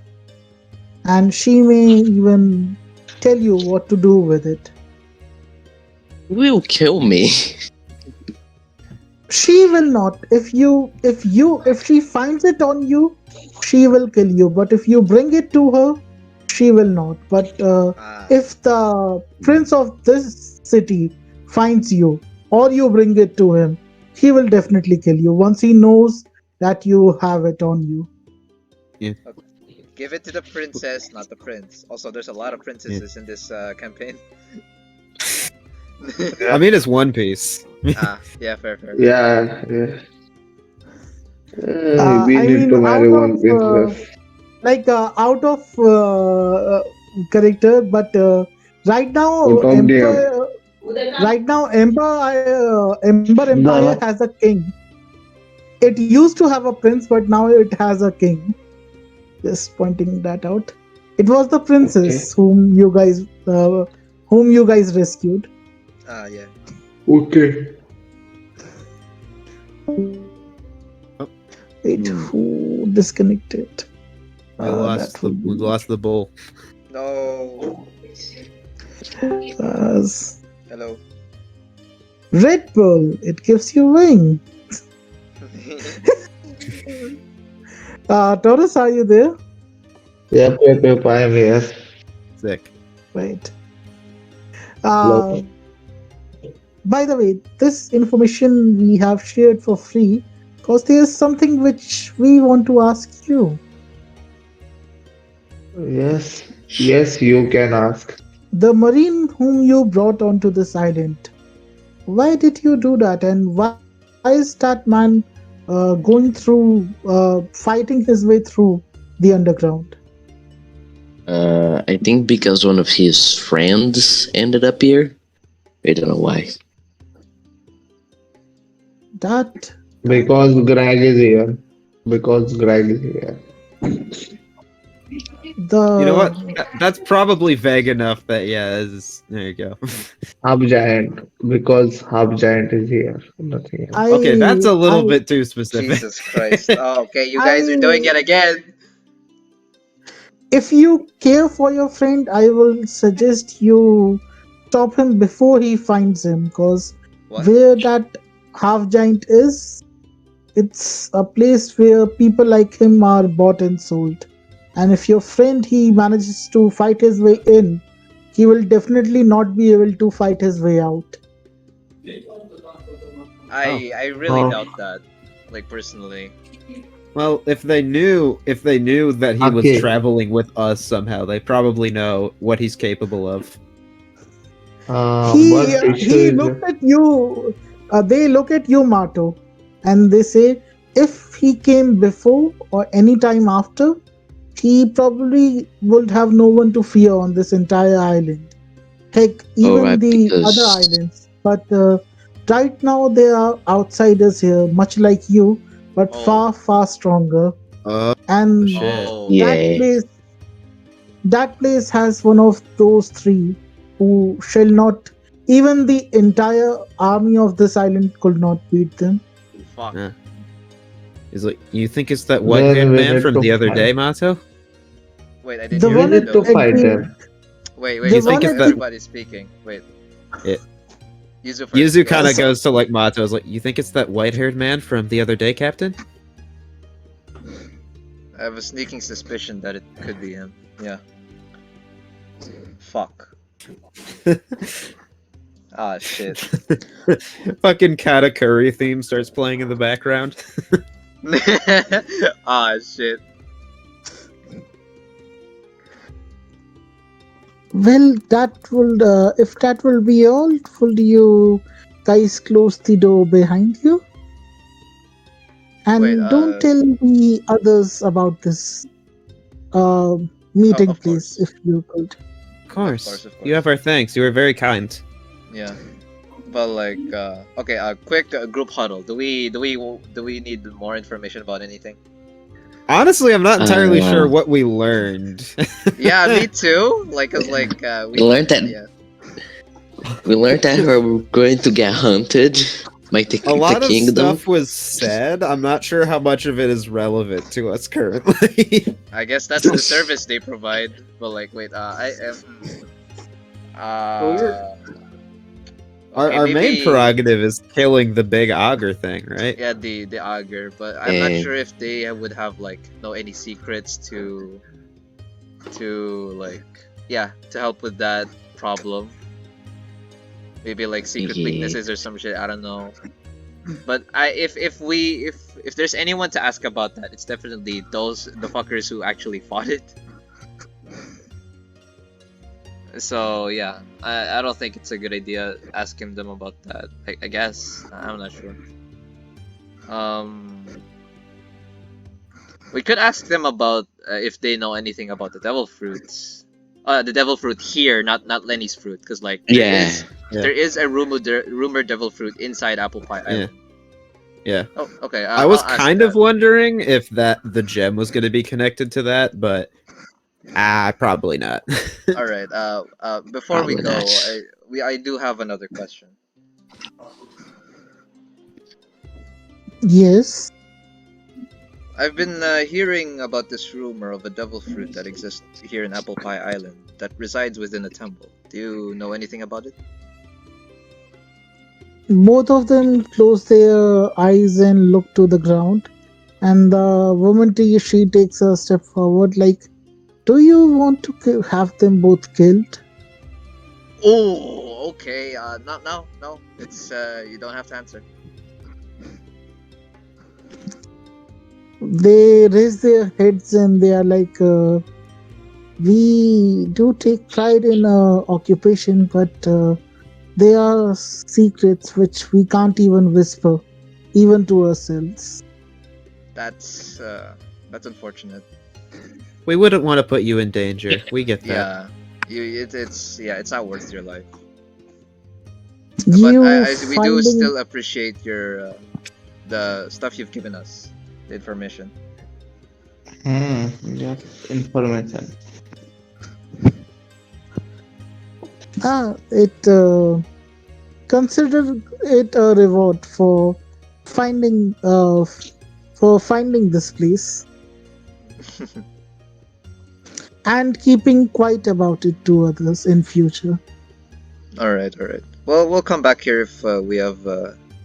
and she may even tell you what to do with it. Will kill me. She will not. If she finds it on you, she will kill you. But if you bring it to her, she will not. But if the prince of this city finds you, or you bring it to him, he will definitely kill you once he knows that you have it on you. Give it to the princess, not the prince. Also, there's a lot of princesses in this campaign. I mean, it's One Piece. Yeah, fair. Yeah, yeah. We I need mean, to marry out one of princess. out of character, but right now Out of the Ember Empire has a king. It used to have a prince, but now it has a king. Just pointing that out. It was the princess whom you guys rescued. Yeah. Okay. Wait, who disconnected? We lost the bull. No. Hello. Red Bull. It gives you wing. Taurus, are you there? Yep, I am here. Sick. Right. Hello. By the way, this information we have shared for free because there's something which we want to ask you. Yes, you can ask. The marine whom you brought onto this island, why did you do that, and why is that man going through, fighting his way through the underground? I think because one of his friends ended up here. I don't know why. That Because Greg is here. Because Greg is here. the You know what? That's probably vague enough that there you go. Hub Giant. Because Hub Giant is here. Nothing else. Okay, that's a little bit too specific. Jesus Christ. Oh, okay, you guys are doing it again. If you care for your friend, I will suggest you stop him before he finds him, because What? where that half giant is, it's a place where people like him are bought and sold. And if your friend he manages to fight his way in, he will definitely not be able to fight his way out. I really Oh. doubt that. Like personally. Well, if they knew that he was Okay. traveling with us somehow, they probably know what he's capable of. But issue He is looked at you. They look at you, Mato, and they say if he came before or any time after, he probably would have no one to fear on this entire island. Heck, even right, the because- other islands. But right now there are outsiders here, much like you, but Oh. far stronger. Oh, And shit. Oh. Yeah. that place has one of those three who shall not. Even the entire army of this island could not beat them. Fuck. Yeah. He's like, you think it's that white-haired we man need from to the other fight. day, Mato? Wait, I didn't The hear We one that need at to though. fight the- them. Wait, The you think one it's at the- everybody's speaking. Wait. Yeah. Yuzu first. Yuzu Go kind of ahead. goes to like Mato. Is like, you think it's that white-haired man from the other day, Captain? I have a sneaking suspicion that it could be him. Yeah. Fuck. Ah, shit. Fucking Katakuri theme starts playing in the background. Ah, shit. Well, that will, if that will be all, will you guys close the door behind you? And Wait, don't tell the others about this meeting of place, course. if you could. Of course. Of course. You have our thanks. You were very kind. Yeah. But like, okay, quick group huddle. Do we need more information about anything? Honestly, I'm not entirely Uh, sure what we learned. Yeah, me too. Like, cause like We learned that Yeah. we learned that we're going to get hunted by A lot the of kingdom. stuff was said. I'm not sure how much of it is relevant to us currently. I guess that's the service they provide. But like, wait, I am. Our, Okay, our main maybe- prerogative is killing the big auger thing, right? Yeah, the auger, but I'm not Eh. sure if they would have like any secrets to like to help with that problem. Maybe like secret Yeah. weaknesses or some shit. I don't know. But if there's anyone to ask about that, it's definitely the fuckers who actually fought it. So yeah, I don't think it's a good idea asking them about that. I guess I'm not sure. We could ask them about if they know anything about the devil fruits. The devil fruit here, not Lenny's fruit, because like Yeah. there is a rumored devil fruit inside Apple Pie Island. Yeah. Oh, okay. I was I'll ask kind of that. wondering if the gem was going to be connected to that, but probably not. All right. Before we Probably go, not. I do have another question. Yes. I've been hearing about this rumor of a devil fruit that exists here in Apple Pie Island that resides within a temple. Do you know anything about it? Both of them close their eyes and look to the ground. And the woman she takes a step forward, like, do you want to have them both killed? Oh, okay. Not now. No, it's you don't have to answer. They raise their heads and they are like, we do take pride in our occupation, but there are secrets which we can't even whisper, even to ourselves. That's unfortunate. We wouldn't want to put you in danger. We get that. Yeah, it's not worth your life. You But we do finding- still appreciate your the stuff you've given us, the information. Yeah, information. consider it a reward for finding this place and keeping quiet about it to others in future. All right. Well, we'll come back here if we have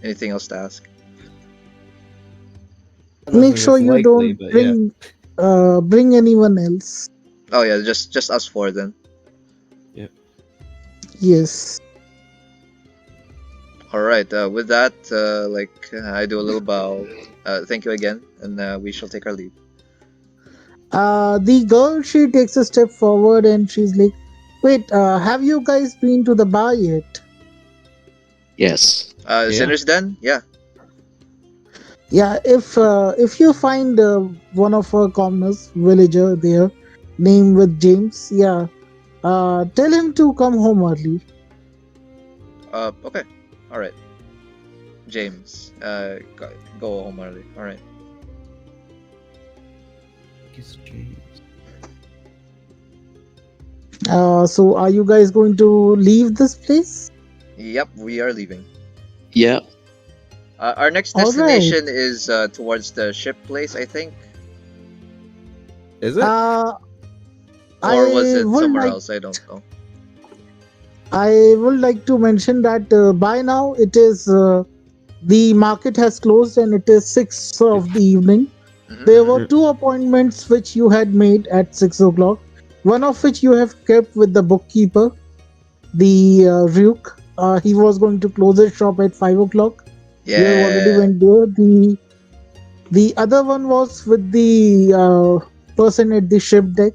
anything else to ask. I don't Make think sure it's you likely, don't but yeah. bring anyone else. Oh yeah, just us four then. Yes. All right. With that, I do a little bow. Thank you again, and we shall take our leave. The girl, she takes a step forward and she's like, wait, have you guys been to the bar yet? Yes. Sinner's Den? Yeah. Yeah, if you find one of our commoners, villager there, name with James, yeah, tell him to come home early. Okay. All right. James, go home early. All right. So are you guys going to leave this place? Yep, we are leaving. Yeah. Our next All right. destination is towards the ship place, I think, Is it? Or or was it somewhere else? I don't know. I would like to mention that by now it is the market has closed and it is 6 of the evening. There were two appointments which you had made at 6 o'clock, one of which you have kept with the bookkeeper, the Ryuk. He was going to close his shop at 5 o'clock. You have already Yeah. went there. The other one was with the person at the ship deck,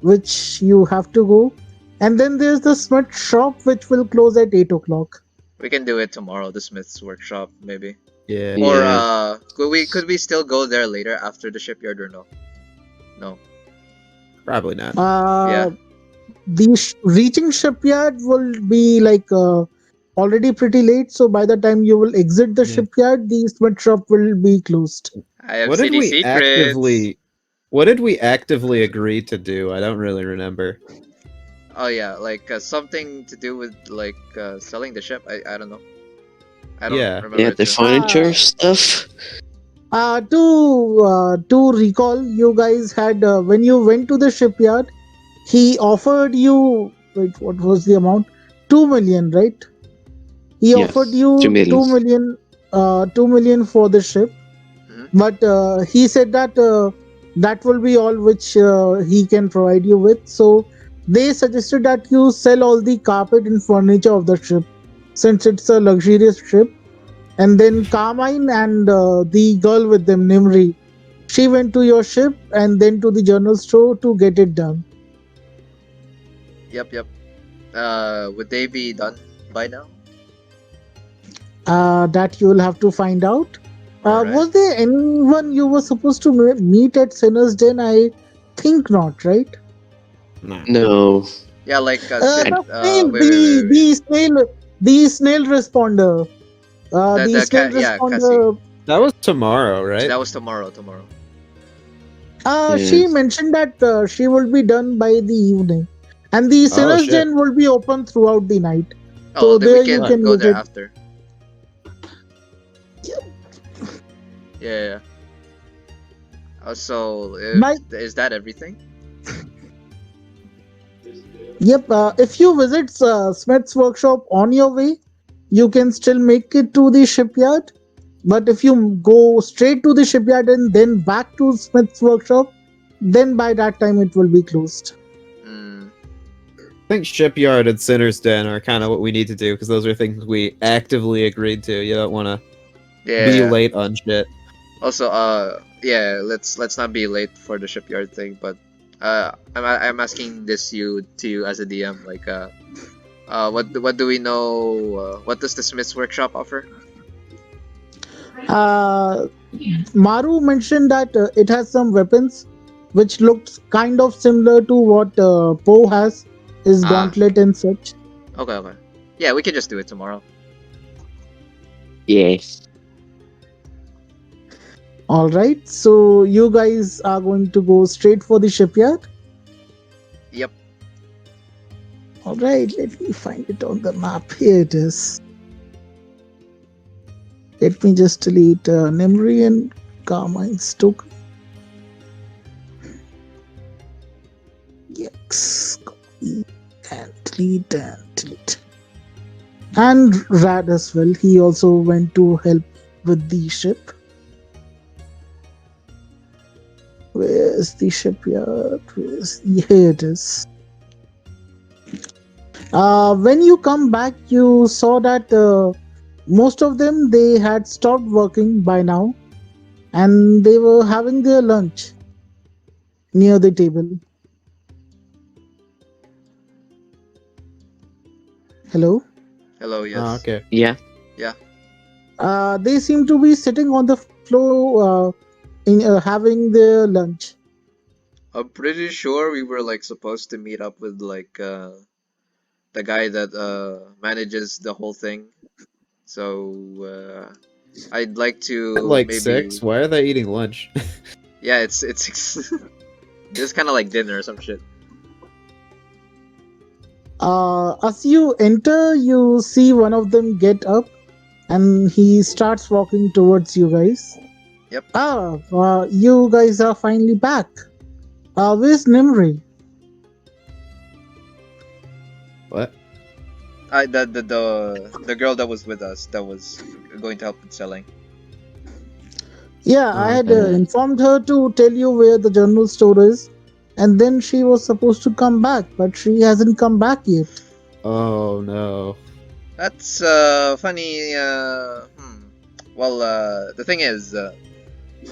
which you have to go. And then there's the Smith shop, which will close at 8 o'clock. We can do it tomorrow. The Smith's workshop, maybe. Yeah. Or Yeah. could we still go there later after the shipyard or no? No. Probably not. Uh, the reaching shipyard will be like already pretty late. So by the time you will exit the Yeah. shipyard, the Smith shop will be closed. I have What did city we secrets. actively? What did we actively agree to do? I don't really remember. Oh yeah, like something to do with like selling the ship. I don't know. I don't Yeah. remember Yeah, it the too. furniture stuff. To recall, you guys had when you went to the shipyard, he offered you, wait, what was the amount? 2 million, right? He Yeah, offered you 2 million. 2 million, 2 million for the ship, Mhm. but he said that that will be all which he can provide you with. So they suggested that you sell all the carpet and furniture of the ship, since it's a luxurious ship. And then Carmine and the girl with them, Nimri, she went to your ship and then to the journal store to get it done. Yep. Would they be done by now? That you will have to find out. Alright. Was there anyone you were supposed to meet at Sinner's Den? I think not, right? Nah. No. Yeah, like The snail, wait. the snail responder. The snail Yeah, Cassie. responder. That was tomorrow, right? That was tomorrow. She Yeah. mentioned that she will be done by the evening, and the Sinner's shit. Den will be open throughout the night. Oh, So then we there can you can go there visit. after. Yeah. So My- is that everything? Yep. If you visit Smith's workshop on your way, you can still make it to the shipyard. But if you go straight to the shipyard and then back to Smith's workshop, then by that time it will be closed. Hmm. I think Shipyard and Sinner's Den are kind of what we need to do because those are things we actively agreed to. You don't want to Yeah. be late on shit. Also, yeah, let's not be late for the shipyard thing. But I'm asking this to you as a DM. Like, what do we know? What does the Smith's workshop offer? Maru mentioned that it has some weapons which looks kind of similar to what Poe has, his Ah. gauntlet and such. Okay. Yeah, we can just do it tomorrow. Yeah. All right, so you guys are going to go straight for the shipyard. Yep. All right, let me find it on the map. Here it is. Let me just delete Nimri and Carmine's token. Yes, copy and delete. And Rad as well. He also went to help with the ship. Where's the shipyard? Here it is. When you come back, you saw that most of them, they had stopped working by now, and they were having their lunch near the table. Hello? Hello. Yes. Oh, okay. Yeah. They seem to be sitting on the floor having their lunch. I'm pretty sure we were like supposed to meet up with like the guy that manages the whole thing. So I'd like to At like maybe 6. Why are they eating lunch? yeah, it's it's kind of like dinner or some shit. As you enter, you see one of them get up and he starts walking towards you guys. Yep. You guys are finally back. Where's Nimri? What? The girl that was with us that was going to help with selling. Yeah, I had Okay. informed her to tell you where the general store is, and then she was supposed to come back, but she hasn't come back yet. Oh no. That's funny. Well, the thing is,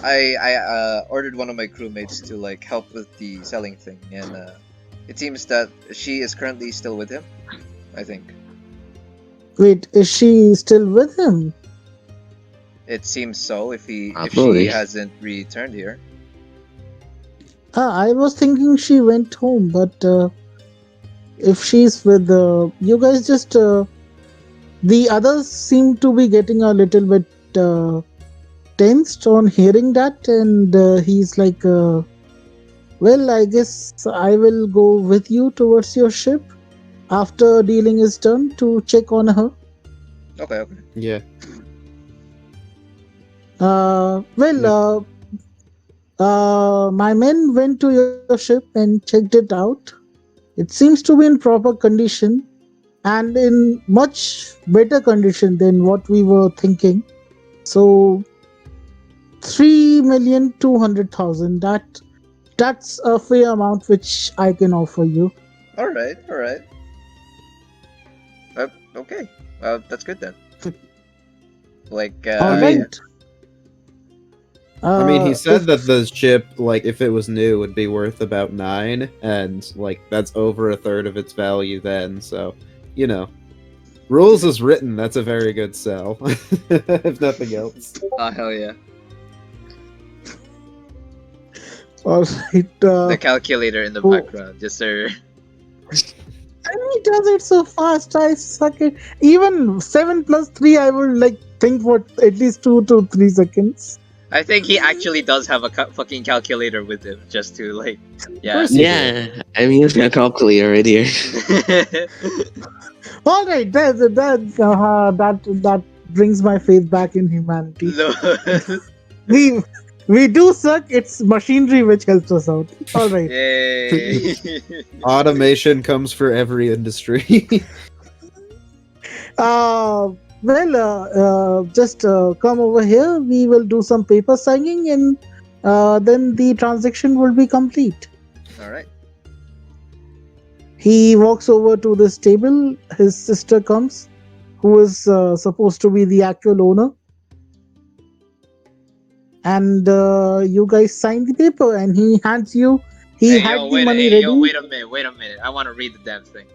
I ordered one of my crewmates to like help with the selling thing, and it seems that she is currently still with him. I think Wait, is she still with him? it seems so. If she Probably. hasn't returned here. Ah, I was thinking she went home, but if she's with you guys, just the others seem to be getting a little bit tensed on hearing that, and he's like, "Well, I guess I will go with you towards your ship after dealing is done to check on her." Okay, okay. Yeah. Well, my men went to your ship and checked it out. It seems to be in proper condition and in much better condition than what we were thinking. So 3,200,000. That's a fair amount which I can offer you. All right, all right. Okay. That's good then. Like, All I mean, right. I mean, he said If that the ship, like, if it was new, would be worth about 9, and like that's over a third of its value then. So, you know, rules is written. That's a very good sell, if nothing else. oh hell yeah. all right, The calculator in the oh, background, just sir. and he does it so fast. I suck it. Even 7 plus 3, I would like think for at least 2 to 3 seconds. I think he actually does have a fucking calculator with him, just to like, yeah. course he Yeah, I mean, it's got a calculator right here. All right, that brings my faith back in humanity. Lol. We we do suck. It's machinery which helps us out. All right. Yay. Automation comes for every industry. Just come over here. We will do some paper signing, and then the transaction will be complete. All right. He walks over to this table. His sister comes, who is supposed to be the actual owner, and you guys sign the paper. And he hands you. He had the money ready. Wait a minute. I want to read the damn thing.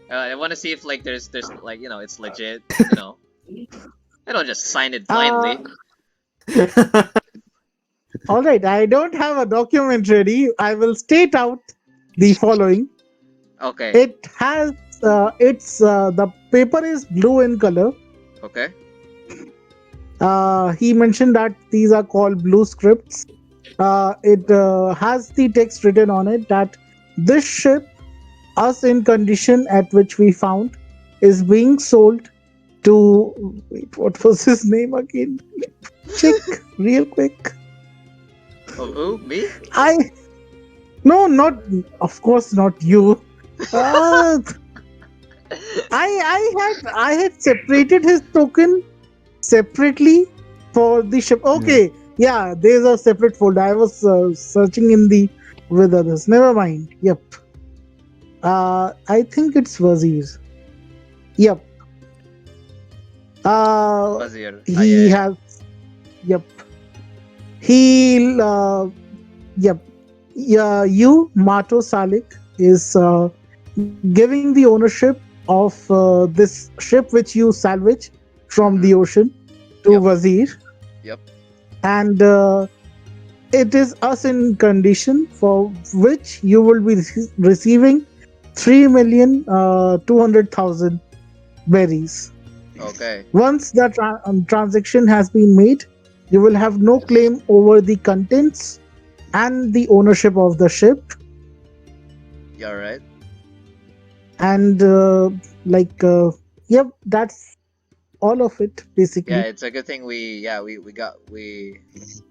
I want to see if like there's like it's legit. I don't just sign it blindly. All right, I don't have a document ready. I will state out the following. Okay. It has the paper is blue in color. Okay. He mentioned that these are called blue scripts. It has the text written on it that this ship, us in condition at which we found, is being sold to. Wait, what was his name again? Check real quick. Oh, who? Me? No, not of course not you. I had separated his token separately for the ship. Okay, yeah, there's a separate folder. I was searching in the with others. Never mind. Yep. I think it's Wazir's. Yep. Wazir. He has. Yep. He'll. Yep. Yeah, you, Mato Salik, is giving the ownership of this ship which you salvage from the ocean to Yep. Wazir. Yep. And it is us in condition for which you will be receiving 3,200,000 berries. Okay. Once the transaction has been made, you will have no claim over the contents and the ownership of the ship. You alright? And yep, that's all of it basically. Yeah, it's a good thing we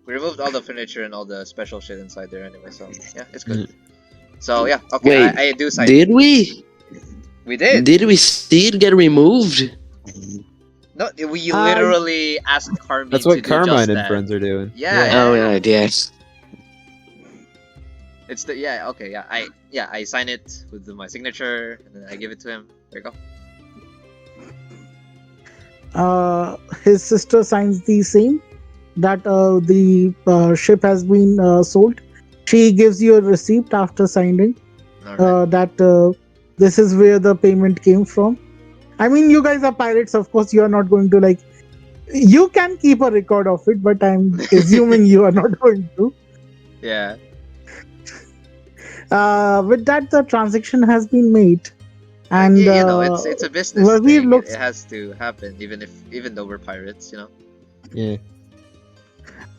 removed all the furniture and all the special shit inside there anyway. So yeah, it's good. So yeah, okay. Wait, I do sign. did we? We did. Did we see it get removed? No, we Uh, literally asked Carmine That's to what do just Carmine and that. friends are doing. Yeah, Oh yeah. right, yes. It's the okay, I sign it with my signature and then I give it to him. There you go. his sister signs the same, that the ship has been sold. She gives you a receipt after signing Alright. that this is where the payment came from. I mean, you guys are pirates, of course. You are not going to like. You can keep a record of it, but I'm assuming you are not going to. Yeah. With that, the transaction has been made, and You know, it's a business Wazir thing. It looks, has to happen even though we're pirates, you know. Yeah.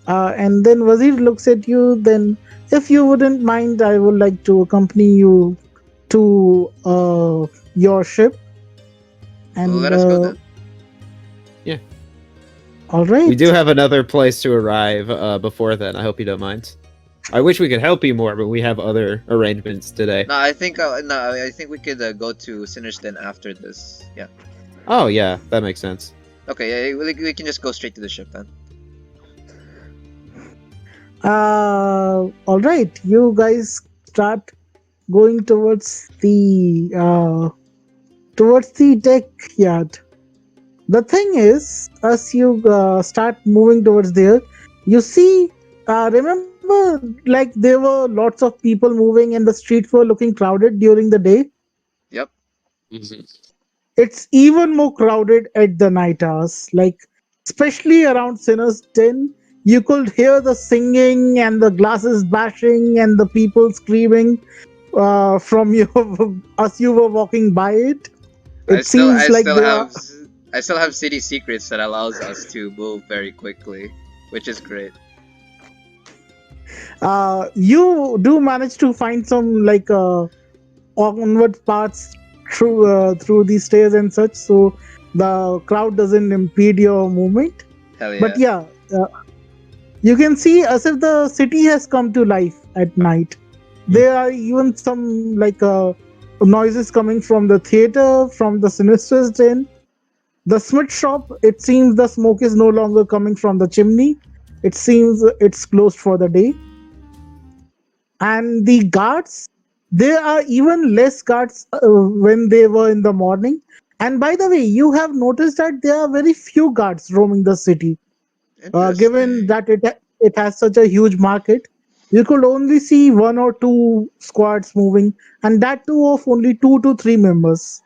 and then Wazir looks at you. Then, if you wouldn't mind, I would like to accompany you to your ship. Let And us go then. all We do right, have another place to arrive before then. I hope you don't mind. I wish we could help you more, but we have other arrangements today. No, I think we could go to Sinner's after this. Yeah. Oh yeah, that makes sense. Okay, yeah, we can just go straight to the ship then. all right. You guys start going towards the deck yard. The thing is, as you start moving towards there, you see, remember, like there were lots of people moving and the streets were looking crowded during the day. Yep. Mhm. It's even more crowded at the night hours, like especially around Sinner's Den. You could hear the singing and the glasses bashing and the people screaming from you as you were walking by it. I It still seems I like still there are. have I still have city secrets that allows us to move very quickly, which is great. You do manage to find some like onward paths through the stairs and such, so the crowd doesn't impede your movement. Hell But yeah. yeah, you can see as if the city has come to life at night. There are even some like noises coming from the theater, from the Sinister's Den. The Smith shop, it seems the smoke is no longer coming from the chimney. It seems it's closed for the day. And the guards, there are even less guards when they were in the morning. And by the way, you have noticed that there are very few guards roaming the city. Given Interesting. that it has such a huge market, you could only see one or two squads moving, and that too of only 2 to 3 members.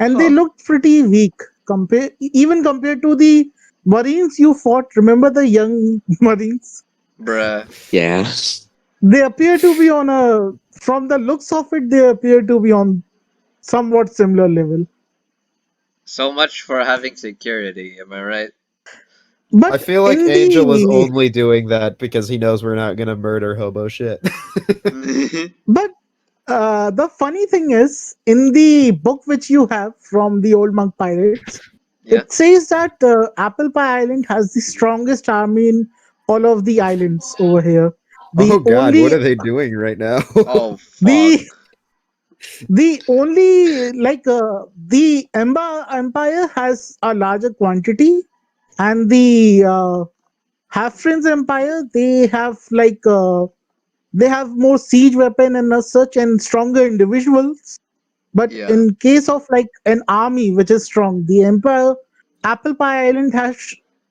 And they Huh. looked pretty weak, even compared to the Marines you fought. Remember the young Marines? Bruh. Yeah. They appear to be on a, from the looks of it, they appear to be on somewhat similar level. So much for having security, am I right? I But feel like in Angel is the only doing that because he knows we're not gonna murder hobo shit. but the funny thing is, in the book which you have from the old monk pirates, Yeah. it says that Apple Pie Island has the strongest army in all of the islands over here. Oh The god, what only are they doing right now? Oh fuck. the the only like the Empire has a larger quantity, and the Half Friends Empire, they have like they have more siege weapon and as such and stronger individuals. But Yeah. in case of like an army which is strong, the Empire Apple Pie Island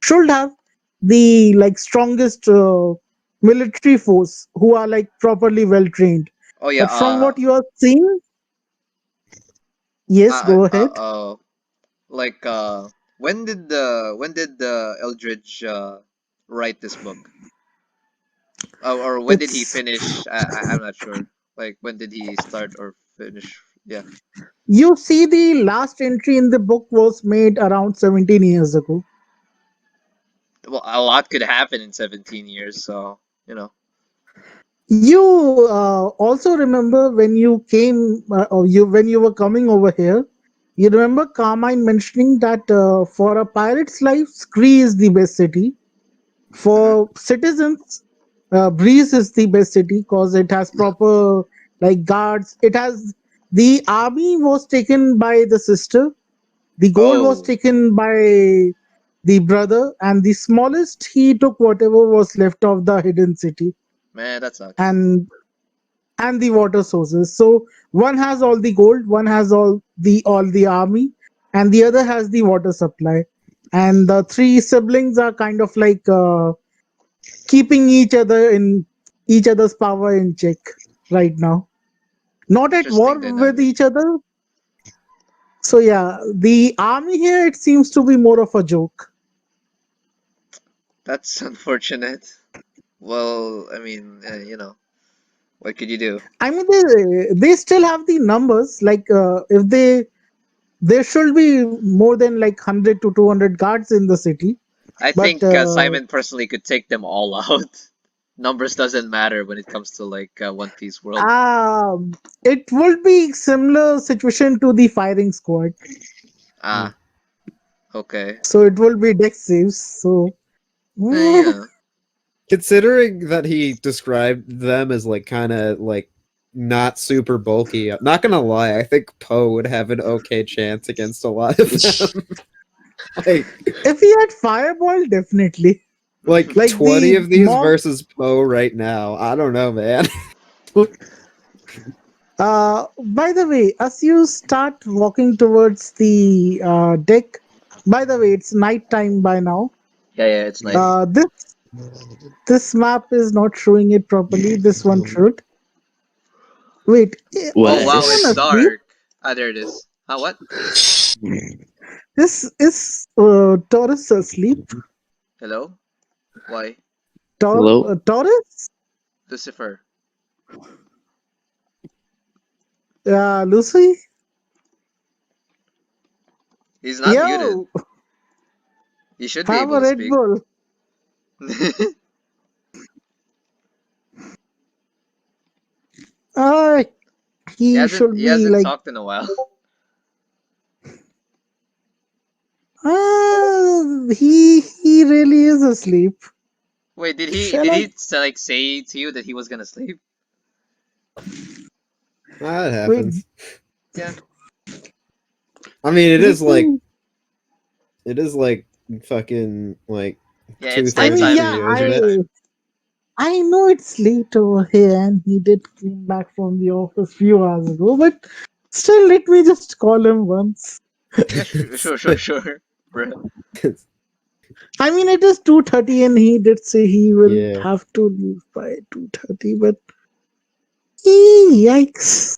should have the like strongest military force who are like properly well trained. Oh yeah. But from what you are seeing, yes, go ahead. Oh. Like when did the Eldridge write this book? Or when did he It's finish? I'm not sure. Like when did he start or finish? Yeah. You see, the last entry in the book was made around 17 years ago. Well, a lot could happen in 17 years, so you know. You also remember when you came, or you when you were coming over here. You remember Carmine mentioning that for a pirate's life, Scree is the best city. Hmm. For citizens, Breeze is the best city because it has proper like guards. It has the army was taken by the sister. The gold was Oh, taken by the brother, and the smallest he took whatever was left of the hidden city man, that sucks. and the water sources. So one has all the gold, one has all the army, and the other has the water supply. And the three siblings are kind of like keeping each other's power in check right now. Not at war Interesting with dynamic. each other. So yeah, the army here it seems to be more of a joke. That's unfortunate. Well, I mean, what could you do? I mean, they still have the numbers. Like if there should be more than like 100 to 200 guards in the city. I But think Simon personally could take them all out. Numbers doesn't matter when it comes to like One Piece world. it will be similar situation to the firing squad. Ah, okay. So it will be deck saves. So Yeah. Considering that he described them as like kind of like not super bulky, I'm not gonna lie, I think Poe would have an okay chance against a lot of them. like if he had fireball, definitely. like Like 20 the of these mob. versus Poe right now. I don't know, man. By the way, as you start walking towards the deck, by the way, it's night time by now. Yeah, it's nice. This map is not showing it properly. This one should. Wait, Oh is wow, anyone it's Was asleep? dark. Ah, there it is. Huh, what? This is Taurus asleep. Hello? Why? hello? Taurus? Lucifer. Lucy? He's not muted. Yo, He should be have able a to Red speak. Bull. Uh, He he hasn't should he be hasn't like, talked in a while. he really is asleep. Wait, did he Shall did I? he like say to you that he was gonna sleep? That Wait, happens. Yeah. I mean, let me. it is like fucking like Yeah, two it's I thirty mean, nighttime for in yeah, you, Japan isn't it? time. I know it's late over here, and he did came back from the office few hours ago. But still, let me just call him once. Yeah, sure, bro. I mean, it is 2:30, and he did say he will yeah. have to leave by 2:30. But yikes!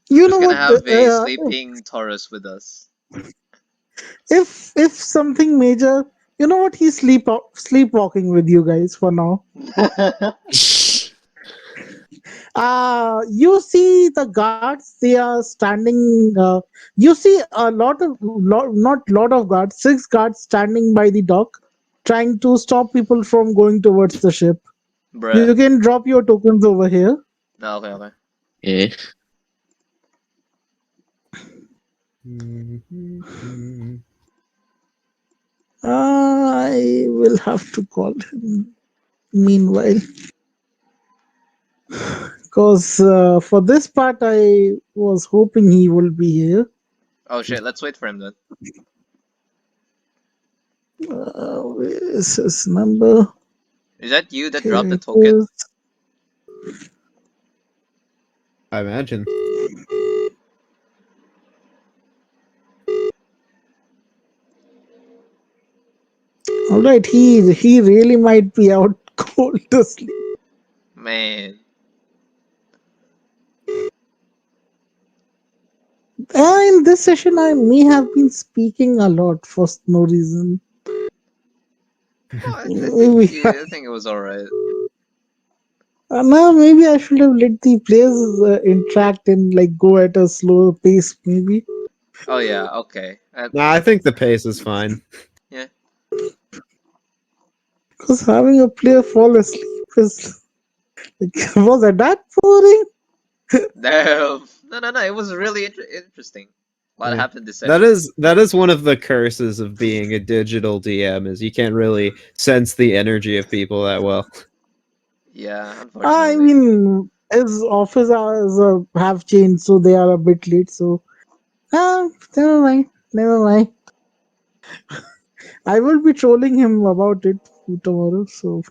We're You just know gonna what? have a sleeping Taurus with us. If something major, you know what? He's sleepwalking with you guys for now. You see the guards, they are standing. You see a not lot of guards, 6 guards standing by the dock, trying to stop people from going towards the ship. You Bruh. can drop your tokens over here. No, okay. Yeah. I will have to call him meanwhile. Because for this part, I was hoping he will be here. Oh shit, let's wait for him then. Where is his number? Is that you that Here dropped the it token? is. I imagine. All right, he really might be out cold to sleep. Man. In this session, I may have been speaking a lot for no reason. Oh, I think Maybe, it was alright. now maybe I should have let the players interact and like go at a slower pace. Maybe Oh yeah, okay. Nah, I think the pace is fine. Yeah. because having a player fall asleep is like, was that boring? Damn. No. It was really interesting. A lot Yeah. happened this session. That is one of the curses of being a digital DM is you can't really sense the energy of people that well. Yeah, I unfortunately. mean, his office hours have changed, so they are a bit late. So Never mind. Never mind. I will be trolling him about it tomorrow. So,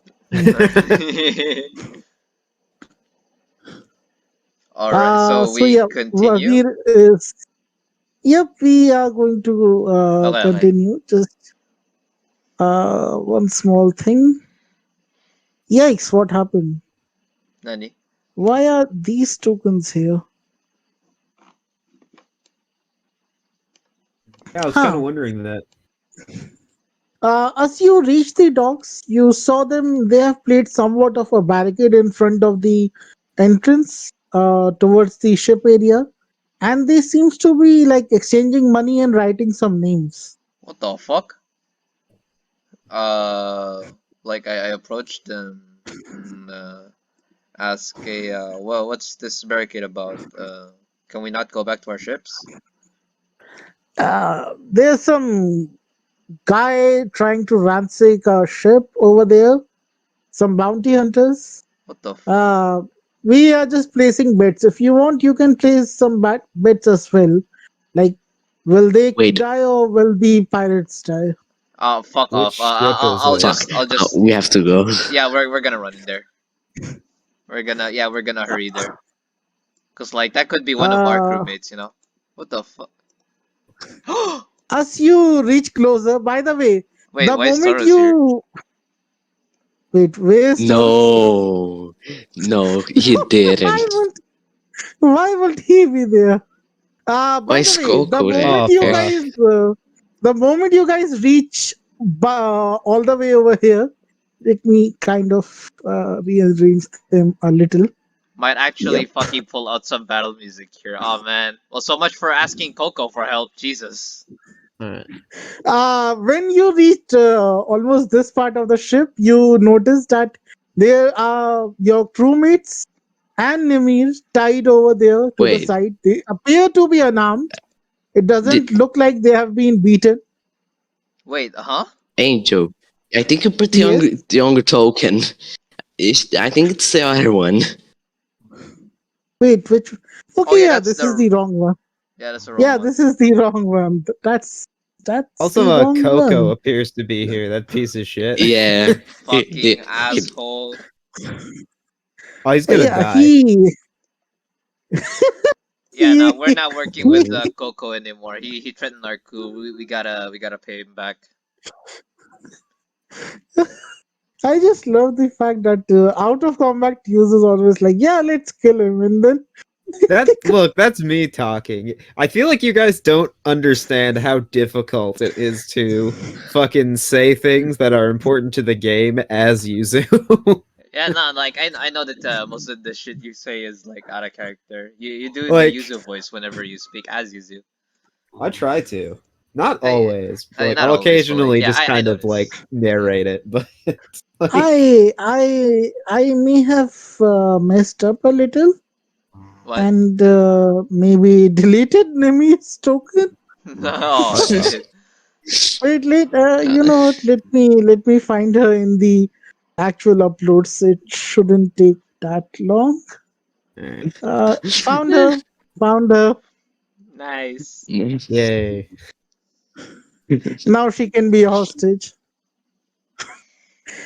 All right, so so we yeah, continue. Wazir is. Yep, we are going to Okay, okay. continue. Just one small thing. Yikes! What happened? Nani? Why are these tokens here? Yeah, I was kind of Huh. wondering that. As you reach the docks, you saw them. They have placed somewhat of a barricade in front of the entrance towards the ship area, and they seems to be like exchanging money and writing some names. What the fuck? Uh, I approached them and ask well, what's this barricade about? Can we not go back to our ships? There's some guy trying to ransack a ship over there. Some bounty hunters. What the f Uh, we are just placing bets. If you want, you can place some bets as well. Like, will they Wait, die or will the pirates die? Fuck off. Which ship is I'll fuck. just, I'll just, We have to go. yeah, we're gonna run in there. We're gonna hurry there. Cause like that could be one of our Uh, crewmates, you know? What the fuck? as you reach closer, by the way, Wait, the why is moment Soros here? you wait, where's Taurus? No, no, he why didn't. would why would he be there? Why By the is way, Coco there? Oh fuck. the moment you guys reach all the way over here, let me kind of rearrange them a little. Might Yep. actually fucking pull out some battle music here. Oh man. Well, so much for asking Coco for help. Jesus. Alright. When you reach almost this part of the ship, you notice that there are your crewmates and Nimir tied over there to the Wait, side. They appear to be unarmed. It doesn't did look like they have been beaten. Wait, huh? Angel? I think you put Yes. the younger token. I think it's the other one. Wait, which? Oh Okay, yeah, yeah, that's this is the the wrong one. that's the wrong Yeah, one. this is the wrong one. That's Also, the wrong Coco one. appears to be here. That piece of shit. Yeah. Fucking asshole. Oh, he's gonna Yeah, die. Yeah, he, no, we're not working with Coco anymore. He threatened our crew. We gotta pay him back. I just love the fact that out of combat users always like, yeah, let's kill him, and then That's me talking. I feel like you guys don't understand how difficult it is to fucking say things that are important to the game as Yuzu. Yeah, no, like I know that most of the shit you say is like out of character. You do the Like, Yuzu voice whenever you speak as Yuzu. I try to. Not I, always. Like, Not I'll always, but like occasionally yeah, just I kind of like notice. narrate it, but like, I may have messed up a little What? and maybe deleted Nemi's token. Oh uh-oh. shit. Wait, you Uh, know what? Let me find her in the actual uploads. It shouldn't take that long. Alright. Found her. Found her. Nice. Yay. Now she can be a hostage.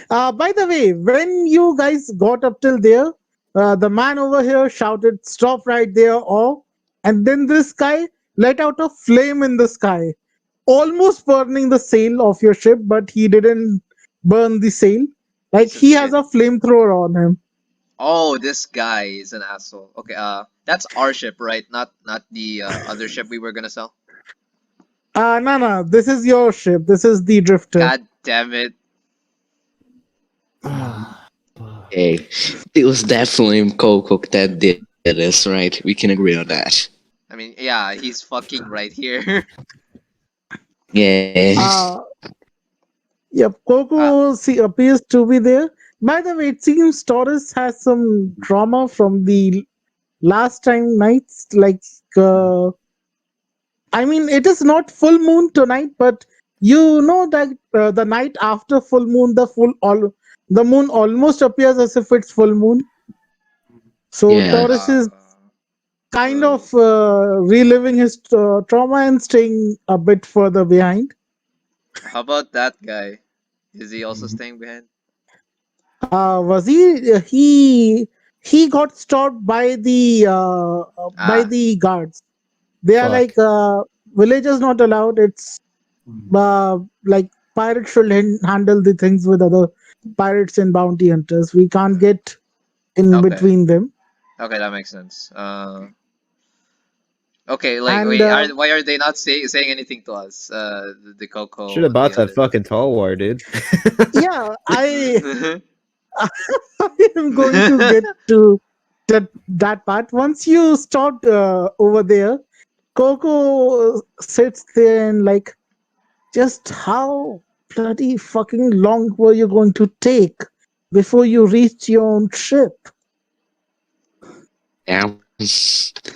By the way, when you guys got up till there, the man over here shouted, "Stop right there!" or and then this guy let out a flame in the sky, almost burning the sail of your ship, but he didn't burn the sail. Like Piece of he has shit. a flamethrower on him. Oh, this guy is an asshole. Okay, that's our ship, right? Not the other ship we were gonna sell. No, this is your ship. This is the drifter. God damn it. Hey, it was definitely Coco that did this, right? We can agree on that. I mean, yeah, he's fucking right here. Yeah. Uh, yep, uh, Coco appears to be there. By the way, it seems Taurus has some trauma from the last time nights. Like, I mean, it is not full moon tonight, but you know that the night after full moon, the moon almost appears as if it's full moon. So Yeah. Taurus is kind Uh, of reliving his trauma and staying a bit further behind. how about that guy? Is he also staying behind? Was he got stopped by Ah, the guards. They are Fuck. like villagers not allowed. It's like pirates should handle the things with other pirates and bounty hunters. We can't get in okay. between them. Okay, that makes sense. Okay, like And wait, why are they not saying anything to us? The Should Coco have and the bought that others. fucking tall war, dude. yeah, I am going to get to that part. Once you start over there, Coco sits there and like, just how bloody fucking long were you going to take before you reached your own ship? Yeah.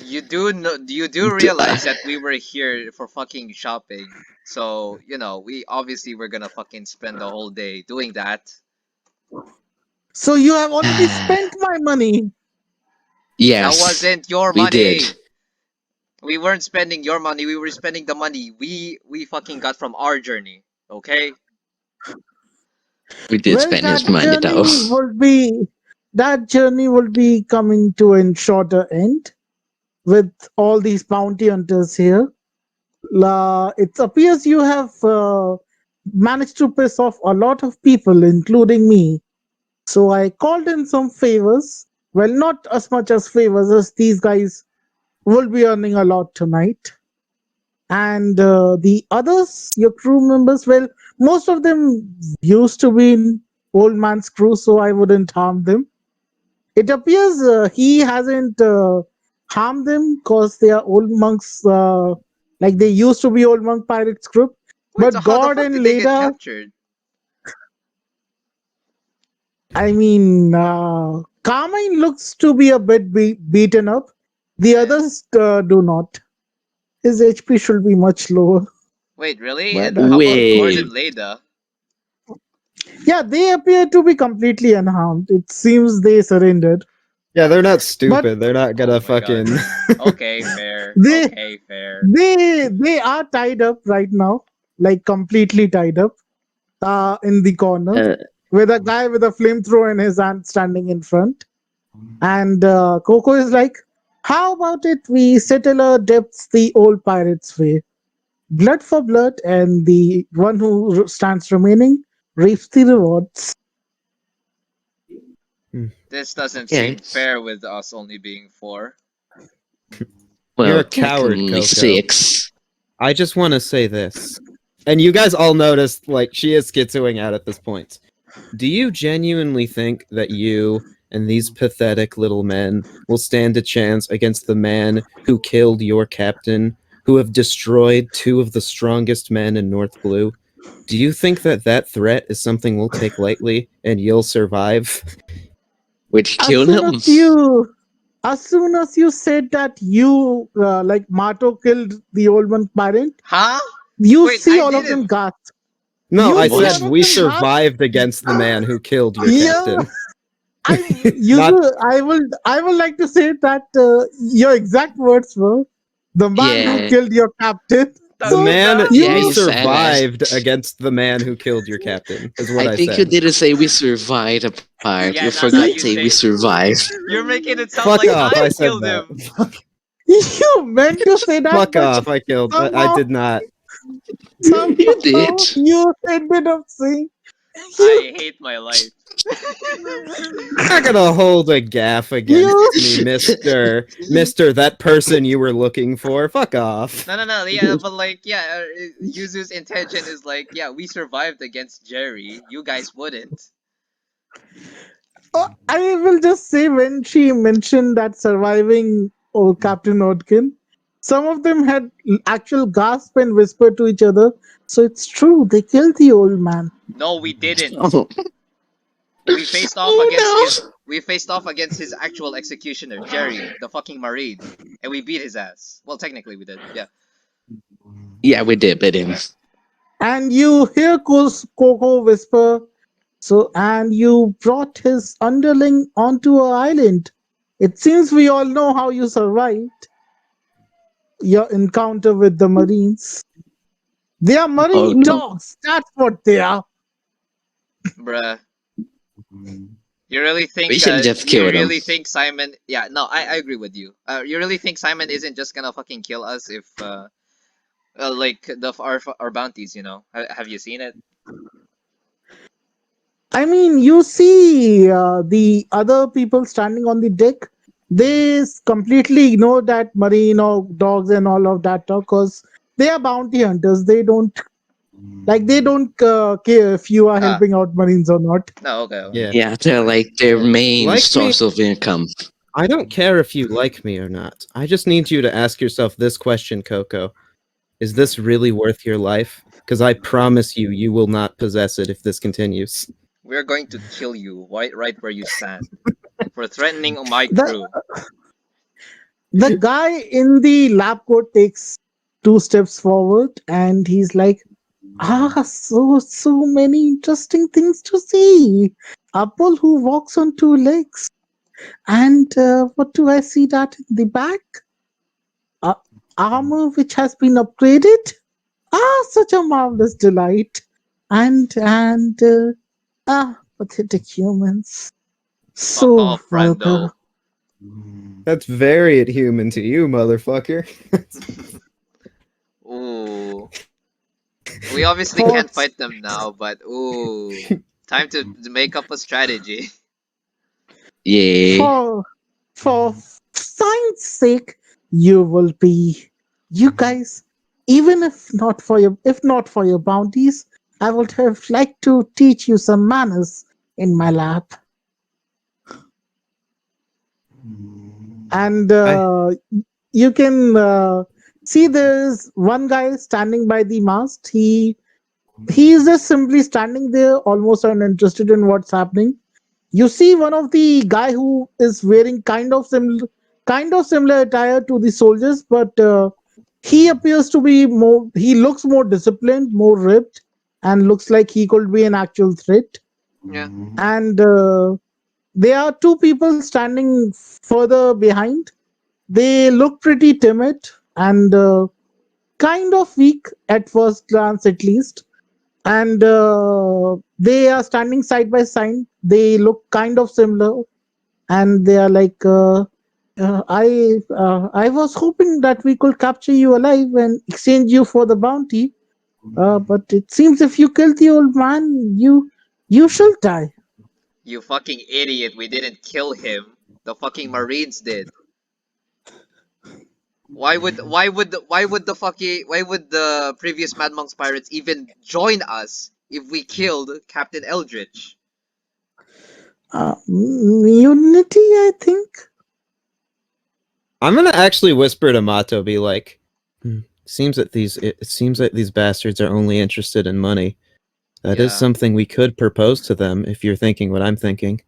You do realize that we were here for fucking shopping. So, we obviously were gonna fucking spend the whole day doing that. So you have already spent my money. That Yes, wasn't your we did. money. We weren't spending your money. We were spending the money we fucking got from our journey. Okay? We did Well, spend his money though. that journey will be coming to a shorter end with all these bounty hunters here. It appears you have managed to piss off a lot of people, including me. So I called in some favors. Well, not as much as favors as these guys will be earning a lot tonight. And the others, your crew members, well, most of them used to be in Old Man's crew, so I wouldn't harm them. It appears he hasn't harmed them because they are old monks, like they used to be old monk pirates group. Wait, so But how the God fuck and did they get Leda, captured? I mean, Carmine looks to be a bit beaten up. The And others do not. His HP should be much lower. wait, really? But And how about Wait. Gordon Leda? yeah, they appear to be completely unharmed. It seems they surrendered. Yeah, they're not But stupid. They're not Oh gonna my god. fucking. Okay, fair. they Okay, fair. they are tied up right now, like completely tied up, in the corner, Uh, with a guy with a flamethrower in his hand standing in front. And Coco is like, how about it we settle our debts the old pirates way? Blood for blood, and the one who stands remaining reaps the rewards. This doesn't yeah. seem fair with us only being four. You're a Well, coward, technically Coco. 6. I just want to say this. And you guys all noticed, like, she is schizoing out at this point. Do you genuinely think that you and these pathetic little men will stand a chance against the man who killed your captain, who have destroyed two of the strongest men in North Blue? Do you think that that threat is something we'll take lightly and you'll survive? Would you As kill soon him? as you, as soon as you said that you, like Mato killed the old one parent, Huh? you Wait, see I all of them didn't. gasp. No, You I see What? said all of we them gasp. survived against the man who killed your Yeah, captain. you. Not I will like to say that your exact words were the man who Yeah. killed your captain. the So man. Yeah, We you you, said that. survived against the man who killed your captain. Is what I I think you said. didn't say we survived a part. Yeah, You no, forgot to you say we say survived. you're making it sound Fuck like off! I I said killed that. him. you meant to say that, Fuck but off! I killed. I somehow, did not. You did. somehow you ended up saying you, I hate my life. You're not gonna hold a gaff against you. me, Mister. That person you were looking for. Fuck off. No, yeah, but like, yeah, Yuzu's intention is like, yeah, we survived against Jerry. You guys wouldn't. I will just say when she mentioned that surviving Captain Odkin, some of them had actual gasp and whisper to each other. So it's true, they killed the old man. No, we didn't. Oh, We faced off against oh his. We faced off against his actual executioner, Jerry, the fucking Marine, and we beat his ass. Well, technically we did. Yeah. no. Yeah, we did beat him. And you hear Coco whisper, so, and you brought his underling onto our island. It seems we all know how you survived your encounter with the Marines. They are Oh marine no. dogs. That's what they are. Bruh. You really We think should just you kill them. really think Simon? Yeah, no, I agree with you. You really think Simon isn't just gonna fucking kill us if like our bounties, you know? Have you seen it? I mean, you see the other people standing on the deck. They completely ignore that marine or dogs and all of that talk because they are bounty hunters. They don't they don't care if you are Ah, helping out marines or not. no, okay, okay. Yeah. Yeah, they're like their main Like me, source of income. I don't care if you like me or not. I just need you to ask yourself this question, Coco. Is this really worth your life? Because I promise you, you will not possess it if this continues. We're going to kill you right where you stand for threatening my The crew. the guy in the lab coat takes 2 steps forward and he's like, so many interesting things to see. A bull who walks on 2 legs. And what do I see that in the back? Uh, Armor which has been upgraded. Such a marvelous delight. And pathetic humans. Fuck So off, vulgar. friendo. That's very human to you, motherfucker. Ooh. We obviously For can't fight them now, but ooh. Time to make up a strategy. Yeah. for for science sake, you will be you guys. Even if not for your bounties, I would have liked to teach you some manners in my lab. And I you can see there's one guy standing by the mast. He is just simply standing there, almost uninterested in what's happening. You see one of the guy who is wearing kind of similar attire to the soldiers, but he appears to be more. He looks more disciplined, more ripped, and looks like he could be an actual threat. Yeah. And there are two people standing further behind. They look pretty timid and kind of weak at first glance, at least. And they are standing side by side. They look kind of similar, and they are like, I was hoping that we could capture you alive and exchange you for the bounty. But it seems if you kill the old man, you should die. You fucking idiot, we didn't kill him. The fucking Marines did. Why would the previous Mad Monks pirates even join us if we killed Captain Eldritch? Unity, I think. I'm gonna actually whisper to Mato, be like, it seems that these bastards are only interested in money. That is Yeah. something we could propose to them if you're thinking what I'm thinking.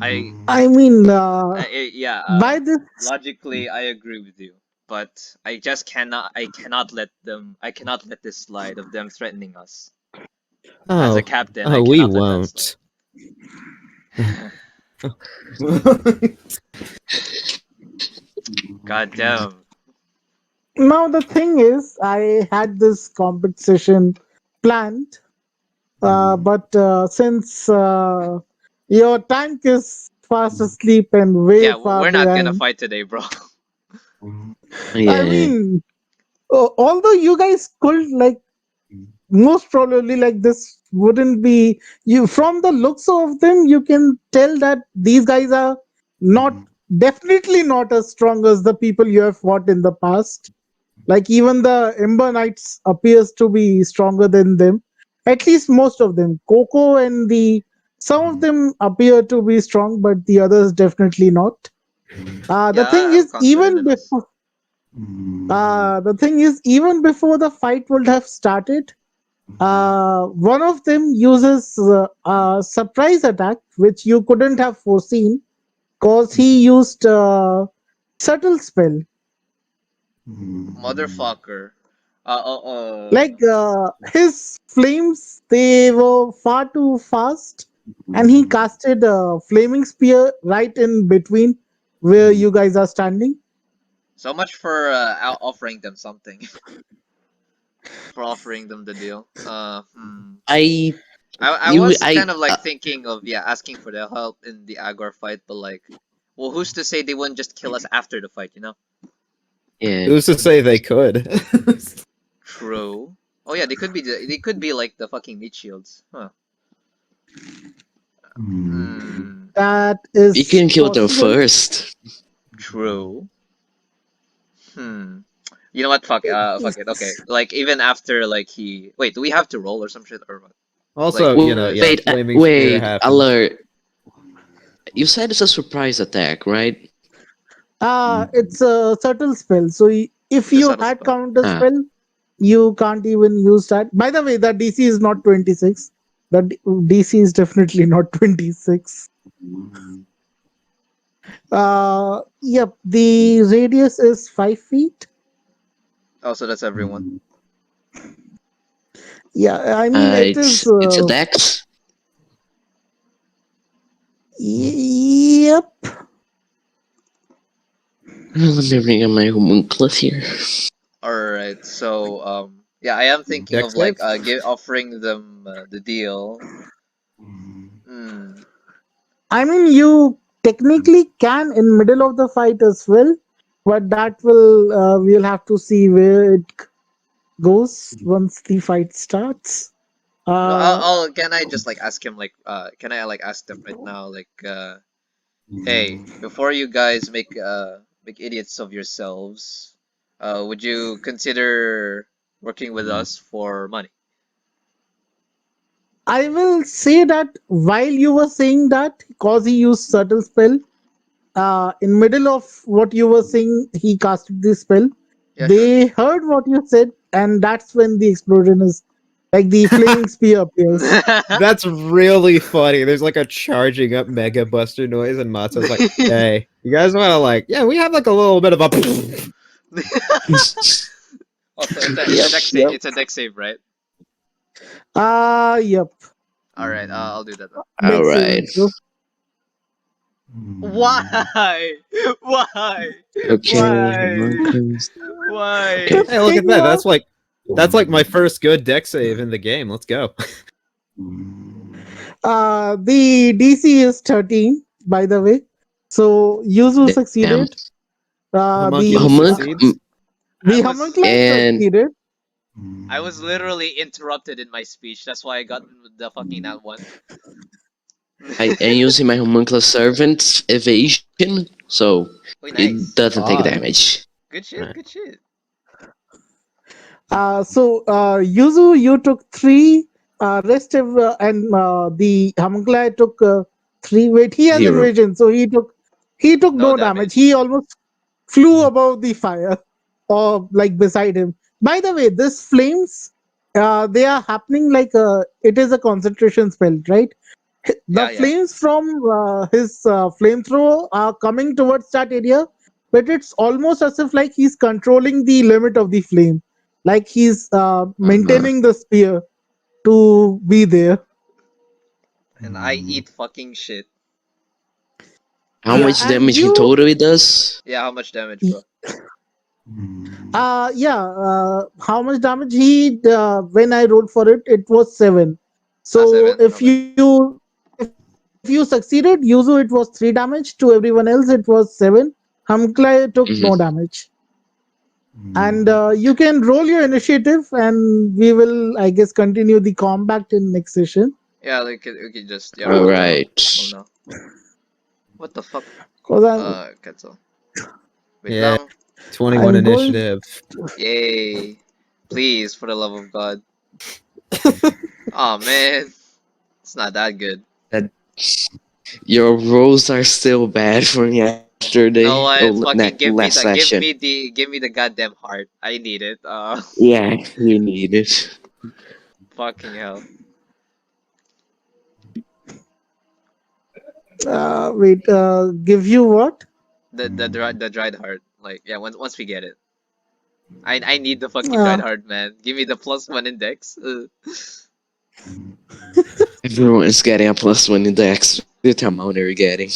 I mean, Yeah, by this, logically I agree with you, but I cannot let this slide of them threatening us. As a Oh, captain, I oh, we cannot let that slide. won't. God damn. now the thing is, I had this competition planned, but since your tank is fast asleep and way Yeah, far we're not gonna behind, fight today, bro. I Yeah. mean, although you guys could most probably this wouldn't be you from the looks of them, you can tell that these guys are not definitely not as strong as the people you have fought in the past. Like even the Ember Knights appears to be stronger than them. At least most of them. Coco and the some of them appear to be strong, but the others definitely not. The Yeah, thing I'm is, confident in us. even before the fight would have started, one of them uses a surprise attack, which you couldn't have foreseen, because he used subtle spell. Motherfucker. His flames, they were far too fast, and he casted a flaming spear right in between where you guys are standing. So much for offering them something. For offering them the deal. I I you was I kind of like thinking of asking for their help in the Agor fight, but like, well, who's to say they wouldn't just kill us after the fight, you know? yeah. Who's to say they could? True. Oh yeah, they could be like the fucking meat shields, huh? Hmm. That We is can kill them possible. first. True. Hmm. You know what? Fuck it. Okay. Like even after like he wait, do we have to roll or some shit or what? Like Also, yeah, Wait, flaming spear wait, happens. alert. You said it's a surprise attack, right? It's a subtle spell. So if it's a you subtle had spell. counter Ah, spell, you can't even use that. By the way, the DC is not 26. The DC is definitely not 26. Yep, the radius is 5 feet. Oh, so that's everyone. Yeah, I mean, it is. it's a dex. Yep. Let me bring up my homunculus here. Alright, so yeah, I am thinking Dex of like save? offering them the deal. Hmm. I mean, you technically can in middle of the fight as well, but that will we'll have to see where it goes once the fight starts. No, Uh, can I just like ask him like can I like ask them right now like hey, before you guys make idiots of yourselves, would you consider working with us for money? I will say that while you were saying that, because he used subtle spell, in middle of what you were saying, he casted this spell. Yeah, sure. They heard what you said, and that's when the explosion is like the flaming spear appears. That's really funny. There's like a charging up Mega Buster noise, and Matsu's like, "Hey, you guys want to like? Yeah, we have like a little bit of a." Also, Yep, yep. it's a deck save, right? Yep. All right, I'll do that then. All Dex right. saving throw. Why? Why? Okay. Why? homunculus. Why? Okay. The Hey, look thing at that. was, That's like my first good deck save in the game. Let's go. the DC is 13, by the way. So Yuzu Damn. succeeded. Uh, Homunculus the Homunc succeeds. I the was homunculi and succeeded. I was literally interrupted in my speech. That's why I got the fucking that one. I am using my homunculus servant's evasion, so Oh, it nice. doesn't take Ah. damage. Good shit. Good shit. Yuzu, you took 3. Rest of and the homunculi took 3. Wait, he has 0. invasion, so he took No no damage. He damage. almost flew above the fire or like beside him. By the way, this flames, they are happening like it is a concentration spell, right? The Yeah, yeah. flames from his flamethrower are coming towards that area, but it's almost as if like he's controlling the limit of the flame, like he's Uh-huh. maintaining the spear to be there. And I eat fucking shit. How Yeah, much and damage in you, total it does? Yeah, how much damage, bro? yeah, how much damage he? When I rolled for it, it was 7. Ah, So 7. Okay. if you succeeded, Yuzu, it was 3 damage. To everyone else, it was 7. Hamklai took Mhm. no damage. And you can roll your initiative, and we will, I guess, continue the combat in next session. Yeah, we could just All roll now. right. Roll now. What the fuck? Because I'm, Cancel. Wait Yeah, lang. 21 I'm going. initiative. Yay. Please, for the love of God. Oh man. It's not that good. Your rolls are still bad from You know yesterday. what? Oh, Fucking last session. give me the goddamn heart. I need it. Yeah, you need it. Fucking hell. Wait, give you what? The dried heart. Like yeah, once we get it. I need the fucking dried Uh, heart, man. Give me the +1 index. Everyone's getting a +1 in Dex. The amount they're getting.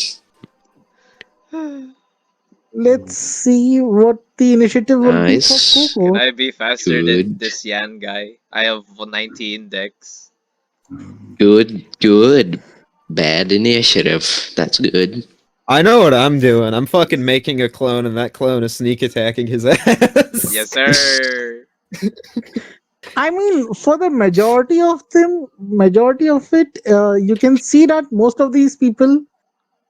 Let's see what the initiative will be for Nice. Can Coco. I be faster than Good. this Yan guy? I have 19 decks. Good. Bad initiative. That's good. I know what I'm doing. I'm fucking making a clone, and that clone is sneak attacking his ass. Yes, sir. I mean, for the majority of it, you can see that most of these people,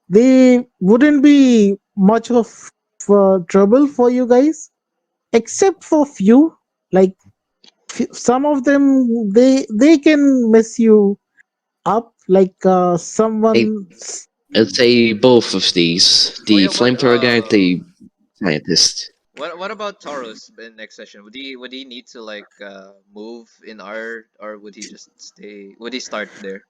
they wouldn't be much of trouble for you guys, except for few. Like some of them, they can mess you up. Like someone. I'd say both of these. The Wait, what? flamethrower guy, the scientist. What about Taurus in next session? Would he need to like move in our, or would he just stay? Would he start there?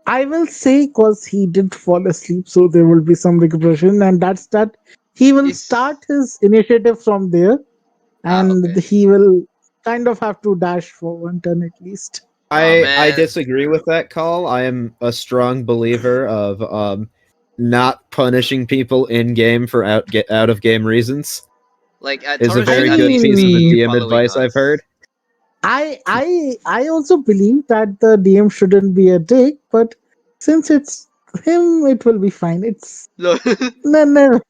I will say because he did fall asleep, so there will be some regression, and that's that. He will He's start his initiative from there, and okay. he will kind of have to dash for one turn at least. Aw, I man. disagree with that call. I am a strong believer of not punishing people in game for out of game reasons. Like Is a Taurus very should at good least piece of be DM following advice I've us. heard. I also believe that the DM shouldn't be a dick, but since it's him, it will be fine. It's No. no.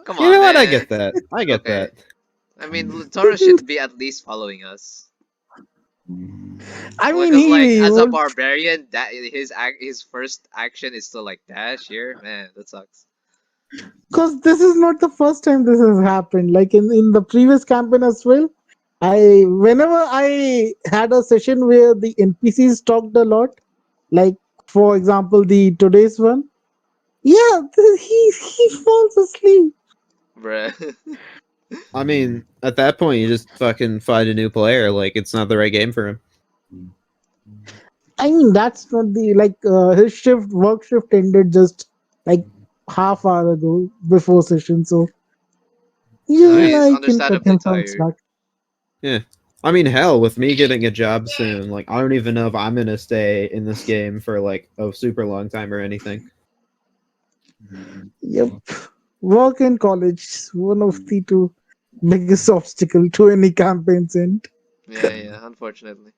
Come You on, know what? man. I get that. I get Okay. that. I mean, Taurus should be at least following us. I Well, mean, because like he as a would, barbarian, that his first action is to like dash here. Man, that sucks. because this is not the first time this has happened. Like in the previous campaign as well, whenever I had a session where the NPCs talked a lot, like for example the today's one, yeah, he falls asleep. Bruh. I mean, at that point, you just fucking find a new player. Like, it's not the right game for him. I mean, that's not the like his work shift ended just like half hour ago before session, so So yeah, he's I can cut understandably him some tired. slack. Yeah. I mean, hell, with me getting a job soon, like, I don't even know if I'm gonna stay in this game for, like, a super long time or anything. Yep, work and college, one of the two biggest obstacle to any campaign's end. Yeah, unfortunately.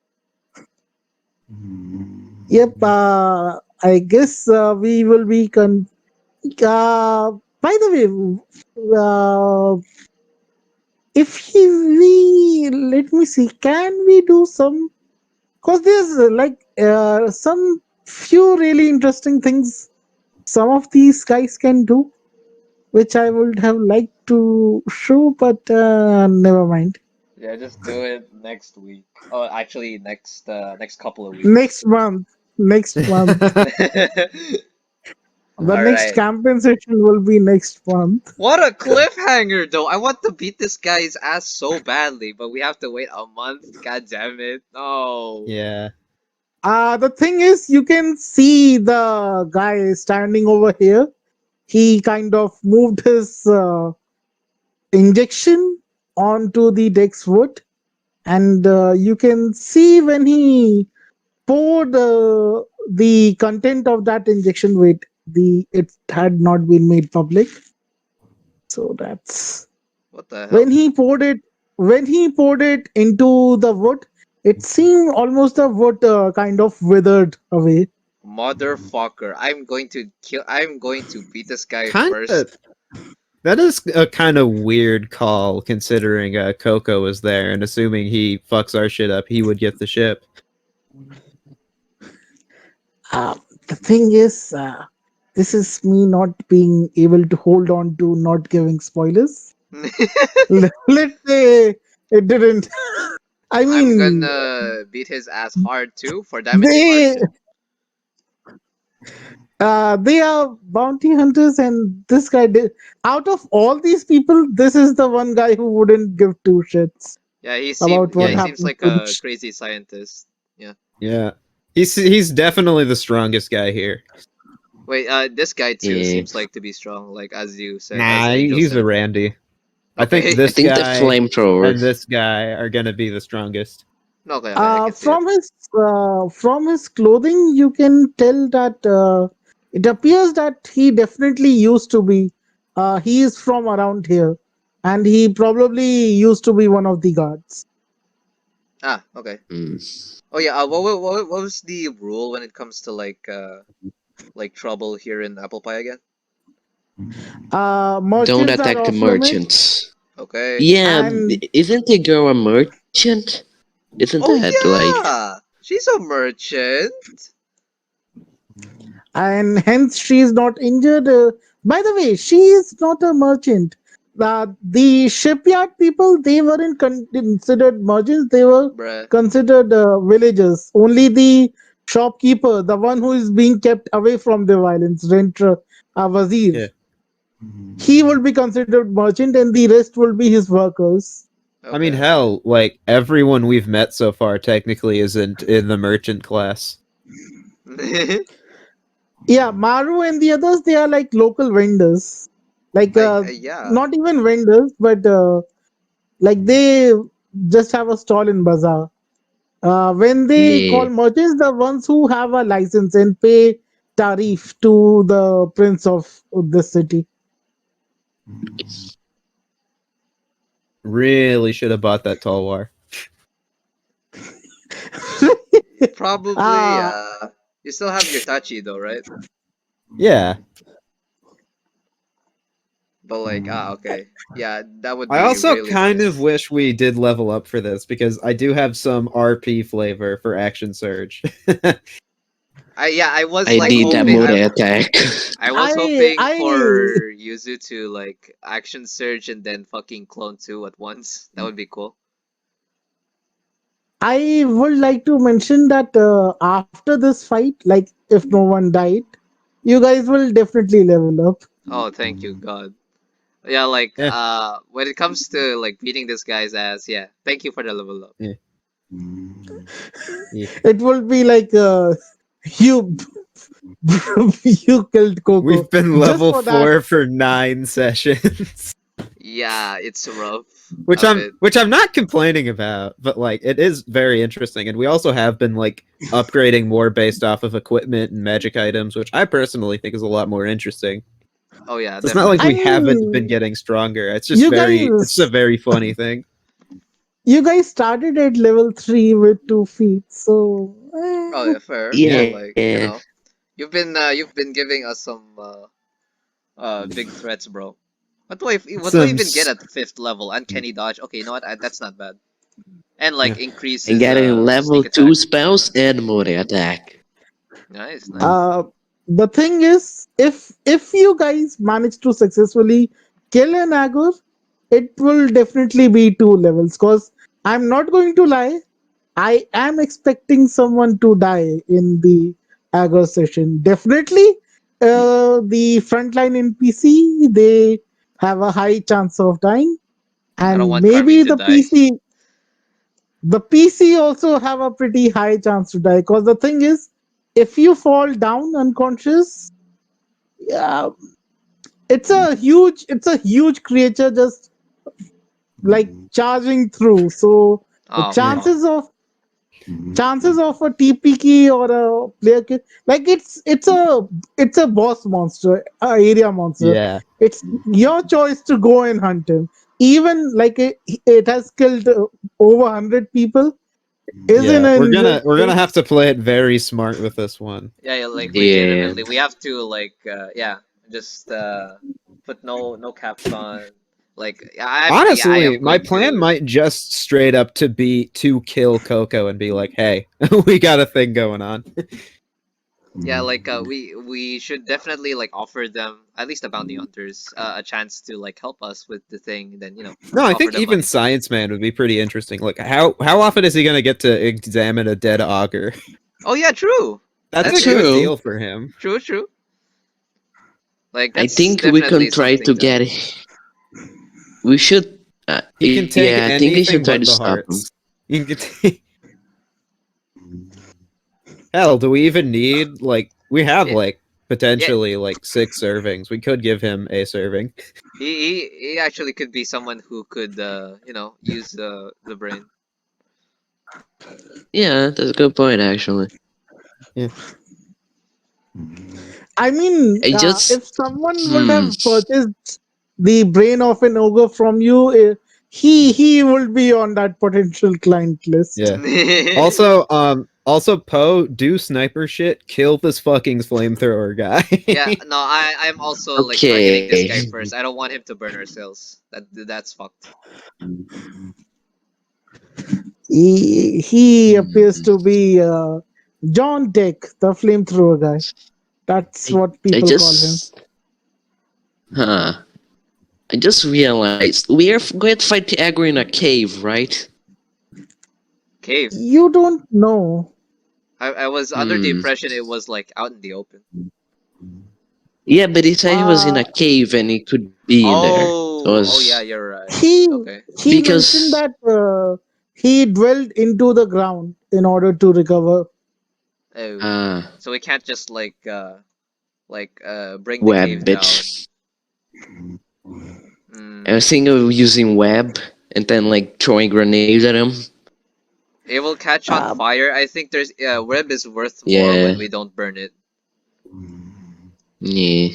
Yep, I guess we will be by the way, if we let me see, can we do some? Because there's some few really interesting things some of these guys can do, which I would have liked to show, but never mind. Yeah, just do it next week. Oh, actually, next couple of weeks. Next month, next month, the All next right. campaign session will be next month. What a cliffhanger, though! I want to beat this guy's ass so badly, but we have to wait a month. God damn it! No. Yeah. The thing is, you can see the guy standing over here. He kind of moved his injection onto the Dex wood, and you can see when he poured the content of that injection weight, it had not been made public. So that's What the hell? when he poured it. When he poured it into the wood, it seemed almost the wood kind of withered away. Motherfucker! I'm going to beat this guy Kind first. of. That is a kind of weird call, considering Coco was there, and assuming he fucks our shit up, he would get the ship. The thing is, this is me not being able to hold on to not giving spoilers. Let's say it didn't. I I'm mean, gonna beat his ass hard too for damaging our they ship. they are bounty hunters, and this guy did. Out of all these people, this is the one guy who wouldn't give two shits Yeah, about what he seems happened like to the a crazy scientist. Yeah. Yeah. He's definitely the strongest guy here. Wait, this guy too Yeah. seems like to be strong, like as you said, as Nah, Angel he's said. a Randy. I Okay. think I this think the guy flamethrower. and this guy are gonna be the strongest. No, okay, okay, I can see it. From his clothing, you can tell that it appears that he definitely used to be. He is from around here, and he probably used to be one of the guards. Ah, okay. Hmm. Oh yeah. What was the rule when it comes to like trouble here in Apple Pie again? Don't Merchants are attack the off limit, merchants. Okay. Yeah, and isn't the girl a merchant? Isn't Oh that like yeah, she's a merchant. hence she is not injured. By the way, she is not a merchant. The shipyard people, they weren't considered merchants, they were Bruh. considered villagers. Only the shopkeeper, the one who is being kept away from the violence, renter, wazir, Yeah. he will be considered merchant, and the rest will be his workers. I mean, Okay. hell, like everyone we've met so far technically isn't in the merchant class. Yeah, Maru and the others, they are like local vendors. Like, Yeah. not even vendors, but like they just have a stall in bazaar. When they yeah? call merchants, the ones who have a license and pay tarif to the prince of the city. Really should have bought that Talwar. Probably. Ah, You still have your Tachi though, right? Yeah. But like, okay. Yeah, that would I be also really kind of nice. wish we did level up for this because I do have some RP flavor for Action Surge. I was I like did that hoping. mode attack. I was I hoping I for Yuzu to like action surge and then fucking clone 2 at once. That would be cool. I would like to mention that after this fight, like if no one died, you guys will definitely level up. Oh, thank you, God. Yeah, like Yeah. when it comes to like beating this guy's ass, yeah. Thank you for the level up. Yeah. It will be like you you killed Coco We've been just level for that. 4 for 9 sessions. Yeah, it's rough which a I'm bit. which I'm not complaining about, but like it is very interesting, and we also have been like upgrading more based off of equipment and magic items, which I personally think is a lot more interesting. Oh yeah, So it's not like I we definitely. haven't been mean, getting stronger. It's just you it's a guys very funny thing. you guys started at level 3 with 2 feet, so Oh yeah, fair. But Yeah. like, Yeah. you've been giving us some big threats, bro. What do I Some even get s- at 5th level? Uncanny dodge. Okay, you know what? That's not bad. And like yeah. And increases getting level sneak 2 attack. spells and mode attack. Nice, nice. uh the thing is, if you guys manage to successfully kill an Agor, it will definitely be 2 levels. Cause I'm not going to lie, I am expecting someone to die in the Agor session. Definitely, the frontline NPC, they have a high chance of dying, I don't and want Carmine maybe to die. the PC also have a pretty high chance to die. Because the thing is, if you fall down unconscious, yeah, it's a huge creature just like charging through. So the Oh Yeah. fuck. chances of a TP key or a player key, like it's a boss monster, a area monster. Yeah. It's your choice to go and hunt him. Even like it has killed over 100 people. Isn't Yeah. an We're gonna have to play it very smart with this one. Yeah, yeah, like Yeah. legitimately, we have to like yeah, just put no caps on. Like I Honestly, am my going plan to. might just straight up to kill Coco and be like, "Hey, we got a thing going on." Yeah, like we should definitely like offer them, at least the bounty hunters, a chance to like help us with the thing. Then No, I offer think them even money. Science Man would be pretty interesting. Like, how often is he gonna get to examine a dead augur? Oh yeah, true. That's That's a true. good True. deal for him. True, true. Like I that's think we can definitely try to something to. get it. We should. He can take Yeah, I think we should anything try but to the stop him. hearts. He can Hell, do we even need like we have Yeah, like yeah. potentially like 6 servings? We could give him a serving. He actually could be someone who could use the brain. Yeah, that's a good point, actually. I mean, I just. if someone would Hmm. have purchased the brain of an ogre from you, he would be on that potential client list. Yeah. Also, Poe, do sniper shit. Kill this fucking flamethrower guy. Yeah, no, I'm also like targeting this guy Okay. first. I don't want him to burn our cells. That's fucked. He appears Hmm. to be John Dick, the flamethrower guy. That's what I people call him. just. Huh. I just realized we are going to fight the aggro in a cave, right? Cave. You don't know. I was under the Hmm. impression it was like out in the open. Yeah, but he said he was in Uh, a cave and he could be in there. It Oh yeah, was you're right. he Okay. he mentioned because that he dwelled into the ground in order to recover. Oh, so we can't just like bring the cave web down. it. Mm. I was thinking of using web and then like throwing grenades at him. It will catch on Um, fire. I think there's web is worth more Yeah. when we don't burn it. Yeah.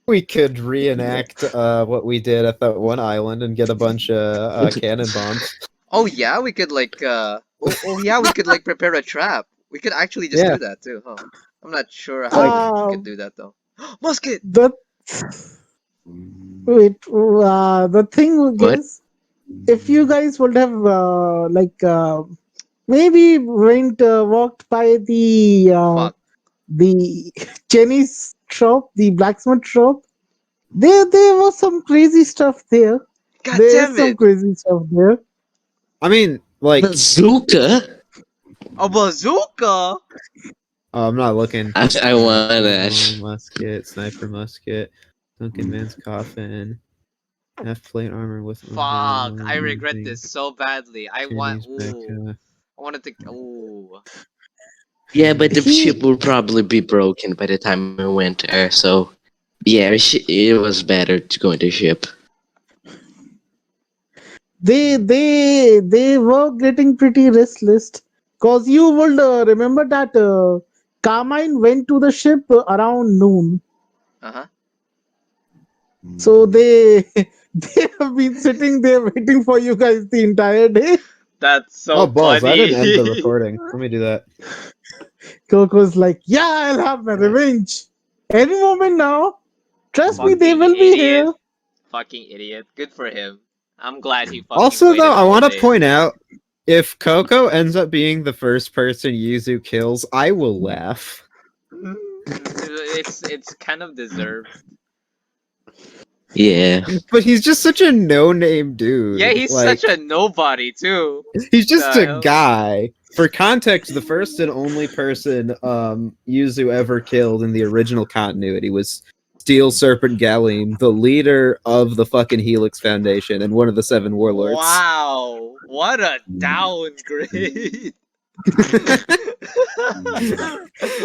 We could reenact what we did at that one island and get a bunch of cannon bombs. Oh yeah, we could like oh yeah, we could like prepare a trap. We could actually just Yeah. do that too, huh? I'm not sure how we could um, do that though. Musket. the wait, the thing What? is, if you guys would have maybe walked by Fuck. the Chinese shop, the blacksmith shop, there was some crazy stuff there. God There is damn some it! crazy stuff there. I mean, like, Bazooka? A bazooka. I'm not looking. I want that. Musket, sniper musket, Duncan Man's coffin, half plate armor with. Fuck! I regret this so badly. I want. Ooh. I wanted to. Ooh. Yeah, but the He ship will probably be broken by the time we went there, so yeah, it was better to go in the ship. they were getting pretty restless because you would remember that Carmine went to the ship around noon. Uh-huh. So they have been sitting there waiting for you guys the entire day. That's so Oh balls! I didn't end the funny. recording. Let me do that. Coco's like, yeah, I'll have my revenge any moment now. Trust me, they Fucking will be idiot. here. Fucking idiot. Good for him. I'm glad he fucking Also, waited though, the I whole want to day. point out if Coco ends up being the first person Yuzu kills, I will laugh. It's kind of deserved. Yeah. But he's just such a no-name dude. Yeah, he's like, such a nobody too. He's just The a hell? guy. For context, the first and only person Yuzu ever killed in the original continuity was Steel Serpent Galim, the leader of the fucking Helix Foundation and one of the Seven Warlords. Wow, what a downgrade.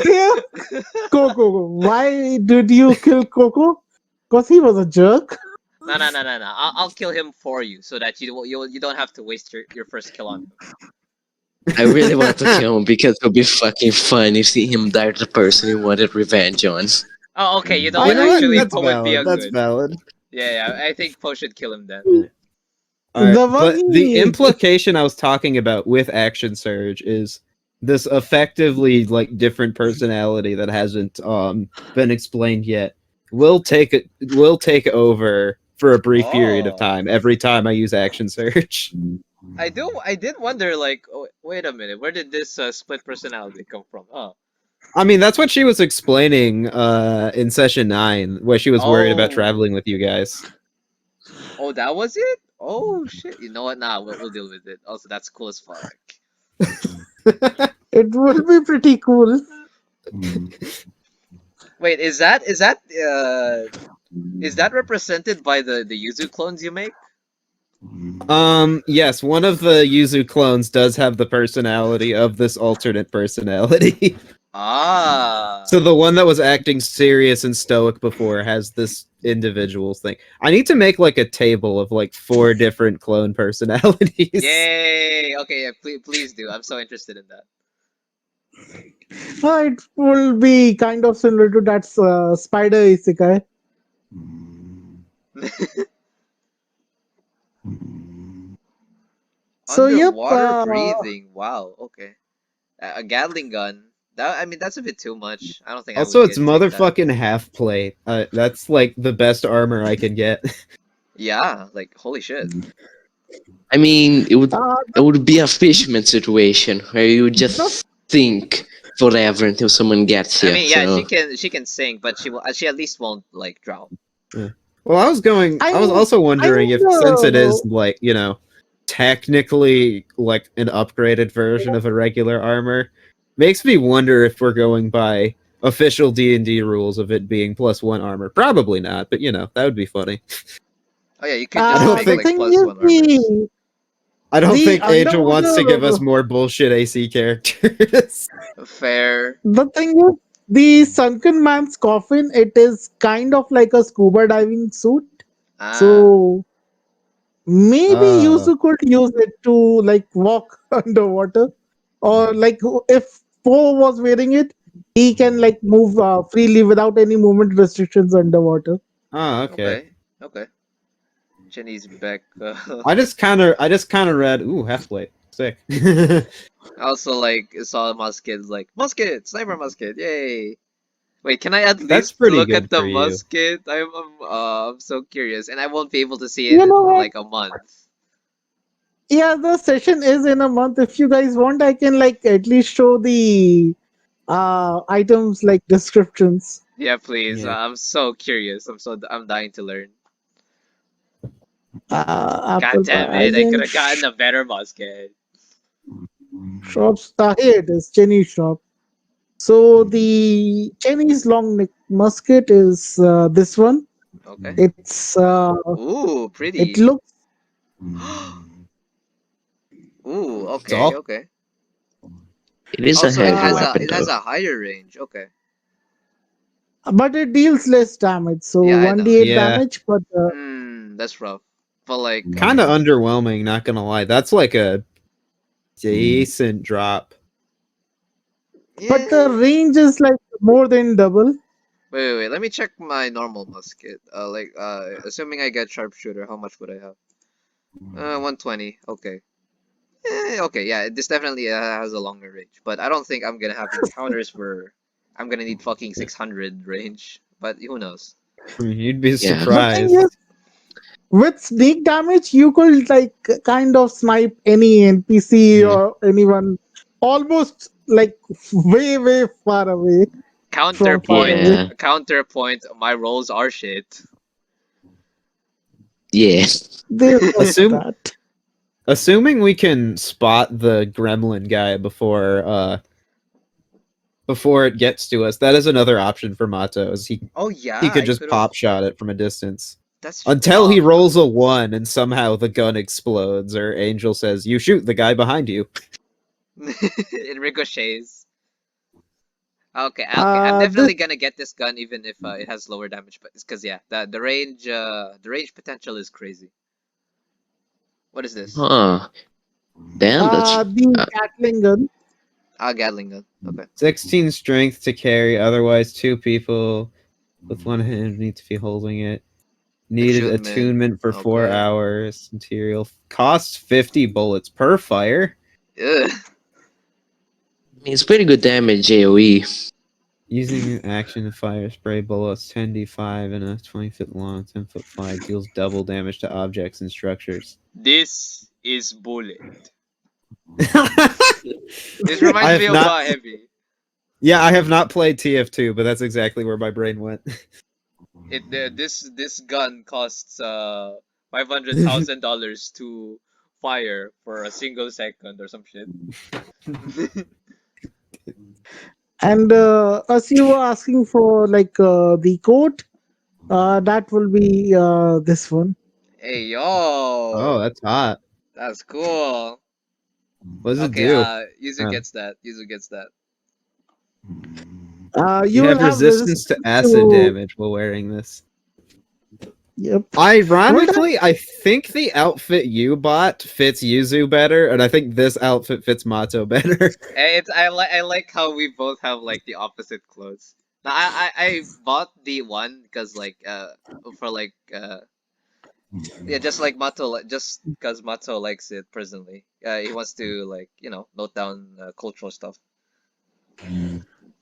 Yeah. Coco, why did you kill Coco? Because he was a jerk. No. I'll kill him for you so that you don't have to waste your first kill on him. I really want to kill him because it would be fucking fun if see him die to the person he wanted revenge on. Oh, okay. You know I what? mean, Actually, That's Poe would be a valid. That's good. valid. Yeah. I think Poe should kill him then. Alright, The but one the he- implication I was talking about with Action Surge is this effectively like different personality that hasn't been explained yet will take over for a brief period of Oh. time every time I use Action Surge. I did wonder, like, oh, wait a minute, where did this split personality come from? Oh. I mean, that's what she was explaining in session 9, where she was worried about Oh. traveling with you guys. Oh, that was it? Oh shit! You know what? Nah, we'll deal with it. Also, that's cool as fuck. It would be pretty cool. Wait, is that represented by the Yuzu clones you make? Yes, one of the Yuzu clones does have the personality of this alternate personality. Ah. So the one that was acting serious and stoic before has this individuals thing. I need to make like a table of like 4 different clone personalities. Yay! Okay, yeah, please do. I'm so interested in that. It will be kind of similar to that spider isekai. So yep. Underwater breathing. Wow. Okay. A Gatling gun. That I mean, that's a bit too much. I don't think I Also, would it's take that. motherfucking half plate. That's like the best armor I can get. Yeah, like holy shit. I mean, it Uh, would be a fisherman situation where you would no, just think forever until someone gets I you. mean, yeah, So she can sing, but she at least won't like drown. Well, I was I also wondering if, since it is know. like, technically like an upgraded version of a regular armor, makes me wonder if we're going by official D&D rules of it being +1 armor. Probably not, but that would be funny. Oh yeah, you could just don't make The think- like thing plus is one armors. I don't the think Angel wants to give us underwater. more bullshit AC characters. Fair. The thing is, the sunken man's coffin. It is kind of like a scuba diving suit. Ah. So maybe Uh, Yusu could use it to like walk underwater, or like if Poe was wearing it, he can like move freely without any movement restrictions underwater. okay. Okay. Jenny's back. I just kind of read, ooh, half plate. Sick. Also, like saw musket, like musket, sniper musket, yay! Wait, can I at That's least pretty look good at the for you. musket? I'm so curious, and I won't be able to see it You in know what? like a month. Yeah, the session is in a month. If you guys want, I can like at least show the items like descriptions. Yeah, please. Yeah. I'm so curious. I'm dying to learn. God Apple damn pie it! I could island have gotten a better musket. shops. Here it is, Chinese shop. So the Chinese long neck musket is this one. Okay. It's Ooh, it pretty. looks, Ooh, It's okay, all okay. it is a Also, heavy weapon, it has though. a higher range. Okay. but it deals less damage. So Yeah, I know. 1d8 yeah, damage, but That's rough. But like, kind of underwhelming. Not gonna lie, that's like a decent drop. but the yeah. range is like more than double. Wait. Let me check my normal musket. Assuming I get sharpshooter, how much would I have? 120. Okay. Okay. Yeah, this definitely has a longer range, but I don't think I'm gonna have encounters where I'm gonna need fucking 600 range. But who knows? You'd be Yeah. The thing is, surprised. with sneak damage, you could like kind of snipe any NPC Yeah. or anyone almost like way far away from far Counterpoint. away. Yeah. Counterpoint. My rolls are shit. Yeah. There's also Assume that. Assuming we can spot the gremlin guy before it gets to us, that is another option for Mato. Is Oh he yeah, could I just could have. pop shot it from a distance That's until he fuck. rolls a 1 and somehow the gun explodes or Angel says, "You shoot the guy behind you." It ricochets. Okay. I'm This definitely gonna get this gun even if it has lower damage, but it's because yeah, the range potential is crazy. What is this? Huh. Damn, that's the Gatling gun. Ah, Gatling gun. Okay. 16 strength to carry, otherwise 2 people with one hand need to be holding it. Needed attunement for 4 Okay. hours. Material costs 50 bullets per fire. Ugh. I mean, it's pretty good damage AoE. Using an action to fire spray bullets 10d5 and a 20-foot long, 10-foot wide deals double damage to objects and structures. This is bullet. This I reminds have me of not. Heavy. Yeah, I have not played TF2, but that's exactly where my brain went. This gun costs $500,000 to fire for a single second or some shit. And as you were asking for like the coat, that will be this one. Hey Oh, yo, that's hot. that's cool. What does it Okay, do? Yuzu Oh. gets that. Yuzu gets that. You You will have have resistance to acid to damage while wearing this. Yep. Ironically, I think the outfit you bought fits Yuzu better, and I think this outfit fits Mato better. I like how we both have like the opposite clothes. Now I bought the one because like for like yeah, just like Mato, just because Mato likes it personally. He wants to like note down cultural stuff.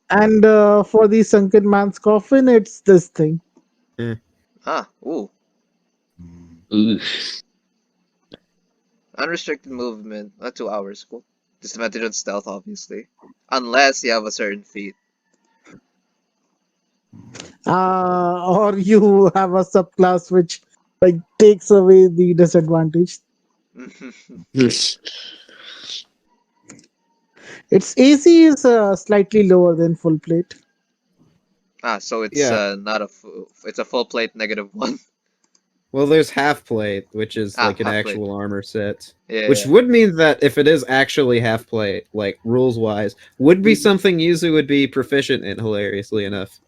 And for the sunken man's coffin, it's this thing. Ah, ooh, Ooh. unrestricted movement, 2 hours. Cool. Disadvantage on stealth, obviously, unless you have a certain feat. Or you have a subclass which like takes away the disadvantage. Its AC is slightly lower than full plate. So it's Yeah. not it's a full plate -1. Well, there's half plate, which is like an Half plate. actual armor set. Yeah, Which yeah. would mean that if it is actually half plate, like rules wise, would be something Yuzu would be proficient in, hilariously enough.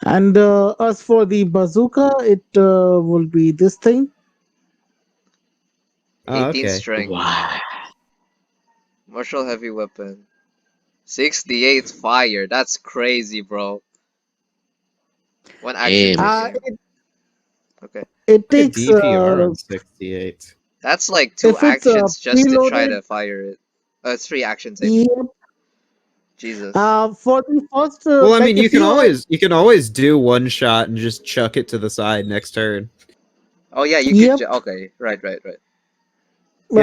And as for the bazooka, it will be this thing. 18 Okay. strength. Wow. Martial heavy weapon. 68 fire. That's crazy, bro. One action Damn. making. It, Okay. it Look at takes DPR on 68. That's like 2 if it's actions just to try preloaded. to fire it. 3 actions, I mean. Yep. Jesus. For the first, Well, I like mean, if you are you can always do one shot and just chuck it to the side next turn. Oh yeah, you could. yep, Okay, right. Yeah,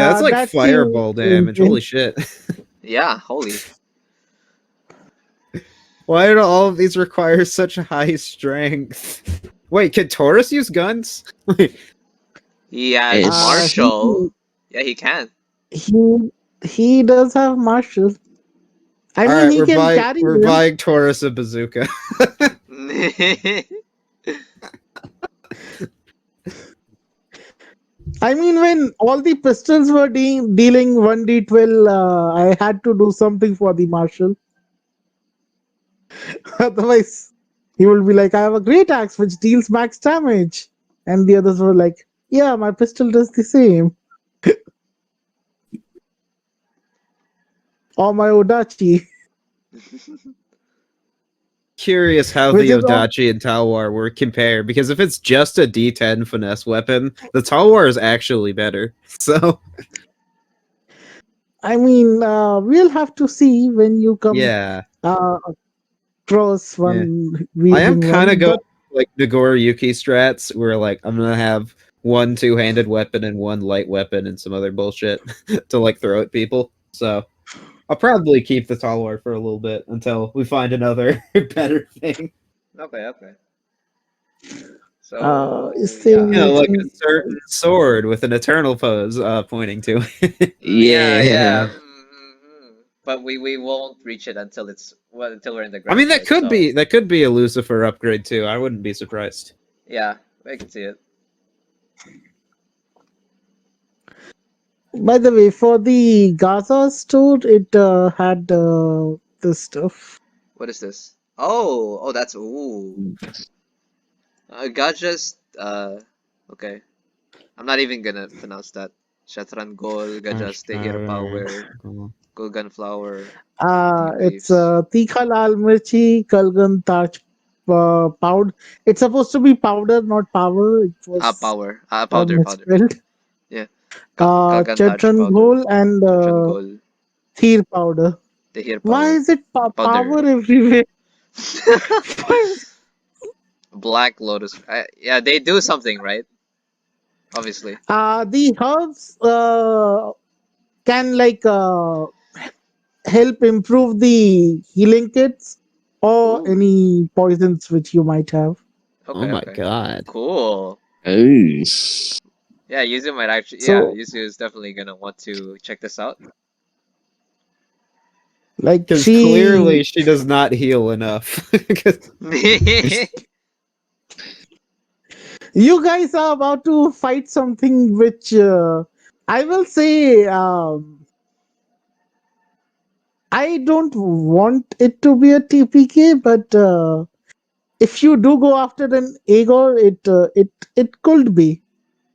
that's like that's the fireball damage. engine. Holy shit. Yeah, holy. Why do all of these require such high strength? Wait, can Taurus use guns? He has It's martial. Yeah, he can. He he does have martial. I All mean, right, he can carry we're them. buying Taurus a bazooka. I mean, when all the pistols were dealing 1d12, I had to do something for the marshal. Otherwise, he will be like, I have a great axe which deals max damage. And the others were like, yeah, my pistol does the same. Or my Odachi, Curious how which the is all. Odachi and Talwar were compared, because if it's just a D10 finesse weapon, the Talwar is actually better. So, I mean, we'll have to see when you come yeah. uh, across Yeah. one I am wielding kind of one. going But like Nagoro Yuki strats, where like I'm gonna have one two-handed weapon and one light weapon and some other bullshit to like throw at people. So I'll probably keep the Talwar for a little bit until we find another better thing. Okay. So is there yeah, You know, like a anything certain sword with an eternal pose pointing to it. yeah. yeah. But we won't reach it until until we're in the I mean, grand phase. So that could be a Lucifer upgrade too. I wouldn't be surprised. yeah, I can see it. By the way, for the Gaza store, it had this stuff. What is this? Oh, that's ooh. Gajas. Okay. I'm not even gonna pronounce that. Shatran Gol, Gajas, Tehir Power, Gulgan Flower, Tea It's Leaves. Tikha Lal Mirchi Kalgan Taj powder. It's supposed to be powder, not power. It was Power. Powder. misspelled. Yeah. Kalgan Taj Chetran Powder. Ghol and Shatran Gol, Thir powder. Tehir Why Power. is it Powder. power everywhere? Why Black Lotus. Yeah, they do something, right? Obviously. the herbs can like help improve the healing kits or Ooh. any poisons which you might have. Oh my Okay. god. Cool. Oh. Yeah, Yuzu might actually. Yeah, So Yuzu is definitely gonna want to check this out. like Because clearly she does not heal enough. 'Cause- you guys are about to fight something which I will say I don't want it to be a TPK, but if you do go after an Aegor, it could be.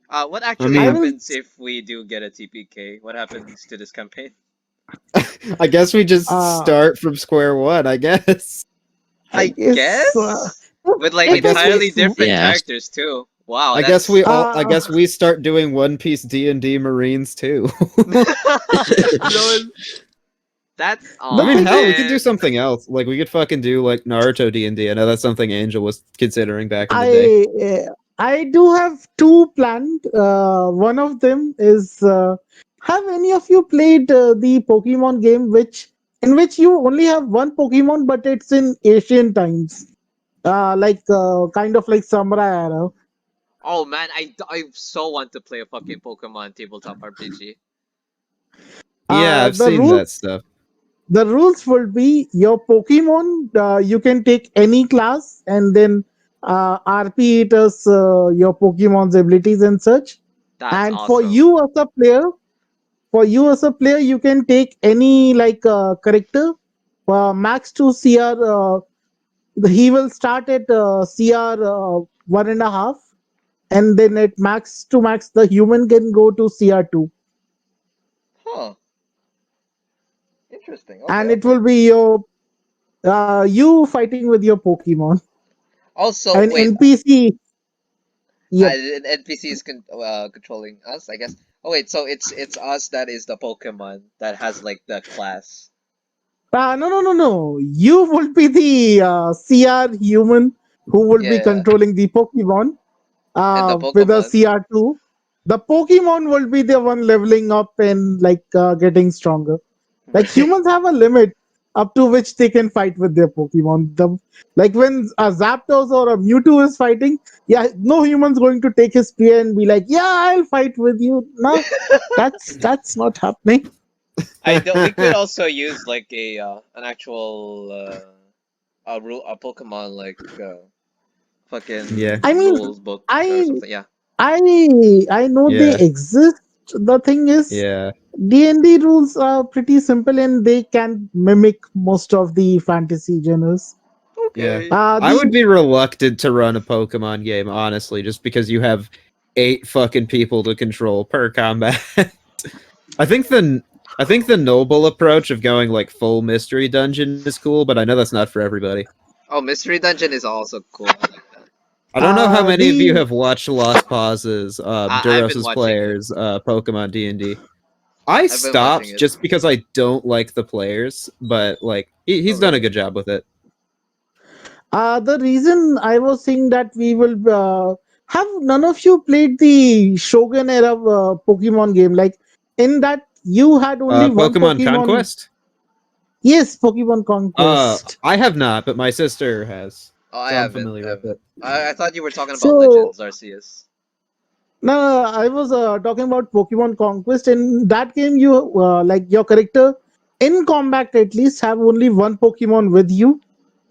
What actually mean- I will. happens if we do get a TPK? What happens to this campaign? I guess we just Uh, start from square one. I guess. I I guess. guess with like It is. entirely different Yeah. characters too. Wow, I that's guess we all. I Uh, guess we start doing One Piece D&D Marines too. Lol. That's The I mean, thing hell, is- we could do something else. Like we could fucking do like Naruto D&D. I know that's something Angel was considering back in the day. I do have two planned. One of them is, have any of you played the Pokemon game, in which you only have one Pokemon, but it's in Asian times, kind of like Samurai era. oh man, I so want to play a fucking Pokemon tabletop RPG. Yeah, I've The seen rules that stuff. the rules will be your Pokemon. You can take any class and then RP it as your Pokemon's abilities and such. That's And awesome. for you as a player, you can take any character. Max to CR. He will start at CR 1.5, and then at max to max, the human can go to CR 2, Huh. Interesting. and it will be you fighting with your Pokemon. Also, An wait, NPC. Yep. an NPC is controlling us, I guess. Oh wait, so it's us that is the Pokemon that has like the class. No. You will be the CR human who will be Yeah, controlling the Pokemon and the with a Pokemon. CR2. The Pokemon will be the one leveling up and getting stronger. Like humans have a limit up to which they can fight with their Pokemon. Like when a Zapdos or a Mewtwo is fighting, yeah, no human's going to take his spear and be like, "Yeah, I'll fight with you." No, that's not happening. We could also use like an actual a Pokemon like fucking Yeah. I mean, rules book or I something. Yeah. I know they Yeah. exist. The thing is, Yeah. D&D rules are pretty simple and they can mimic most of the fantasy genres. Yeah. Okay. I would The be reluctant to run a Pokemon game, honestly, just because you have 8 fucking people to control per combat. I think the noble approach of going like full mystery dungeon is cool, but I know that's not for everybody. Oh, Mystery Dungeon is also cool. I like that. I don't know how many of you the have watched Lost Pauses, I've been Duros's watching it. players, Pokemon D&D. I I've been watching stopped it. just because I don't like the players, but like he's Oh, done a really? good job with it. the reason I was saying that we will have none of you played the Shogun era Pokemon game. Like in that you had only one Pokemon Pokemon. Conquest? Yes, Pokemon Conquest. I have not, but my sister has, Oh, I so I'm haven't. familiar with it. I thought you were talking about So Legends Arceus. no, I was talking about Pokemon Conquest. In that game, you your character in combat at least have only one Pokemon with you,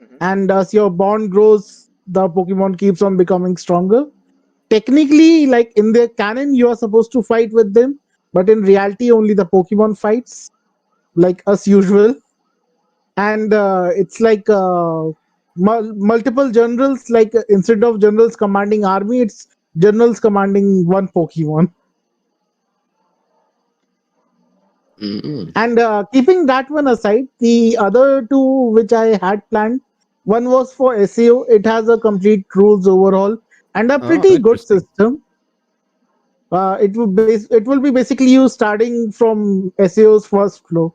Mhm. and as your bond grows, the Pokemon keeps on becoming stronger. Technically, like in their canon, you are supposed to fight with them, but in reality, only the Pokemon fights, like as usual. And it's like multiple generals. Like instead of generals commanding army, it's generals commanding one Pokemon. Mm-mm. And keeping that one aside, the other two which I had planned, one was for SEO. It has a complete rules overhaul and a Oh, pretty good interesting. system. It will be basically you starting from SEO's first floor,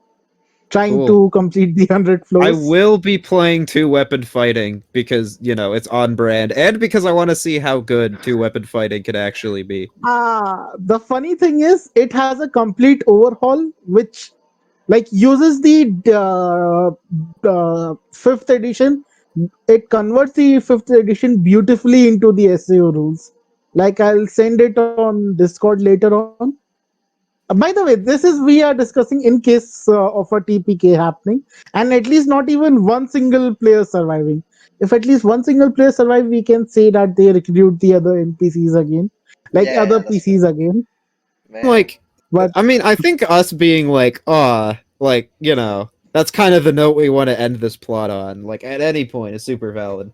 trying Cool. to complete the 100 I floors. will be playing 2-weapon fighting because, it's on brand, and because I want to see how good 2-weapon fighting can actually be. The funny thing is, it has a complete overhaul which uses the fifth edition. It converts the fifth edition beautifully into the SEO rules. Like I'll send it on Discord later on. By the way, this is we are discussing in case of a TPK happening, and at least not even one single player surviving. If at least one single player survive, we can say that they recruit the other NPCs again, like Yeah, other that's true. PCs again. Man. Like, But I mean, I think us being like, that's kind of the note we want to end this plot on. Like, at any point is super valid.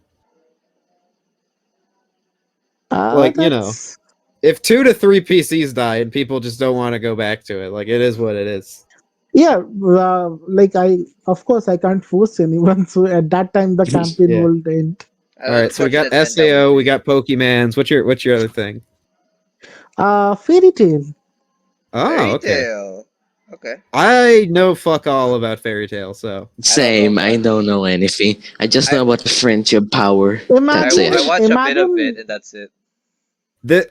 Like, That's if 2 to 3 PCs die and people just don't want to go back to it, like it is what it is. yeah. Like of course, I can't force anyone. So at that time, the campaign Yeah. will end. All right, so we got Unfortunately, SAO, we got Pokemans. What's your other thing? Fairy Tale. Oh, Fairy okay. Tale. Okay. I know fuck all about Fairy Tale, so Same. I much. don't know anything. I just know I about the friendship power. That's I it. Imagine, watch a bit of it, imagine, and that's it.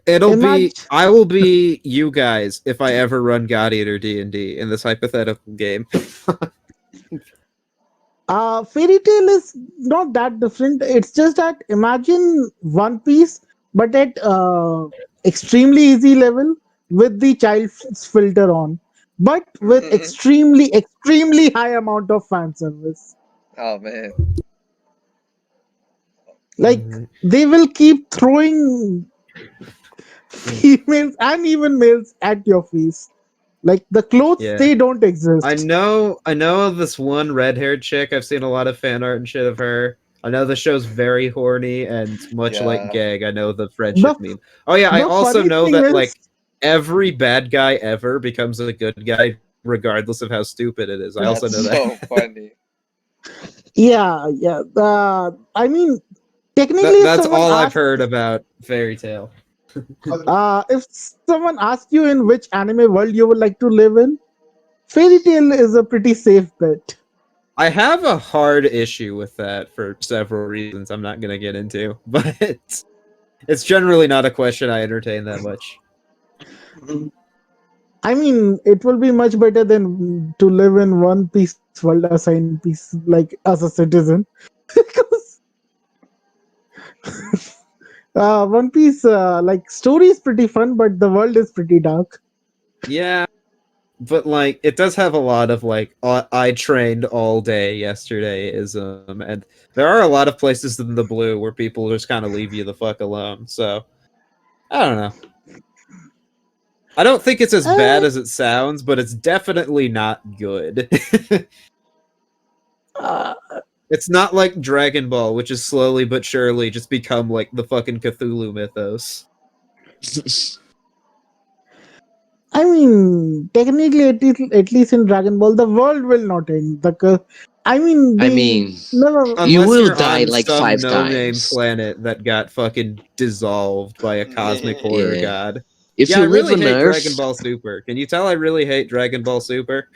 imagine. I will be you guys if I ever run God Eater D&D in this hypothetical game. Fairy Tale is not that different. It's just that imagine One Piece, but at extremely easy level with the child's filter on, but with extremely high amount of fan service. Oh man. Like they will keep throwing females and even males at your face. Like the clothes, Yeah. they don't I exist. know of this one red-haired chick. I've seen a lot of fan art and shit of her. I know the show's very horny and much like Yeah. Gag, I know the The friendship meme. Oh yeah, I the also funny know thing that is, like every bad guy ever becomes a good guy regardless of how stupid it is. I also That's know that. so funny. yeah. I mean, technically, if That's someone all I've asks, heard about Fairy Tale. if someone asks you in which anime world you would like to live in, Fairy Tale is a pretty safe bet. I have a hard issue with that for several reasons I'm not going to get into, but it's generally not a question I entertain that much. I mean, it will be much better than to live in One Piece world assigned piece like as a citizen. Because One Piece, like story is pretty fun, but the world is pretty dark. Yeah, but like it does have a lot of like I trained all day yesterday ism, and there are a lot of places in the blue where people just kind of leave you the fuck alone. So I don't know. I don't think it's as bad Uh, as it sounds, but it's definitely not good. uh, It's not like Dragon Ball, which is slowly but surely just become like the fucking Cthulhu mythos. I mean, technically, at least in Dragon Ball, the world will not end. I mean, I the mean, never. you Unless will you're die on like some 5 no-name times. planet that got fucking dissolved by a cosmic horror Yeah. god. If Yeah, you I live really on hate Dragon Earth, Ball Super. Can you tell I really hate Dragon Ball Super?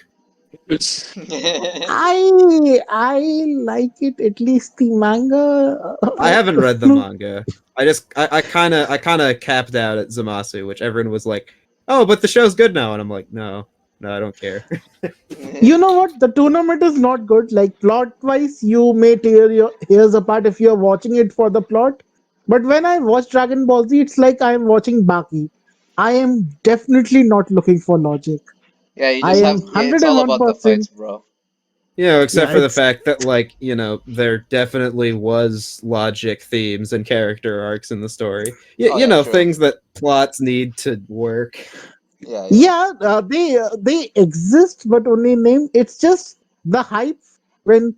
I like it. At least the manga. I haven't read the manga. I kind of capped out at Zamasu, which everyone was like, "Oh, but the show's good now," and I'm like, "No, no, I don't care." You know what? The tournament is not good. Like plot wise, you may tear your hairs apart if you're watching it for the plot. But when I watch Dragon Ball Z, it's like I am watching Baki. I am definitely not looking for logic. Yeah, you I just am have. Yeah, it's all about the 101%. fights, bro. Except Yeah, for the it's fact that, like, there definitely was logic themes and character arcs in the story. Oh yeah, true. Things that plots need to work. Yeah, yeah. yeah. They exist, but only in name. It's just the hype when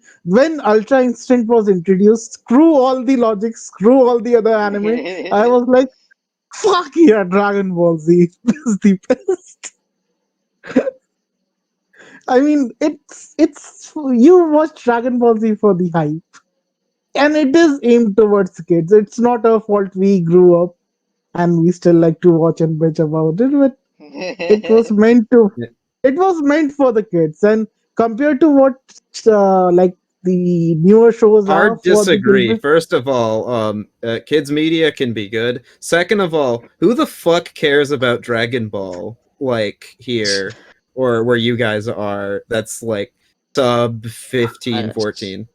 Ultra Instinct was introduced. Screw all the logic. Screw all the other anime. I was like, fuck yeah, Dragon Ball Z is the best. I mean, it's you watch Dragon Ball Z for the hype, and it is aimed towards kids. It's not our fault we grew up and we still like to watch and bitch about it, but it was meant to. Yeah. It was meant for the kids, and compared to what like the newer shows are Hard for the disagree. children. First of all, kids media can be good. Second of all, who the fuck cares about Dragon Ball like here or where you guys are? That's like sub 15, I, 14.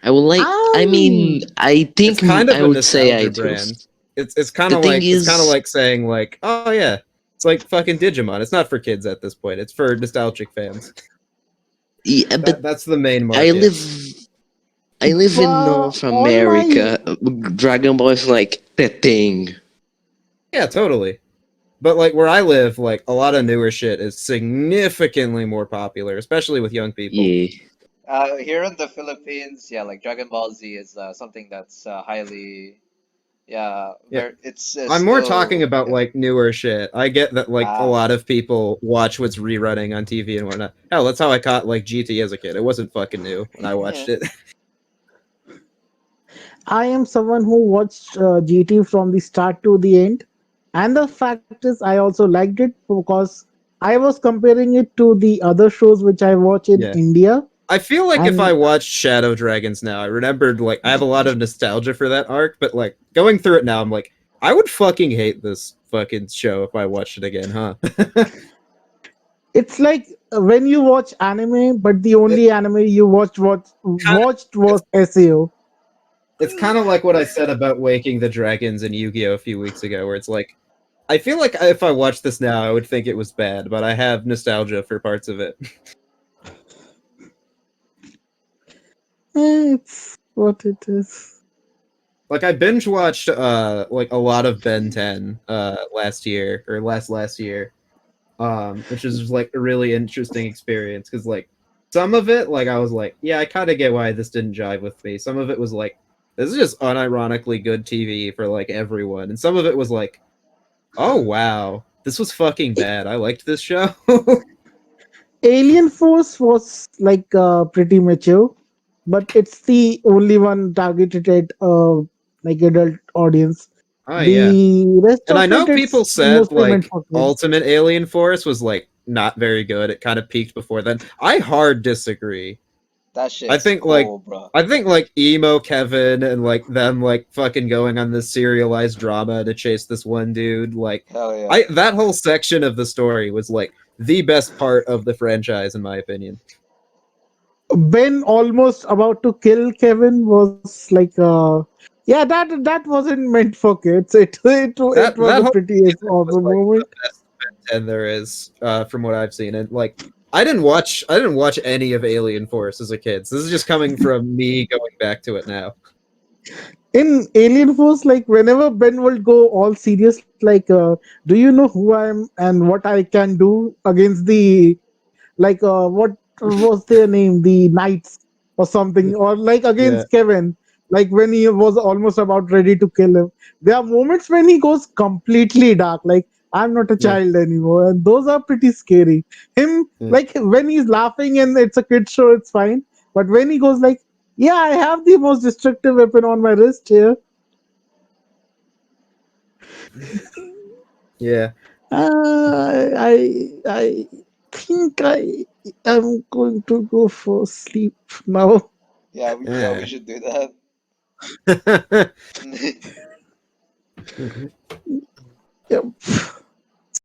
I would like. I mean, Um, I It's think kind of I a would say I nostalgia do. brand. It's kind The of thing like is, saying like, oh yeah, it's like fucking Digimon. It's not for kids at this point. It's for nostalgic fans. yeah, but That's the main I market. live in North on my America. Dragon Ball is like the thing. Yeah, totally. But like where I live, like a lot of newer shit is significantly more popular, especially with young people. Yeah. Here in the Philippines, yeah, like Dragon Ball Z is something that's highly Yeah, Yeah. it's I'm more talking still about yeah. like newer shit. I get that like a Ah, lot of people watch what's rerunning on TV and whatnot. Hell, that's how I caught like GT as a kid. It wasn't fucking new when I yeah. watched it. I am someone who watched GT from the start to the end, and the fact is, I also liked it because I was comparing it to the other shows which I watch in Yeah. India, I feel like if I and watched Shadow Dragons now, I remembered like I have a lot of nostalgia for that arc, but like going through it now, I'm like, I would fucking hate this fucking show if I watched it again, huh? it's like when you watch anime, but the It only anime you kind of watched was SAO. it's kind of like what I said about Waking the Dragons in Yu-Gi-Oh a few weeks ago, where it's like I feel like if I watched this now, I would think it was bad, but I have nostalgia for parts of it. It's what it is. Like I binge watched like a lot of Ben 10 last year or last year. Which is just, like a really interesting experience because like some of it like I was like, yeah, I kind of get why this didn't jive with me. Some of it was like this is just unironically good TV for like everyone. And some of it was like, oh wow, this was fucking bad. I liked this show. Alien Force was like pretty mature, but it's the only one targeted at like adult audience. Oh yeah. The rest And I of know it, people it's said mostly meant like for kids. Ultimate Alien Force was like not very good. It kind of peaked before then. I hard disagree. That I shit's think like cool, bro. I think like emo Kevin and like them like fucking going on this serialized drama to chase this one dude like Hell yeah. I that whole section of the story was like the best part of the franchise in my opinion. Ben almost about to kill Kevin was like yeah, that wasn't meant for kids. It was That a whole pretty season was awesome like the moment. best Ben 10 there is from what I've seen and like I didn't watch any of Alien Force as a kid. So this is just coming from me going back to it now. In Alien Force, like whenever Ben would go all serious, like, do you know who I am and what I can do against the like what was their name, the Knights or something, or like Yeah. against Kevin, like when he was almost about ready to kill him. There are moments when he goes completely dark, like I'm not a Yeah. child anymore, and those are pretty scary. Him, Yeah. like when he's laughing and it's a kid show, it's fine, but when he goes like, yeah, I have the most destructive weapon on my wrist here. Yeah. I think I am going to go for sleep now. Yeah, we Yeah. should do that. Yep.